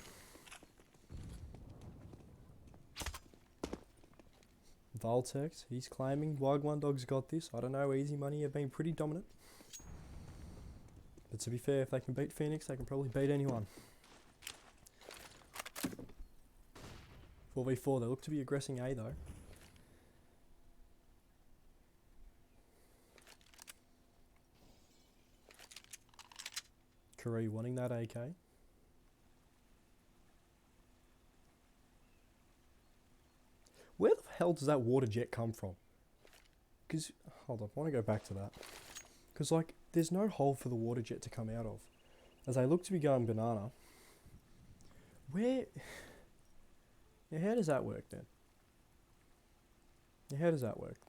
Voltex, he's claiming Wagwan Dogs got this. I don't know, Easy Money have been pretty dominant. But to be fair, if they can beat Phoenix, they can probably beat anyone. 4v4, they look to be aggressing A though. Curry wanting that AK. Where the hell does that water jet come from? Because, hold up, I want to go back to that. Because, like, there's no hole for the water jet to come out of. As they look to be going banana. Where... Now, how does that work then? Now, how does that work?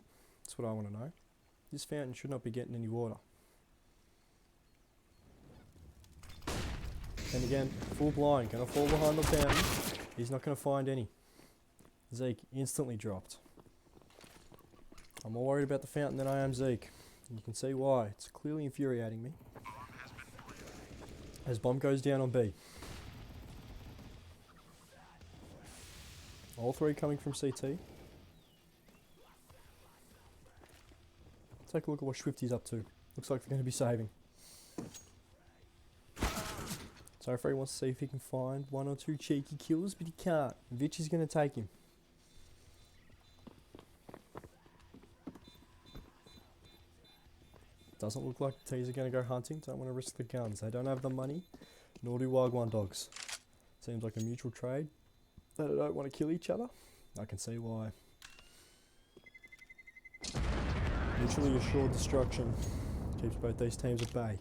That's what I want to know. This fountain should not be getting any water. And again, full blind, gonna fall behind the fountain. He's not gonna find any. Zeke instantly dropped. I'm more worried about the fountain than I am Zeke. And you can see why. It's clearly infuriating me. As bomb goes down on B. All 3 coming from CT. Take a look at what Swifty's up to. Looks like they're going to be saving. So Free wants to see if he can find 1 or 2 cheeky kills, but he can't. Vitch is going to take him. Doesn't look like the T's are going to go hunting. Don't want to risk the guns. They don't have the money, nor do Wagwan Dogs. Seems like a mutual trade. They don't want to kill each other. I can see why. Mutually assured destruction keeps both these teams at bay.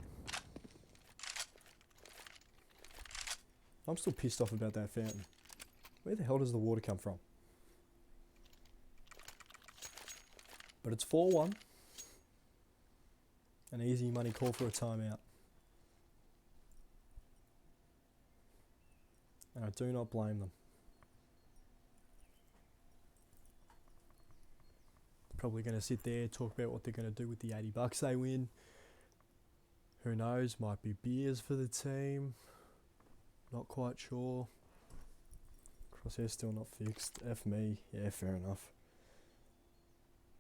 I'm still pissed off about that fountain. Where the hell does the water come from? But it's 4-1. An easy money call for a timeout. And I do not blame them. Probably going to sit there, talk about what they're going to do with the $80 they win. Who knows, might be beers for the team. Not quite sure. Crosshair's still not fixed. F me. Yeah, fair enough.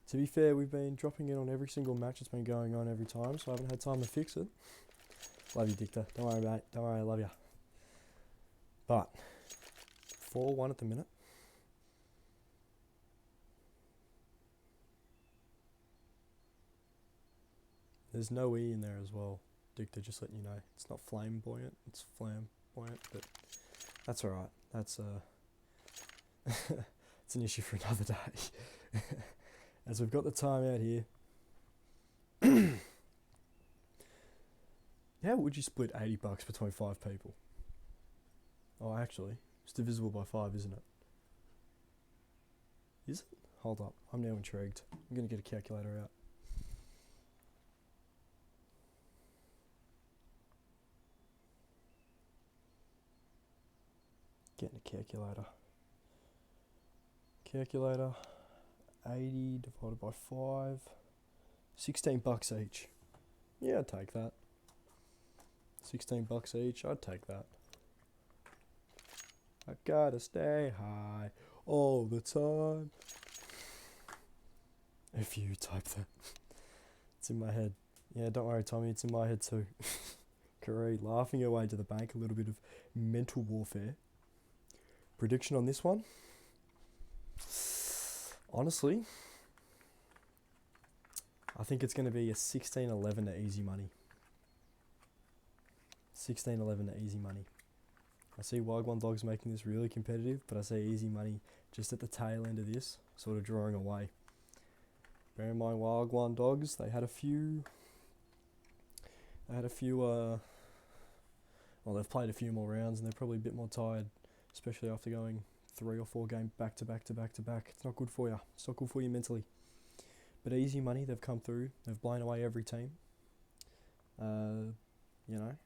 To be fair, we've been dropping in on every single match that's been going on every time, so I haven't had time to fix it. Love you, Dictor. Don't worry, mate. Don't worry, I love you. But 4-1 at the minute. There's no E in there as well. Dictor, just letting you know. It's not flamboyant, it's flamboyant, but that's alright. That's it's an issue for another day. As we've got the time out here. How would you split $80 between 5 people? Oh, actually, it's divisible by 5, isn't it? Is it? Hold up, I'm now intrigued. I'm going to get a calculator out. Getting a calculator. Calculator. 80 divided by 5. $16 each. Yeah, I'd take that. $16 each, I'd take that. gotta stay high all the time. If you type that. It's in my head. Yeah, don't worry, Tommy, it's in my head too. Correct. Laughing her way to the bank, a little bit of mental warfare. Prediction on this one? Honestly, I think it's going to be a 16-11 to easy money. 16-11 to easy money. I see Wagwan Dogs making this really competitive, but I see easy money just at the tail end of this, sort of drawing away. Bear in mind, Wagwan Dogs, they had a few, well, they've played a few more rounds and they're probably a bit more tired, especially after going 3 or 4 games back to back to back to back. It's not good for you. It's not good for you mentally. But easy money, they've come through. They've blown away every team. You know,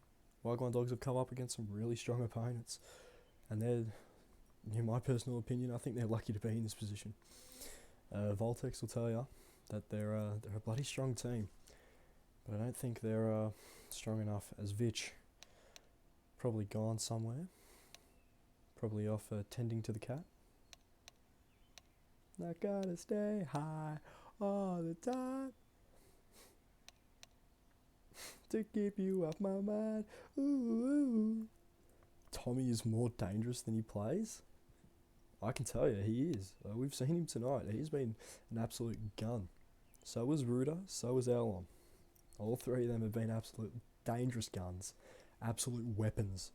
Wagwan Dogs have come up against some really strong opponents, and they're, in my personal opinion, I think they're lucky to be in this position. Voltex will tell you that they're a bloody strong team, but I don't think they're strong enough as Vich. Probably gone somewhere. Probably off tending to the cat. I gotta stay high all the time to keep you off my mind. Ooh. Tommy is more dangerous than he plays. I can tell you, he is. We've seen him tonight. He's been an absolute gun. So was Ruder, so was Elon. All three of them have been absolute dangerous guns. Absolute weapons,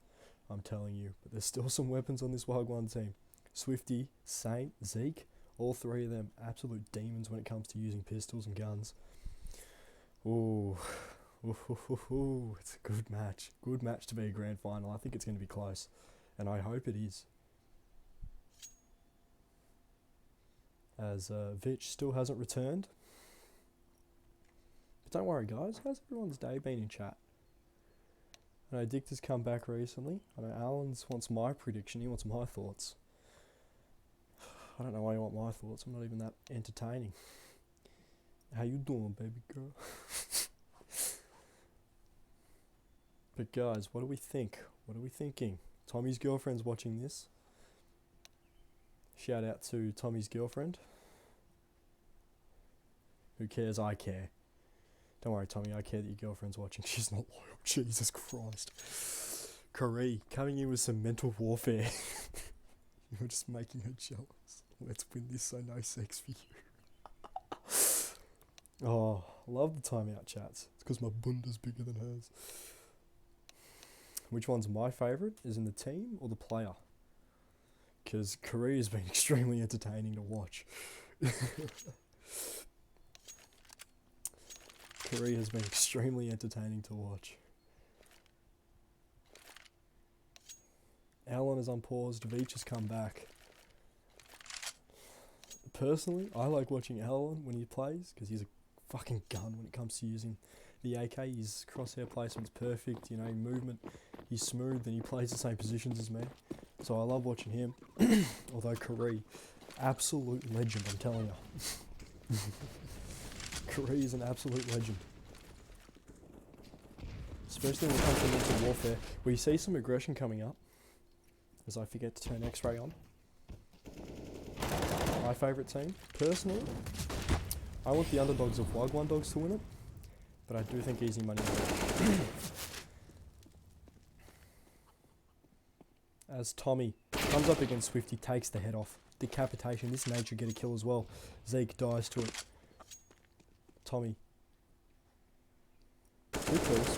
I'm telling you. But there's still some weapons on this Wagwan team. Swifty, Saint, Zeke, all three of them absolute demons when it comes to using pistols and guns. Ooh. It's a good match. Good match to be a grand final. I think it's going to be close, and I hope it is. As Vich still hasn't returned. But don't worry, guys. How's everyone's day been in chat? I know Dick has come back recently. I know Alan's wants my prediction. He wants my thoughts. I don't know why you want my thoughts. I'm not even that entertaining. How you doing, baby girl? But guys, what do we think? What are we thinking? Tommy's girlfriend's watching this. Shout out to Tommy's girlfriend. Who cares? I care. Don't worry, Tommy, I care that your girlfriend's watching. She's not loyal. Jesus Christ. Corey, coming in with some mental warfare. You're just making her jealous. Let's win this so no sex for you. Oh, I love the timeout chats. It's because my bunda's bigger than hers. Which one's my favourite? Is in the team or the player? Because Korea's been extremely entertaining to watch. Korea has been extremely entertaining to watch. Alan is unpaused. Veach has come back. Personally, I like watching Alan when he plays because he's a fucking gun when it comes to using the AK. His crosshair placement's perfect. You know, movement. He's smooth and he plays the same positions as me. So I love watching him. Although Korea, absolute legend, I'm telling you. Korea is an absolute legend. Especially when it comes to mental warfare. We see some aggression coming up. As I forget to turn X-ray on. My favourite team, personally, I want the underdogs of Wagwan Dogs to win it. But I do think easy money will. As Tommy comes up against Swifty, takes the head off. Decapitation, this nature get a kill as well. Zeke dies to it. Tommy. 2 kills.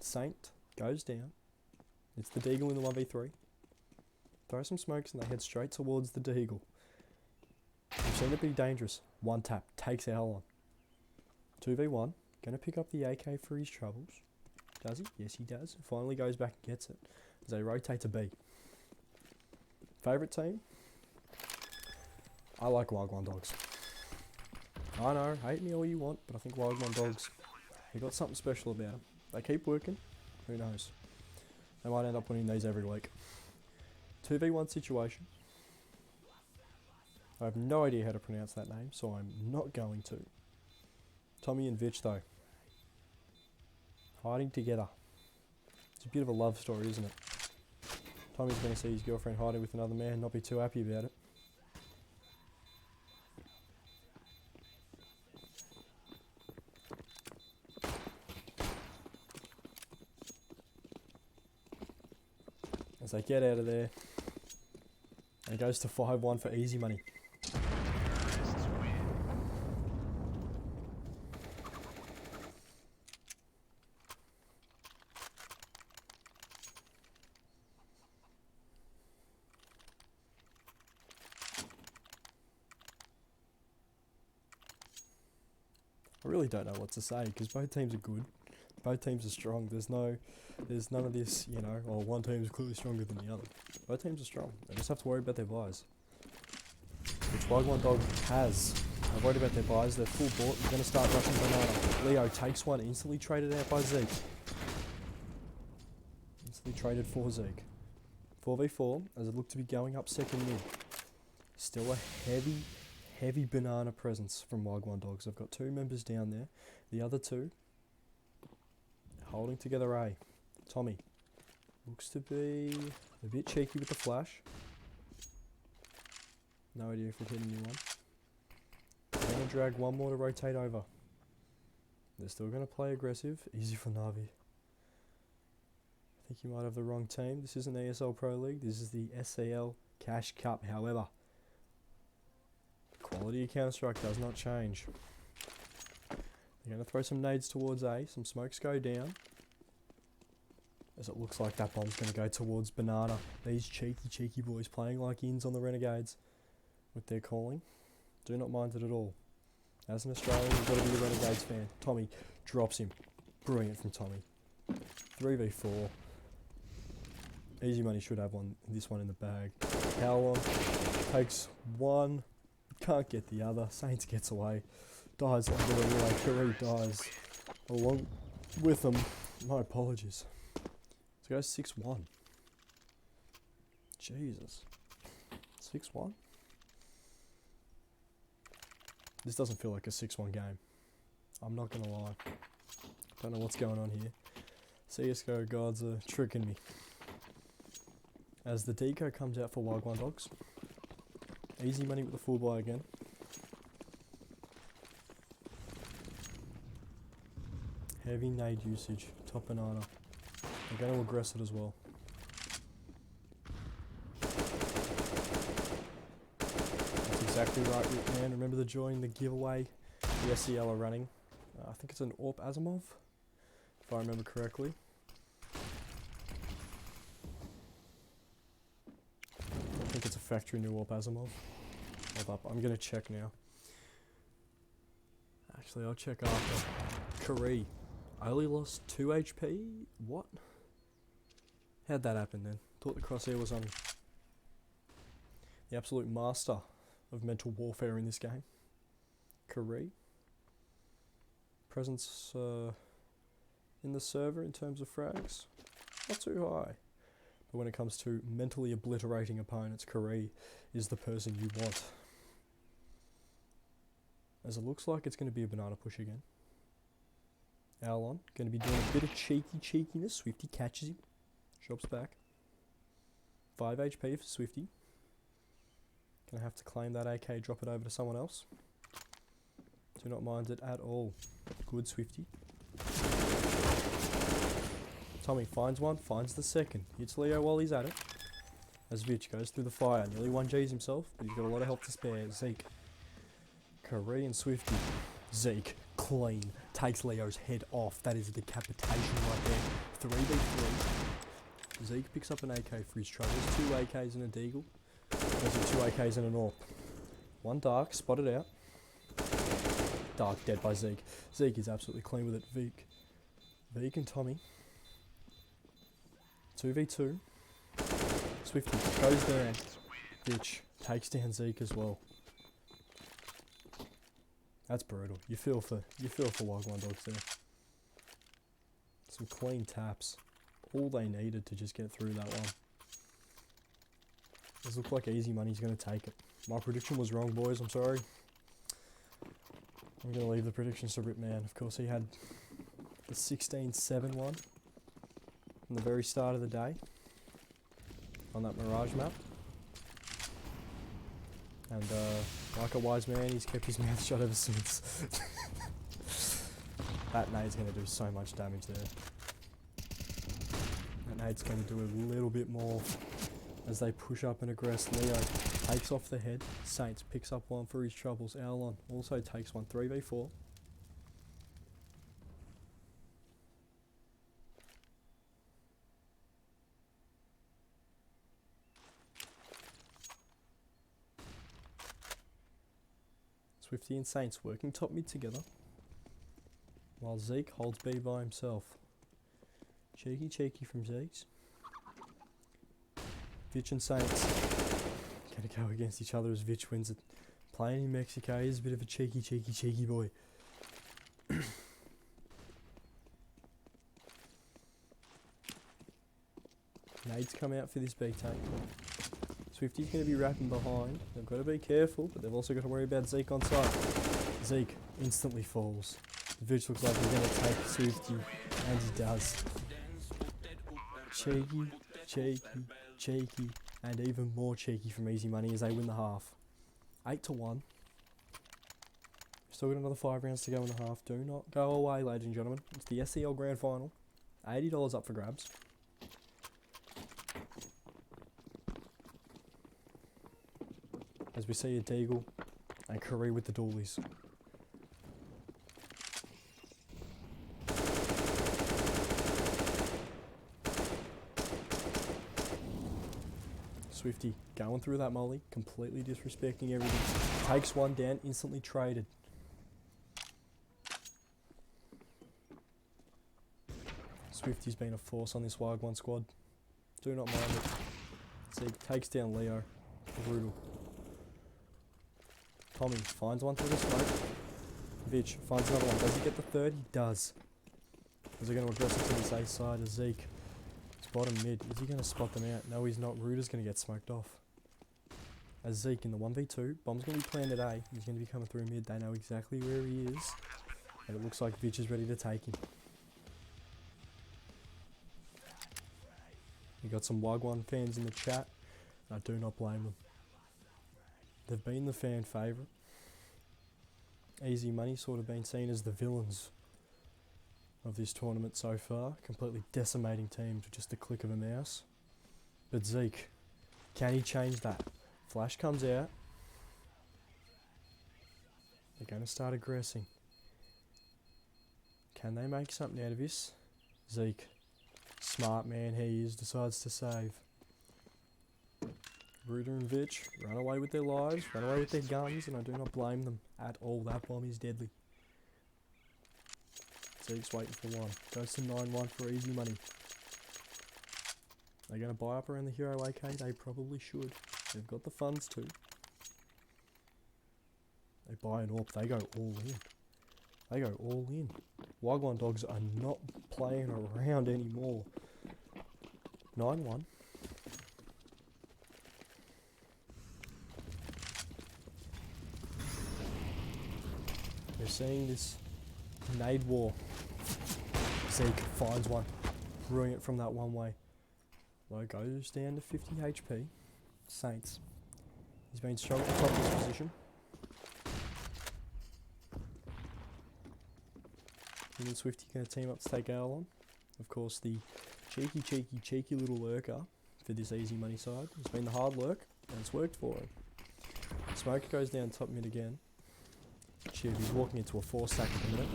Saint goes down. It's the Deagle in the 1v3. Throw some smokes and they head straight towards the Deagle. We've seen it be dangerous. 1 tap, takes L on. 2v1, gonna pick up the AK for his troubles. Does he? Yes, he does. Finally goes back and gets it. As they rotate to B. Favourite team? I like Wagwan Dogs. I know, hate me all you want, but I think Wagwan Dogs, they got something special about them. They keep working, who knows. They might end up winning these every week. 2v1 situation. I have no idea how to pronounce that name, so I'm not going to. Tommy and Vich though. Hiding together. It's a bit of a love story, isn't it? Tommy's going to see his girlfriend hiding with another man and not be too happy about it. As they get out of there, and it goes to 5-1 for easy money. I really don't know what to say because both teams are good, both teams are strong. There's none of this, you know, oh, one team is clearly stronger than the other. Both teams are strong. They just have to worry about their buys, which Wagwan Dog has. They're worried about their buys. They're full bought. They're going to start rushing Banana. Leo takes one, instantly traded out by Zeke. Instantly traded for Zeke. 4v4 as it looked to be going up second mid. Still a heavy banana presence from Wagwan Dogs. I've got two members down there. The other two holding together A. Tommy looks to be a bit cheeky with the flash. No idea if we're hitting anyone. They're going to drag one more to rotate over. They're still going to play aggressive. Easy for Navi. I think you might have the wrong team. This isn't ESL Pro League. This is the SCL Cash Cup. However, quality of Counter-Strike does not change. They're going to throw some nades towards A. Some smokes go down. As it looks like that bomb's going to go towards Banana. These cheeky boys playing like ins on the Renegades with their calling. Do not mind it at all. As an Australian, you've got to be a Renegades fan. Tommy drops him. Brilliant from Tommy. 3v4. Easy money should have this one in the bag. Howlon takes one. Can't get the other. Saints gets away. Dies under the relay. Curry dies along with them. My apologies. So it goes 6-1. Jesus. 6-1? This doesn't feel like a 6-1 game. I'm not going to lie. Don't know what's going on here. CSGO gods are tricking me. As the deco comes out for Wagwan Dogs. Easy money with the full buy again. Heavy nade usage. Top Banana. They're going to aggress it as well. That's exactly right, man. Remember to join the giveaway the SCL are running. I think it's an AWP Asimov, if I remember correctly. I think it's a factory new AWP Asimov. Hold up, I'm going to check now. Actually, I'll check after. Curry. I only lost 2 HP? What? How'd that happen then? Thought the crosshair was on. The absolute master of mental warfare in this game. Curry. Presence in the server in terms of frags, not too high. But when it comes to mentally obliterating opponents, Curry is the person you want. As it looks like it's going to be a banana push again. Alon, going to be doing a bit of cheekiness. Swifty catches him. Shops back. 5 HP for Swifty. Going to have to claim that AK, drop it over to someone else. Do not mind it at all. Good Swifty. Tommy finds one, finds the second. Hits Leo while he's at it. As Vich goes through the fire. Nearly 1Gs himself, but he's got a lot of health to spare. Zeke. Curry and Swifty. Zeke, clean. Takes Leo's head off. That is a decapitation right there. 3v3. Zeke picks up an AK for his troubles. 2 AKs and a deagle. Those are 2 AKs and an AWP. One dark, spotted out. Dark dead by Zeke. Zeke is absolutely clean with it. Veek and Tommy. 2v2. Swifty goes down. Bitch takes down Zeke as well. That's brutal. You feel for Wagwan Dogs there. Some clean taps. All they needed to just get through that one. This looks like easy money's going to take it. My prediction was wrong, boys. I'm sorry. I'm going to leave the predictions to Ripman. Of course, he had the 16-7 one from the very start of the day. on that Mirage map. And like a wise man, he's kept his mouth shut ever since. That nade's going to do so much damage there. That nade's going to do a little bit more as they push up and aggress. Leo takes off the head. Saints picks up one for his troubles. Owlon also takes one. 3v4. Swifty and Saints working top mid together, while Zeke holds B by himself. Cheeky from Zeke's. Vitch and Saints gonna go against each other as Vitch wins it. Playing in Mexico, he's a bit of a cheeky boy. Nades come out for this B take. Swifty's going to be wrapping behind. They've got to be careful, but they've also got to worry about Zeke on side. Zeke instantly falls. Vitch looks like he's going to take Swifty, and he does. Cheeky, and even more cheeky from Easy Money as they win the half. 8-1. Still got another 5 rounds to go in the half. Do not go away, ladies and gentlemen. It's the SCL Grand Final. $80 up for grabs. As we see a Deagle and Curry with the dualies. Swifty going through that molly, completely disrespecting everything. Takes one down, instantly traded. Swifty's been a force on this Wagwan squad. Do not mind it. Zeke takes down Leo. Brutal. Tommy finds one through the smoke. Vitch finds another one. Does he get the third? He does. Is he going to aggress it to this A side of Zeke? It's bottom mid. Is he going to spot them out? No, he's not. Ruder's going to get smoked off. As Zeke in the 1v2. Bomb's going to be planted A. He's going to be coming through mid. They know exactly where he is. And it looks like Vitch is ready to take him. We got some Wagwan fans in the chat. And I do not blame them. They've been the fan favourite. Easy Money sort of been seen as the villains of this tournament so far. Completely decimating teams with just the click of a mouse. But Zeke, can he change that? Flash comes out. They're going to start aggressing. Can they make something out of this? Zeke, smart man he is, decides to save. Ruder and Vitch run away with their lives, run away with their guns, and I do not blame them at all. That bomb is deadly. Zeke's waiting for one. Goes to 9-1 for Easy Money. They're going to buy up around the hero AK? They probably should. They've got the funds to. They buy an AWP. They go all in. They go all in. Wagwan dogs are not playing around anymore. 9-1. We're seeing this nade war. Zeke finds one. Brilliant from that one way. Low goes down to 50 HP. Saints. He's been struggling to top this position. Him and Swifty going to team up to take Owl on. Of course, the cheeky little lurker for this Easy Money side. It's been the hard lurk, and it's worked for him. Smoke goes down top mid again. Shit, he's walking into a 4-stack at the minute.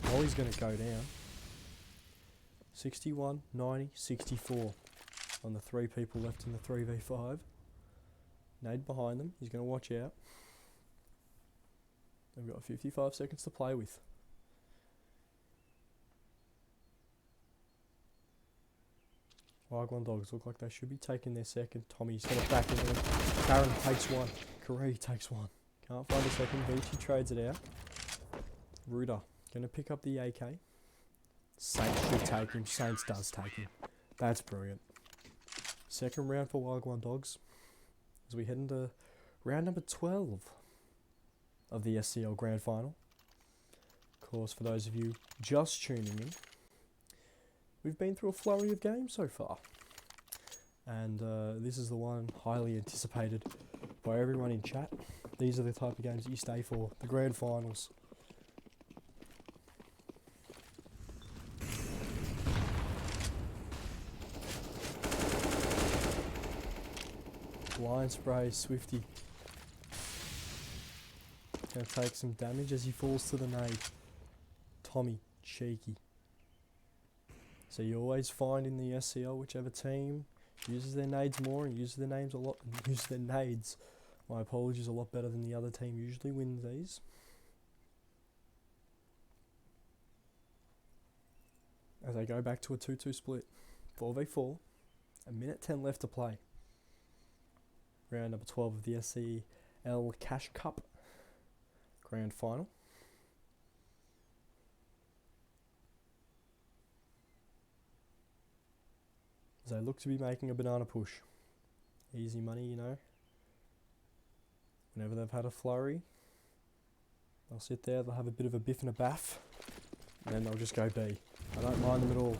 Molly's going to go down. 61, 90, 64 on the 3 people left in the 3v5. Nade behind them. He's going to watch out. They've got 55 seconds to play with. Wagwan dogs look like they should be taking their second. Tommy's going to back in there. Karen takes one. Corey takes one. Can't find a second. Beachy trades it out. Ruder going to pick up the AK. Saints should take him. Saints does take him. That's brilliant. Second round for Wagwan dogs. As we head into round number 12 of the SCL Grand Final. Of course, for those of you just tuning in, we've been through a flurry of games so far. And this is the one highly anticipated by everyone in chat. These are the type of games that you stay for, the grand finals. Blind spray, Swifty. Gonna take some damage as he falls to the nade. Tommy, cheeky. So you always find in the SCL whichever team uses their nades more and uses their names a lot, uses their nades, my apologies, a lot better than the other team usually wins these. As I go back to a 2-2 split, 4v4, a minute 10 left to play. Round number 12 of the SCL Cash Cup Grand Final. As they look to be making a banana push. Easy money, you know. Whenever they've had a flurry, they'll sit there, they'll have a bit of a biff and a baff, and then they'll just go B. I don't mind them at all.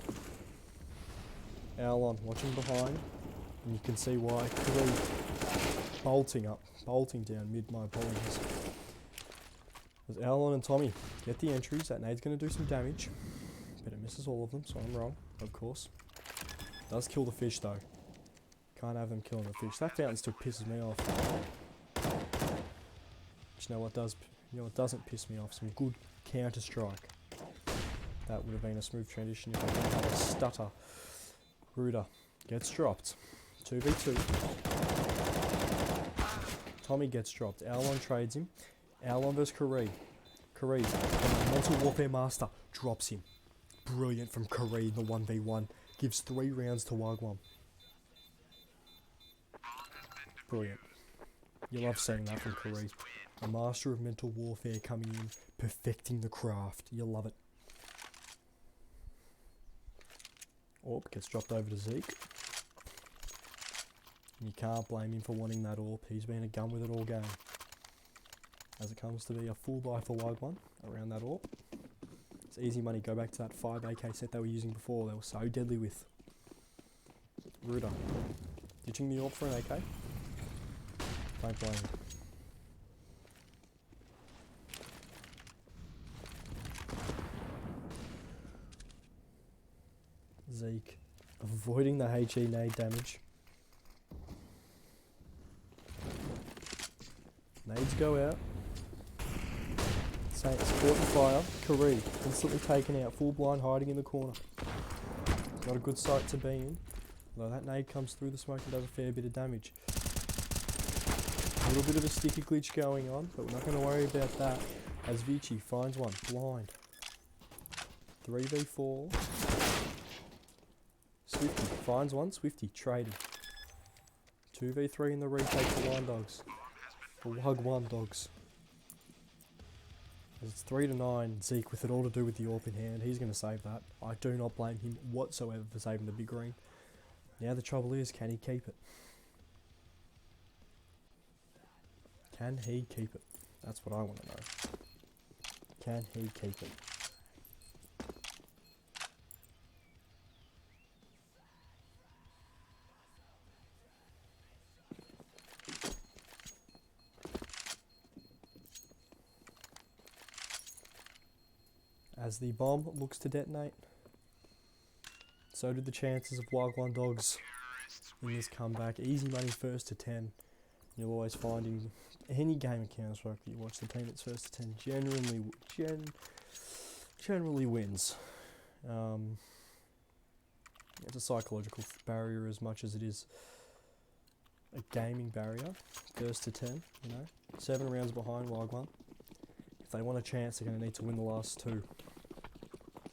Owlon watching behind, and you can see why. Clearly bolting down mid, my apologies. There's Owlon and Tommy. Get the entries, that nade's going to do some damage, but it misses all of them, so I'm wrong, of course. Does kill the fish though. Can't have them killing the fish. That fountain still pisses me off. But you know what does? You know what doesn't piss me off? Some good counter strike. That would have been a smooth transition if I didn't have a stutter. Ruder gets dropped. 2v2. Tommy gets dropped. Owlon trades him. Owlon vs Karee. Karee, the mental warfare master, drops him. Brilliant from Karee in the 1v1. Gives 3 rounds to Wagwan. Brilliant. You love seeing that from Karee. A master of mental warfare coming in, perfecting the craft. You love it. Orb gets dropped over to Zeke. And you can't blame him for wanting that Orb. He's been a gun with it all game. As it comes to be a full buy for Wagwan around that Orb. It's easy money. Go back to that 5 AK set they were using before. They were so deadly with. Ruder. Ditching the Orb for an AK. Don't blame him. Zeke. Avoiding the HE nade damage. Nades go out. Saints caught in fire. Karee instantly taken out. Full blind hiding in the corner. Not a good sight to be in. Although that nade comes through the smoke and does a fair bit of damage. A little bit of a sticky glitch going on, but we're not going to worry about that. As Vici finds one. Blind. 3v4. Swifty finds one. Swifty trading. 2v3 in the retake for Wine Dogs. For Wagwan Dogs. It's 3-9. Zeke with it all to do with the Orb in hand. He's going to save that. I do not blame him whatsoever for saving the big green. Now the trouble is, can he keep it? Can he keep it? That's what I want to know. Can he keep it? As the bomb looks to detonate, so did the chances of Wagwan Dogs in this comeback. Easy money first to 10. You'll always find in any game of Counter-Strike that you watch, the team that's first to 10 generally wins. It's a psychological barrier as much as it is a gaming barrier. First to 10, you know. 7 rounds behind Wagwan. If they want a chance, they're going to need to win the last 2.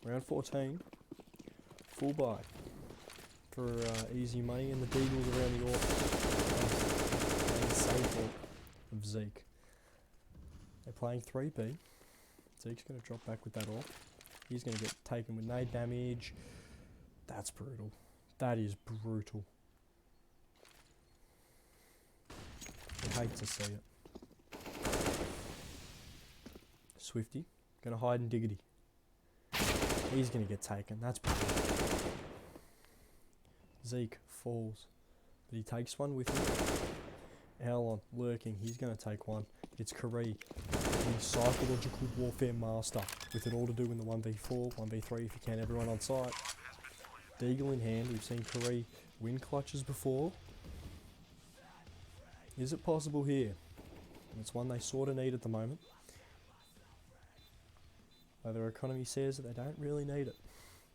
Round 14, full buy for easy money, and the Deagles around the Orb and the safe Orb of Zeke. They're playing 3B. Zeke's going to drop back with that Orb. He's going to get taken with nade damage. That's brutal. That is brutal. I hate to see it. Swifty, going to hide in Diggity. He's going to get taken. That's brutal. Zeke falls But he takes one with him. Alon lurking, he's going to take one. It's Curry, the psychological warfare master, with it all to do in the 1v4, 1v3 if you can, everyone on site. Deagle in hand, we've seen Curry win clutches before. Is it possible here? It's one they sort of need at the moment. Though their economy says that they don't really need it.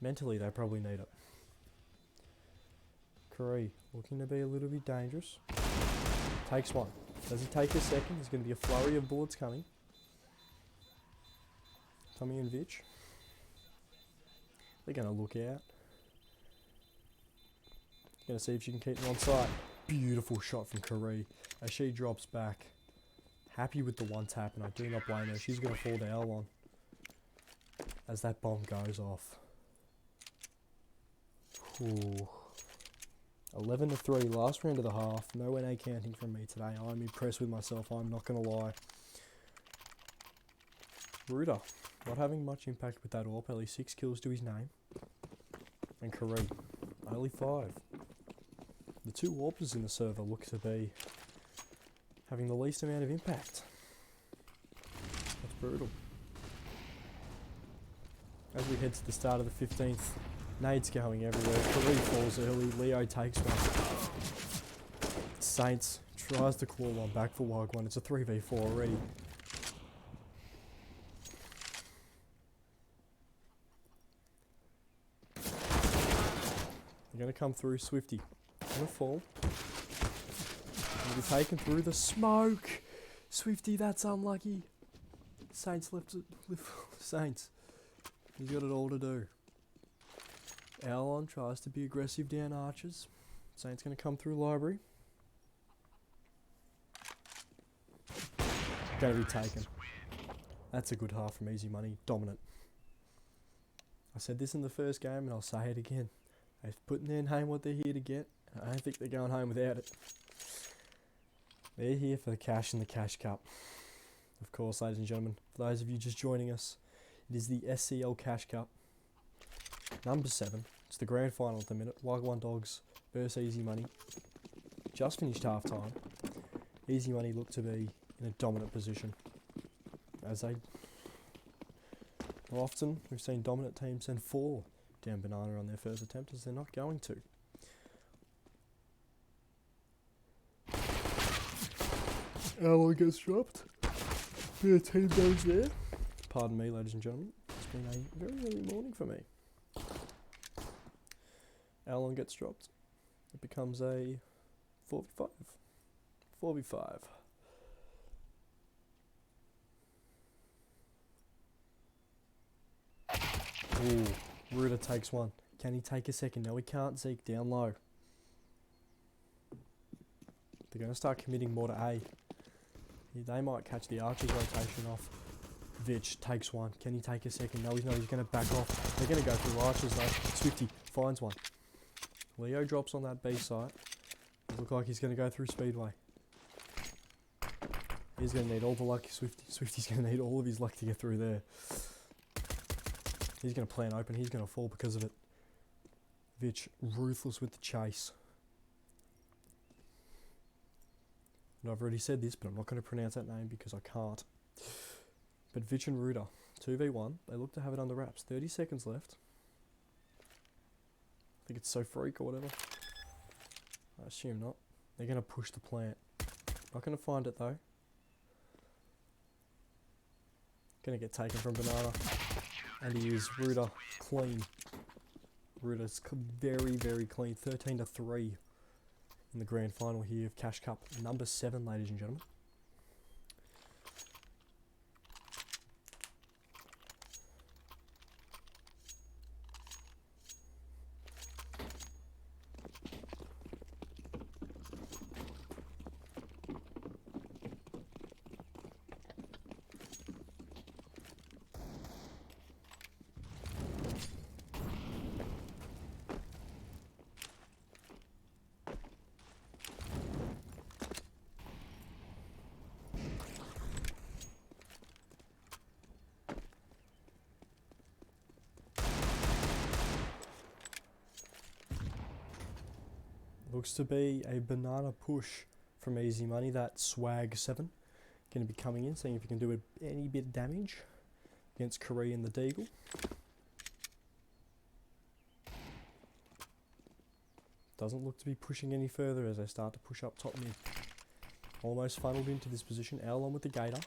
Mentally, they probably need it. Curry looking to be a little bit dangerous. Takes one. Does he take a second? There's going to be a flurry of bullets coming. Tommy and Vitch. They're going to look out. Going to see if she can keep them on site. Beautiful shot from Curry as she drops back. Happy with the one tap, and I do not blame her. She's going to fall to L1 as that bomb goes off. Ooh. 11-3, last round of the half. No NA counting from me today. I'm impressed with myself, I'm not going to lie. Ruder, not having much impact with that AWP, only 6 kills to his name. And Curry, only 5. The 2 AWPers in the server look to be having the least amount of impact. That's brutal. As we head to the start of the 15th, nades going everywhere. Curry falls early. Leo takes one. Saints tries to claw one back for Wagwan. It's a 3v4 already. They're going to come through. Swifty. Going to fall. Going to be taken through the smoke. Swifty, that's unlucky. Saints left it. Saints. He's got it all to do. Alon tries to be aggressive down archers. Saints going to come through library. Going to be taken. That's a good half from Easy Money. Dominant. I said this in the first game and I'll say it again. They've put in their name what they're here to get. I don't think they're going home without it. They're here for the cash and the Cash Cup. Of course, ladies and gentlemen, for those of you just joining us, it is the SCL Cash Cup. Number 7. It's the grand final at the minute. Wagwan Dogs versus Easy Money. Just finished half time. Easy Money look to be in a dominant position. As they often, we've seen dominant teams send 4 down banana on their first attempt, as they're not going to. Alon gets dropped. Yeah, team goes there. Pardon me, ladies and gentlemen. It's been a very early morning for me. Alon gets dropped. It becomes a 4v5. 4v5. Ooh, Ruder takes one. Can he take a second? No, he can't. Zeke down low. They're going to start committing more to A. They might catch the Archers rotation off. Vitch takes one. Can he take a second? No, he's not. He's going to back off. They're going to go through Archers though. Swifty finds one. Leo drops on that B site. It looks like he's going to go through Speedway. He's going to need all the luck. Swifty's going to need all of his luck to get through there. He's going to plan open. He's going to fall because of it. Vitch ruthless with the chase. And I've already said this, but I'm not going to pronounce that name because I can't. But Vitch and Ruder, 2v1. They look to have it under wraps. 30 seconds left. I think it's So Freak or whatever. I assume not. They're going to push the plant. Not going to find it though. Going to get taken from banana. And he is Ruder clean. Ruder's very, very clean. 13-3 in the grand final here of Cash Cup. Number 7, ladies and gentlemen. Looks to be a banana push from Easy Money. That swag 7 going to be coming in, seeing if he can do any bit of damage against Korea and the Deagle. Doesn't look to be pushing any further as they start to push up top mid. Almost funneled into this position. Owl on with the Gator.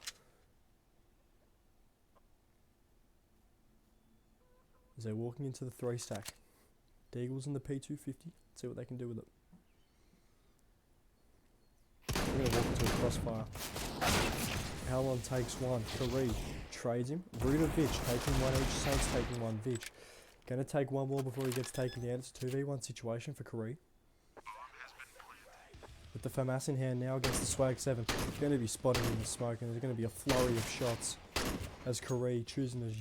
As they're walking into the 3 stack. Deagle's in the P250. Let's see what they can do with it. We're going to walk into a crossfire. Howlon takes one. Kareem trades him. Ruda Vich taking one each. Saints taking one. Vich going to take one more before he gets taken down. It's a 2v1 situation for Kareem. With the FAMAS in hand now against the Swag 7. He's going to be spotted in the smoke and there's going to be a flurry of shots as Kareem choosing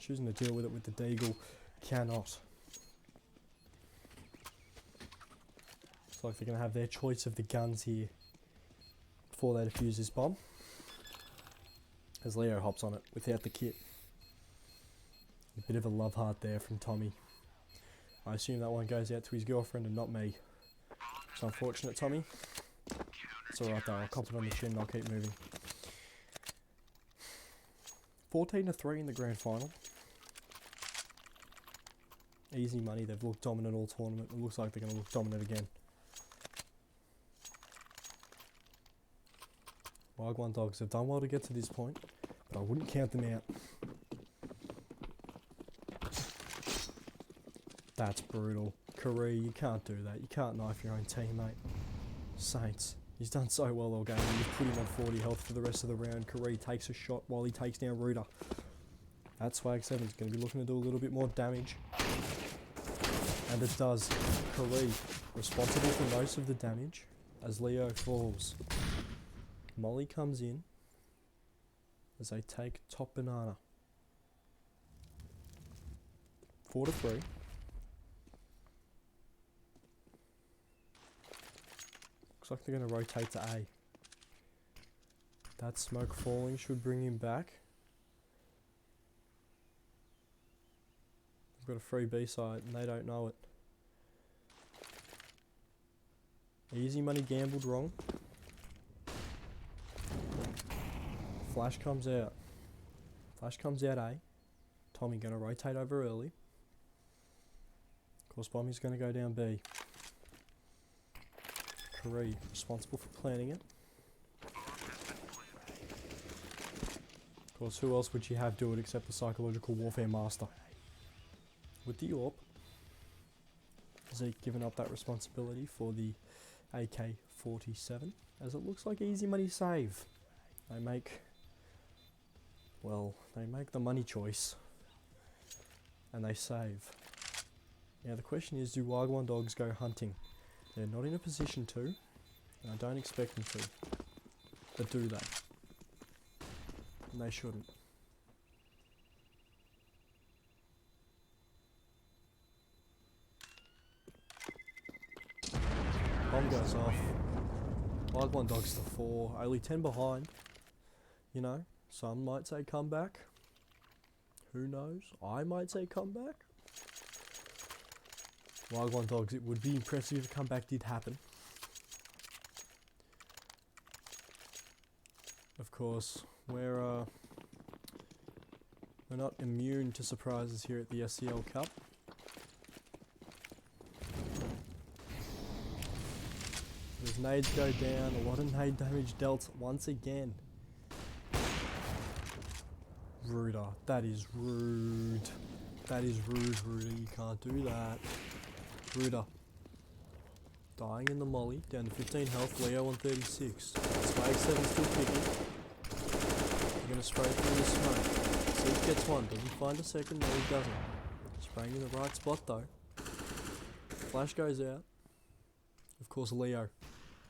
to deal with it with the Deagle. Cannot. Looks like they're going to have their choice of the guns here before they defuse this bomb. As Leo hops on it without the kit. A bit of a love heart there from Tommy. I assume that one goes out to his girlfriend and not me. It's unfortunate, Tommy. It's alright though, I'll cop it on the chin and I'll keep moving. 14-3 in the grand final. Easy Money, they've looked dominant all tournament. It looks like they're going to look dominant again. Wagwan Dogs have done well to get to this point, but I wouldn't count them out. That's brutal. Kareem, you can't do that. You can't knife your own teammate. Saints, he's done so well all game. You've put him on 40 health for the rest of the round. Kareem takes a shot while he takes down Ruda. That Swag 7 is going to be looking to do a little bit more damage. And it does. Kareem responsible for most of the damage as Leo falls. Molly comes in as they take top banana. 4-3. Looks like they're going to rotate to A. That smoke falling should bring him back. They've got a free B side and they don't know it. Easy Money gambled wrong. Flash comes out. Flash comes out A. Tommy going to rotate over early. Of course, Bommy's going to go down B. Kareem responsible for planning it. Of course, who else would you have do it except the psychological warfare master? With the AWP, Zeke giving up that responsibility for the AK-47, as it looks like Easy Money save. They make the money choice and they save. Now the question is, do Wagwan Dogs go hunting? They're not in a position to, and I don't expect them to, but do they? And they shouldn't. Bomb goes off. Wagwan Dogs to 4, only 10 behind. You know, some might say comeback. Who knows? I might say comeback. Wagwan Dogs, it would be impressive if a comeback did happen. Of course, we're not immune to surprises here at the SCL Cup. As nades go down, a lot of nade damage dealt once again. Ruda, that is rude. That is rude, Ruda, you can't do that. Ruda. Dying in the molly, down to 15 health, Leo on 36. Swag 7 still kicking. They're going to spray through the smoke. Siege gets one, doesn't find a second, no he doesn't. Spraying in the right spot though. Flash goes out. Of course Leo.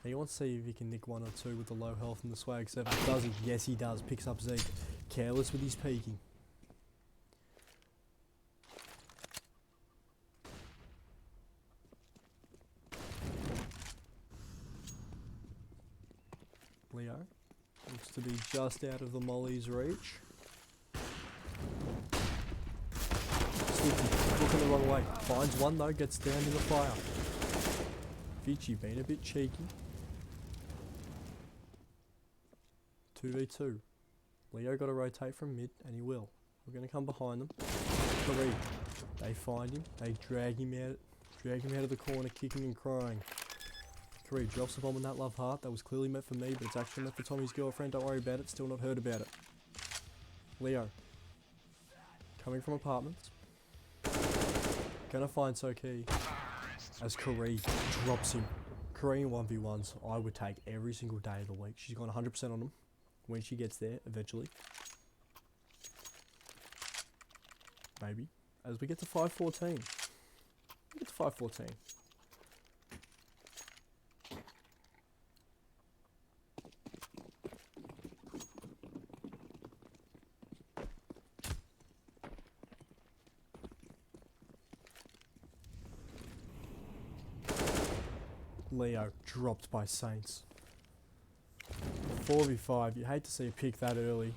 He wants to see if he can nick 1 or 2 with the low health and the Swag 7. Does he? Yes he does. Picks up Zeke. Careless with his peeking. Leo looks to be just out of the molly's reach. Sneaky, looking the wrong way. Finds one though, gets down in the fire. Vici being a bit cheeky. 2v2. Leo got to rotate from mid, and he will. We're going to come behind them. Three. They find him. They drag him out of the corner, kicking and crying. 3 drops the bomb on that love heart. That was clearly meant for me, but it's actually meant for Tommy's girlfriend. Don't worry about it. Still not heard about it. Leo. Coming from apartments. Gonna find Soki. As Karee drops him. Karee in 1v1s, I would take every single day of the week. She's gone 100% on him when she gets there, eventually. Maybe. As we get to 5-14. We get to 5-14. Leo dropped by Saints. 4v5, you hate to see a pick that early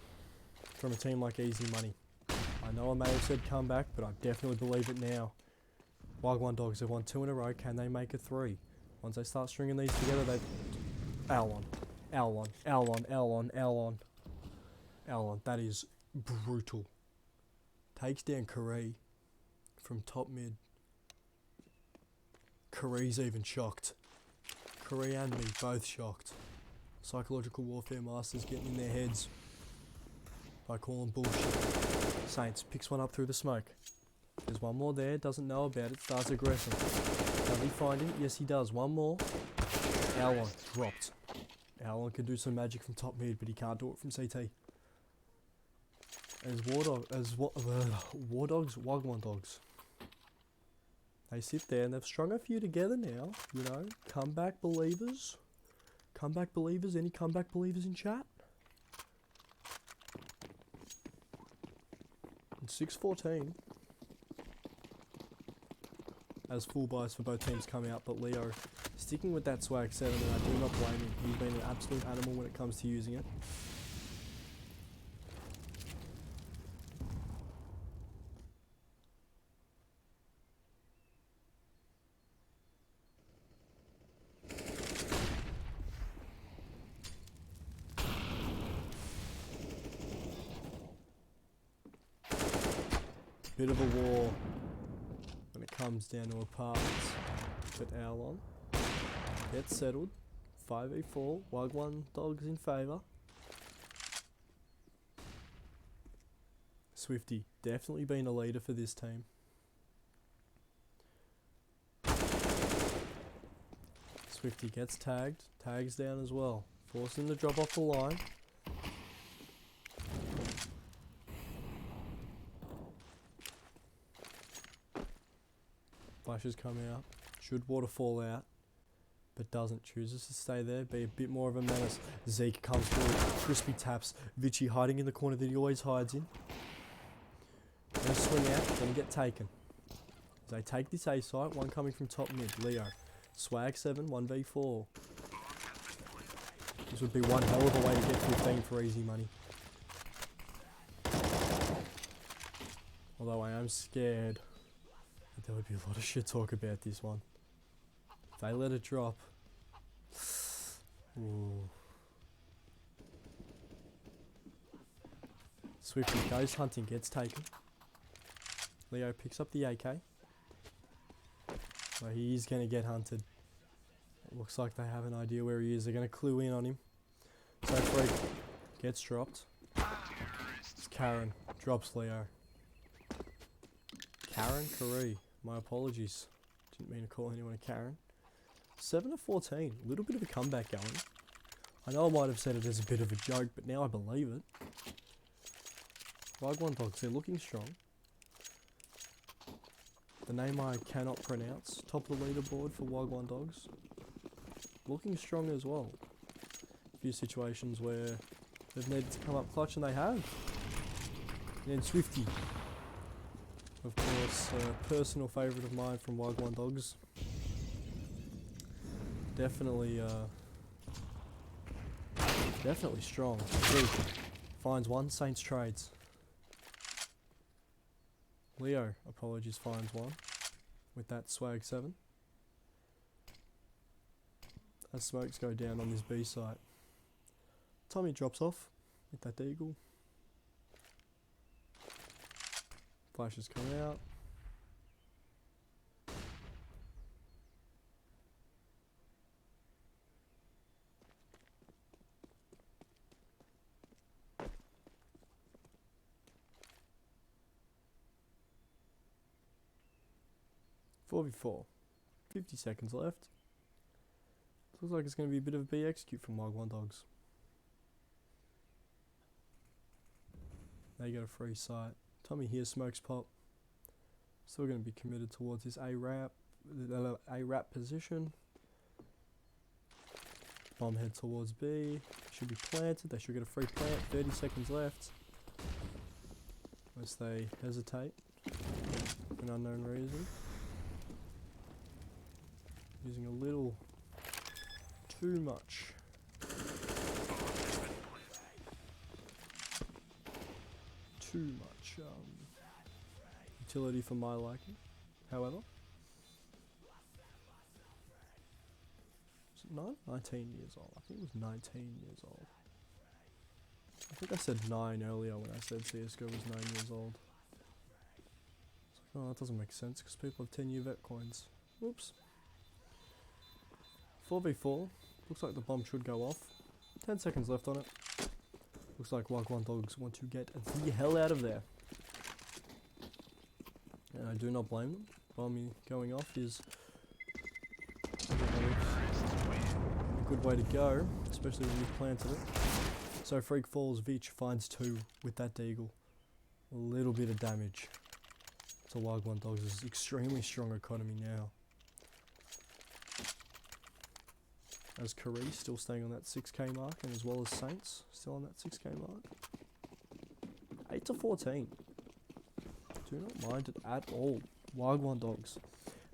from a team like Easy Money. I know I may have said comeback, but I definitely believe it now. Wagwan Dogs have won 2 in a row, can they make it 3? Once they start stringing these together, they... Alon, that is brutal. Takes down Karee from top mid. Karee's even shocked. Karee and me both shocked. Psychological warfare masters getting in their heads by calling bullshit. Saints picks one up through the smoke. There's one more there, doesn't know about it, starts aggressing. Does he find him? Yes he does. One more. Alon dropped. Alon can do some magic from top mid, but he can't do it from CT. War Dogs, Wagwan Dogs. They sit there and they've strung a few together now, you know. Comeback believers. Comeback believers, any comeback believers in chat? And 6-14. As full buys for both teams come out, but Leo sticking with that swag 7, and I do not blame him. He's been an absolute animal when it comes to using it. Bit of a war when it comes down to apartments, but Alon gets settled. 5v4, Wagwan Dogs in favour. Swifty, definitely been a leader for this team. Swifty gets tagged, tags down as well, forcing him to drop off the line. Flashes come out, should waterfall out, but doesn't. Chooses to stay there, be a bit more of a menace. Zeke comes through, crispy taps, Vici hiding in the corner that he always hides in. Gonna swing out, gonna get taken. As they take this A site, one coming from top mid, Leo. Swag 7, 1v4. This would be one hell of a way to get 15 for easy money. Although I am scared. There would be a lot of shit talk about this one. If they let it drop. Ooh. Swifty goes hunting, gets taken. Leo picks up the AK. So he is going to get hunted. It looks like they have an idea where he is. They're going to clue in on him. So Freak gets dropped. It's Karen. Drops Leo. Karen Karee. My apologies. Didn't mean to call anyone a Karen. 7-14. A little bit of a comeback going. I know I might have said it as a bit of a joke, but now I believe it. Wagwan Dogs, they're looking strong. The name I cannot pronounce. Top of the leaderboard for Wagwan Dogs. Looking strong as well. A few situations where they've needed to come up clutch, and they have. And then Swifty. Of course, a personal favourite of mine from Wagwan Dogs. Definitely strong. Zeke finds one, Saints trades. Leo, apologies, finds one with that swag 7. as smokes go down on this B site. Tommy drops off with that deagle. Flashes come out. Four v 4. 50 seconds left. Looks like it's going to be a bit of a B execute from Wagwan Dogs. They get a free sight. Tommy here smokes pop. Still going to be committed towards his A-wrap position. Bomb head towards B. Should be planted. They should get a free plant. 30 seconds left. Unless they hesitate for an unknown reason. Using a little too much. Too much utility for my liking, however. Was it 19 years old? I think it was 19 years old. I think I said 9 earlier when I said CSGO was 9 years old. It's like, oh, that doesn't make sense because people have 10-year vet coins. Oops. 4v4. Looks like the bomb should go off. 10 seconds left on it. Looks like Wagwan Dogs want to get the hell out of there. And I do not blame them. Bomb going off is a good way to go, especially when you've planted it. So Freak falls, Vich finds 2 with that deagle. A little bit of damage to Wagwan Dogs' extremely strong economy now. As Curry still staying on that 6k mark, and as well as Saints still on that 6k mark. 8 to 14. Do not mind it at all. Wagwan Dogs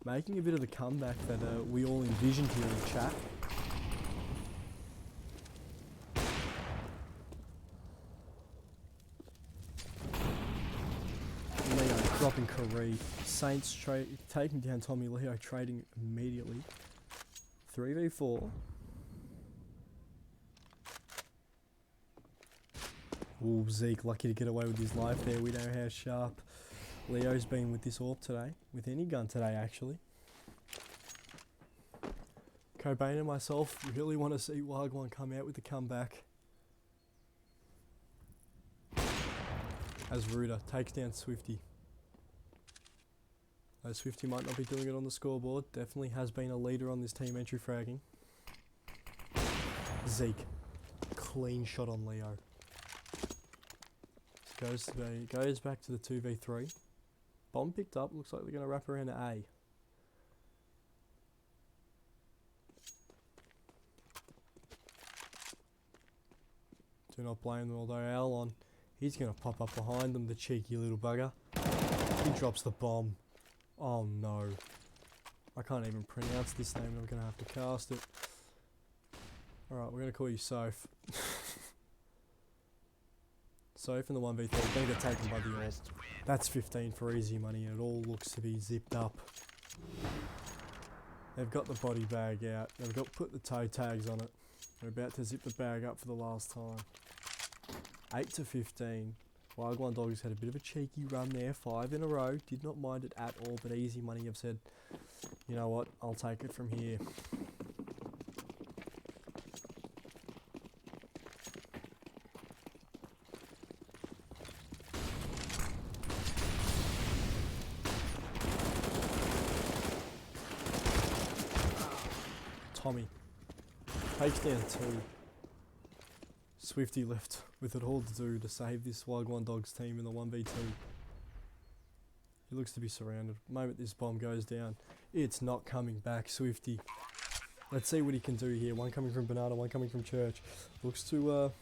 making a bit of the comeback that we all envisioned here in chat. Leo dropping Curry. Saints taking down Tommy Leo, trading immediately. 3v4. Ooh, Zeke lucky to get away with his life there. We know how sharp Leo's been with this AWP today. With any gun today, actually. Cobain and myself really want to see Wagwan come out with the comeback. As Ruda takes down Swifty. Though Swifty might not be doing it on the scoreboard, definitely has been a leader on this team entry fragging. Zeke. Clean shot on Leo. Goes back to the 2v3. Bomb picked up. Looks like they're going to wrap around to A. Do not blame them, although Alon, he's going to pop up behind them, the cheeky little bugger. He drops the bomb. Oh no. I can't even pronounce this name, I'm going to have to cast it. Alright, we're going to call you Soph. Soph in the 1v3, going to get taken by the AWP. That's 15 for easy money, and it all looks to be zipped up. They've got the body bag out, they've got put the toe tags on it. They're about to zip the bag up for the last time. 8 to 15. Wagwan Dogs had a bit of a cheeky run there, 5 in a row. Did not mind it at all, but easy money have said, you know what, I'll take it from here. Tommy takes down 2. Swifty left with it all to do to save this Wagwan Dogs team in the 1v2. He looks to be surrounded. The moment this bomb goes down, it's not coming back. Swifty. Let's see what he can do here. One coming from Banana, one coming from Church. Looks to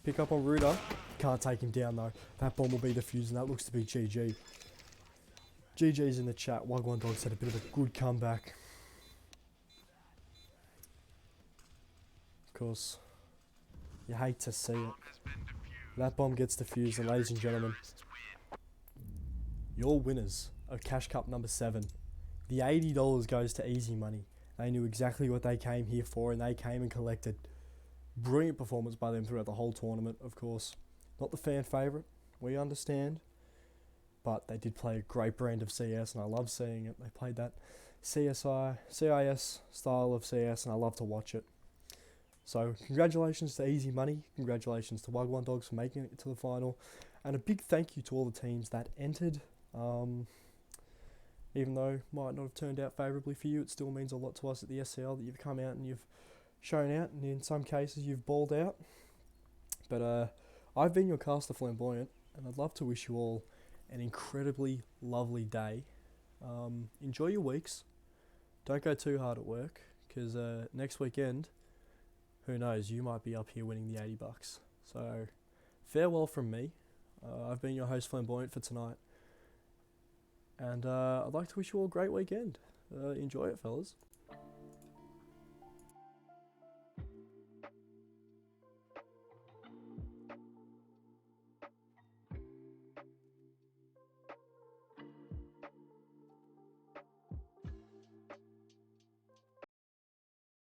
pick up on Ruda. Can't take him down though. That bomb will be defused and that looks to be GG. GG's in the chat. Wagwan Dogs had a bit of a good comeback. Of course, you hate to see it. That bomb gets defused, and ladies and gentlemen, your winners of Cash Cup number 7. The $80 goes to easy money, They knew exactly what they came here for, and they came and collected. Brilliant performance by them throughout the whole tournament, of course. Not the fan favourite, we understand, but they did play a great brand of CS, and I love seeing it. They played that CIS style of CS, and I love to watch it. So congratulations to Easy Money, congratulations to Wagwan Dogs for making it to the final, and a big thank you to all the teams that entered. Even though it might not have turned out favourably for you, it still means a lot to us at the SCL that you've come out and you've shown out, and in some cases you've balled out. But I've been your caster Flamboyant, and I'd love to wish you all an incredibly lovely day. Enjoy your weeks. Don't go too hard at work, because next weekend, who knows, you might be up here winning the $80. So farewell from me. I've been your host Flamboyant for tonight, and I'd like to wish you all a great weekend. Enjoy it, fellas.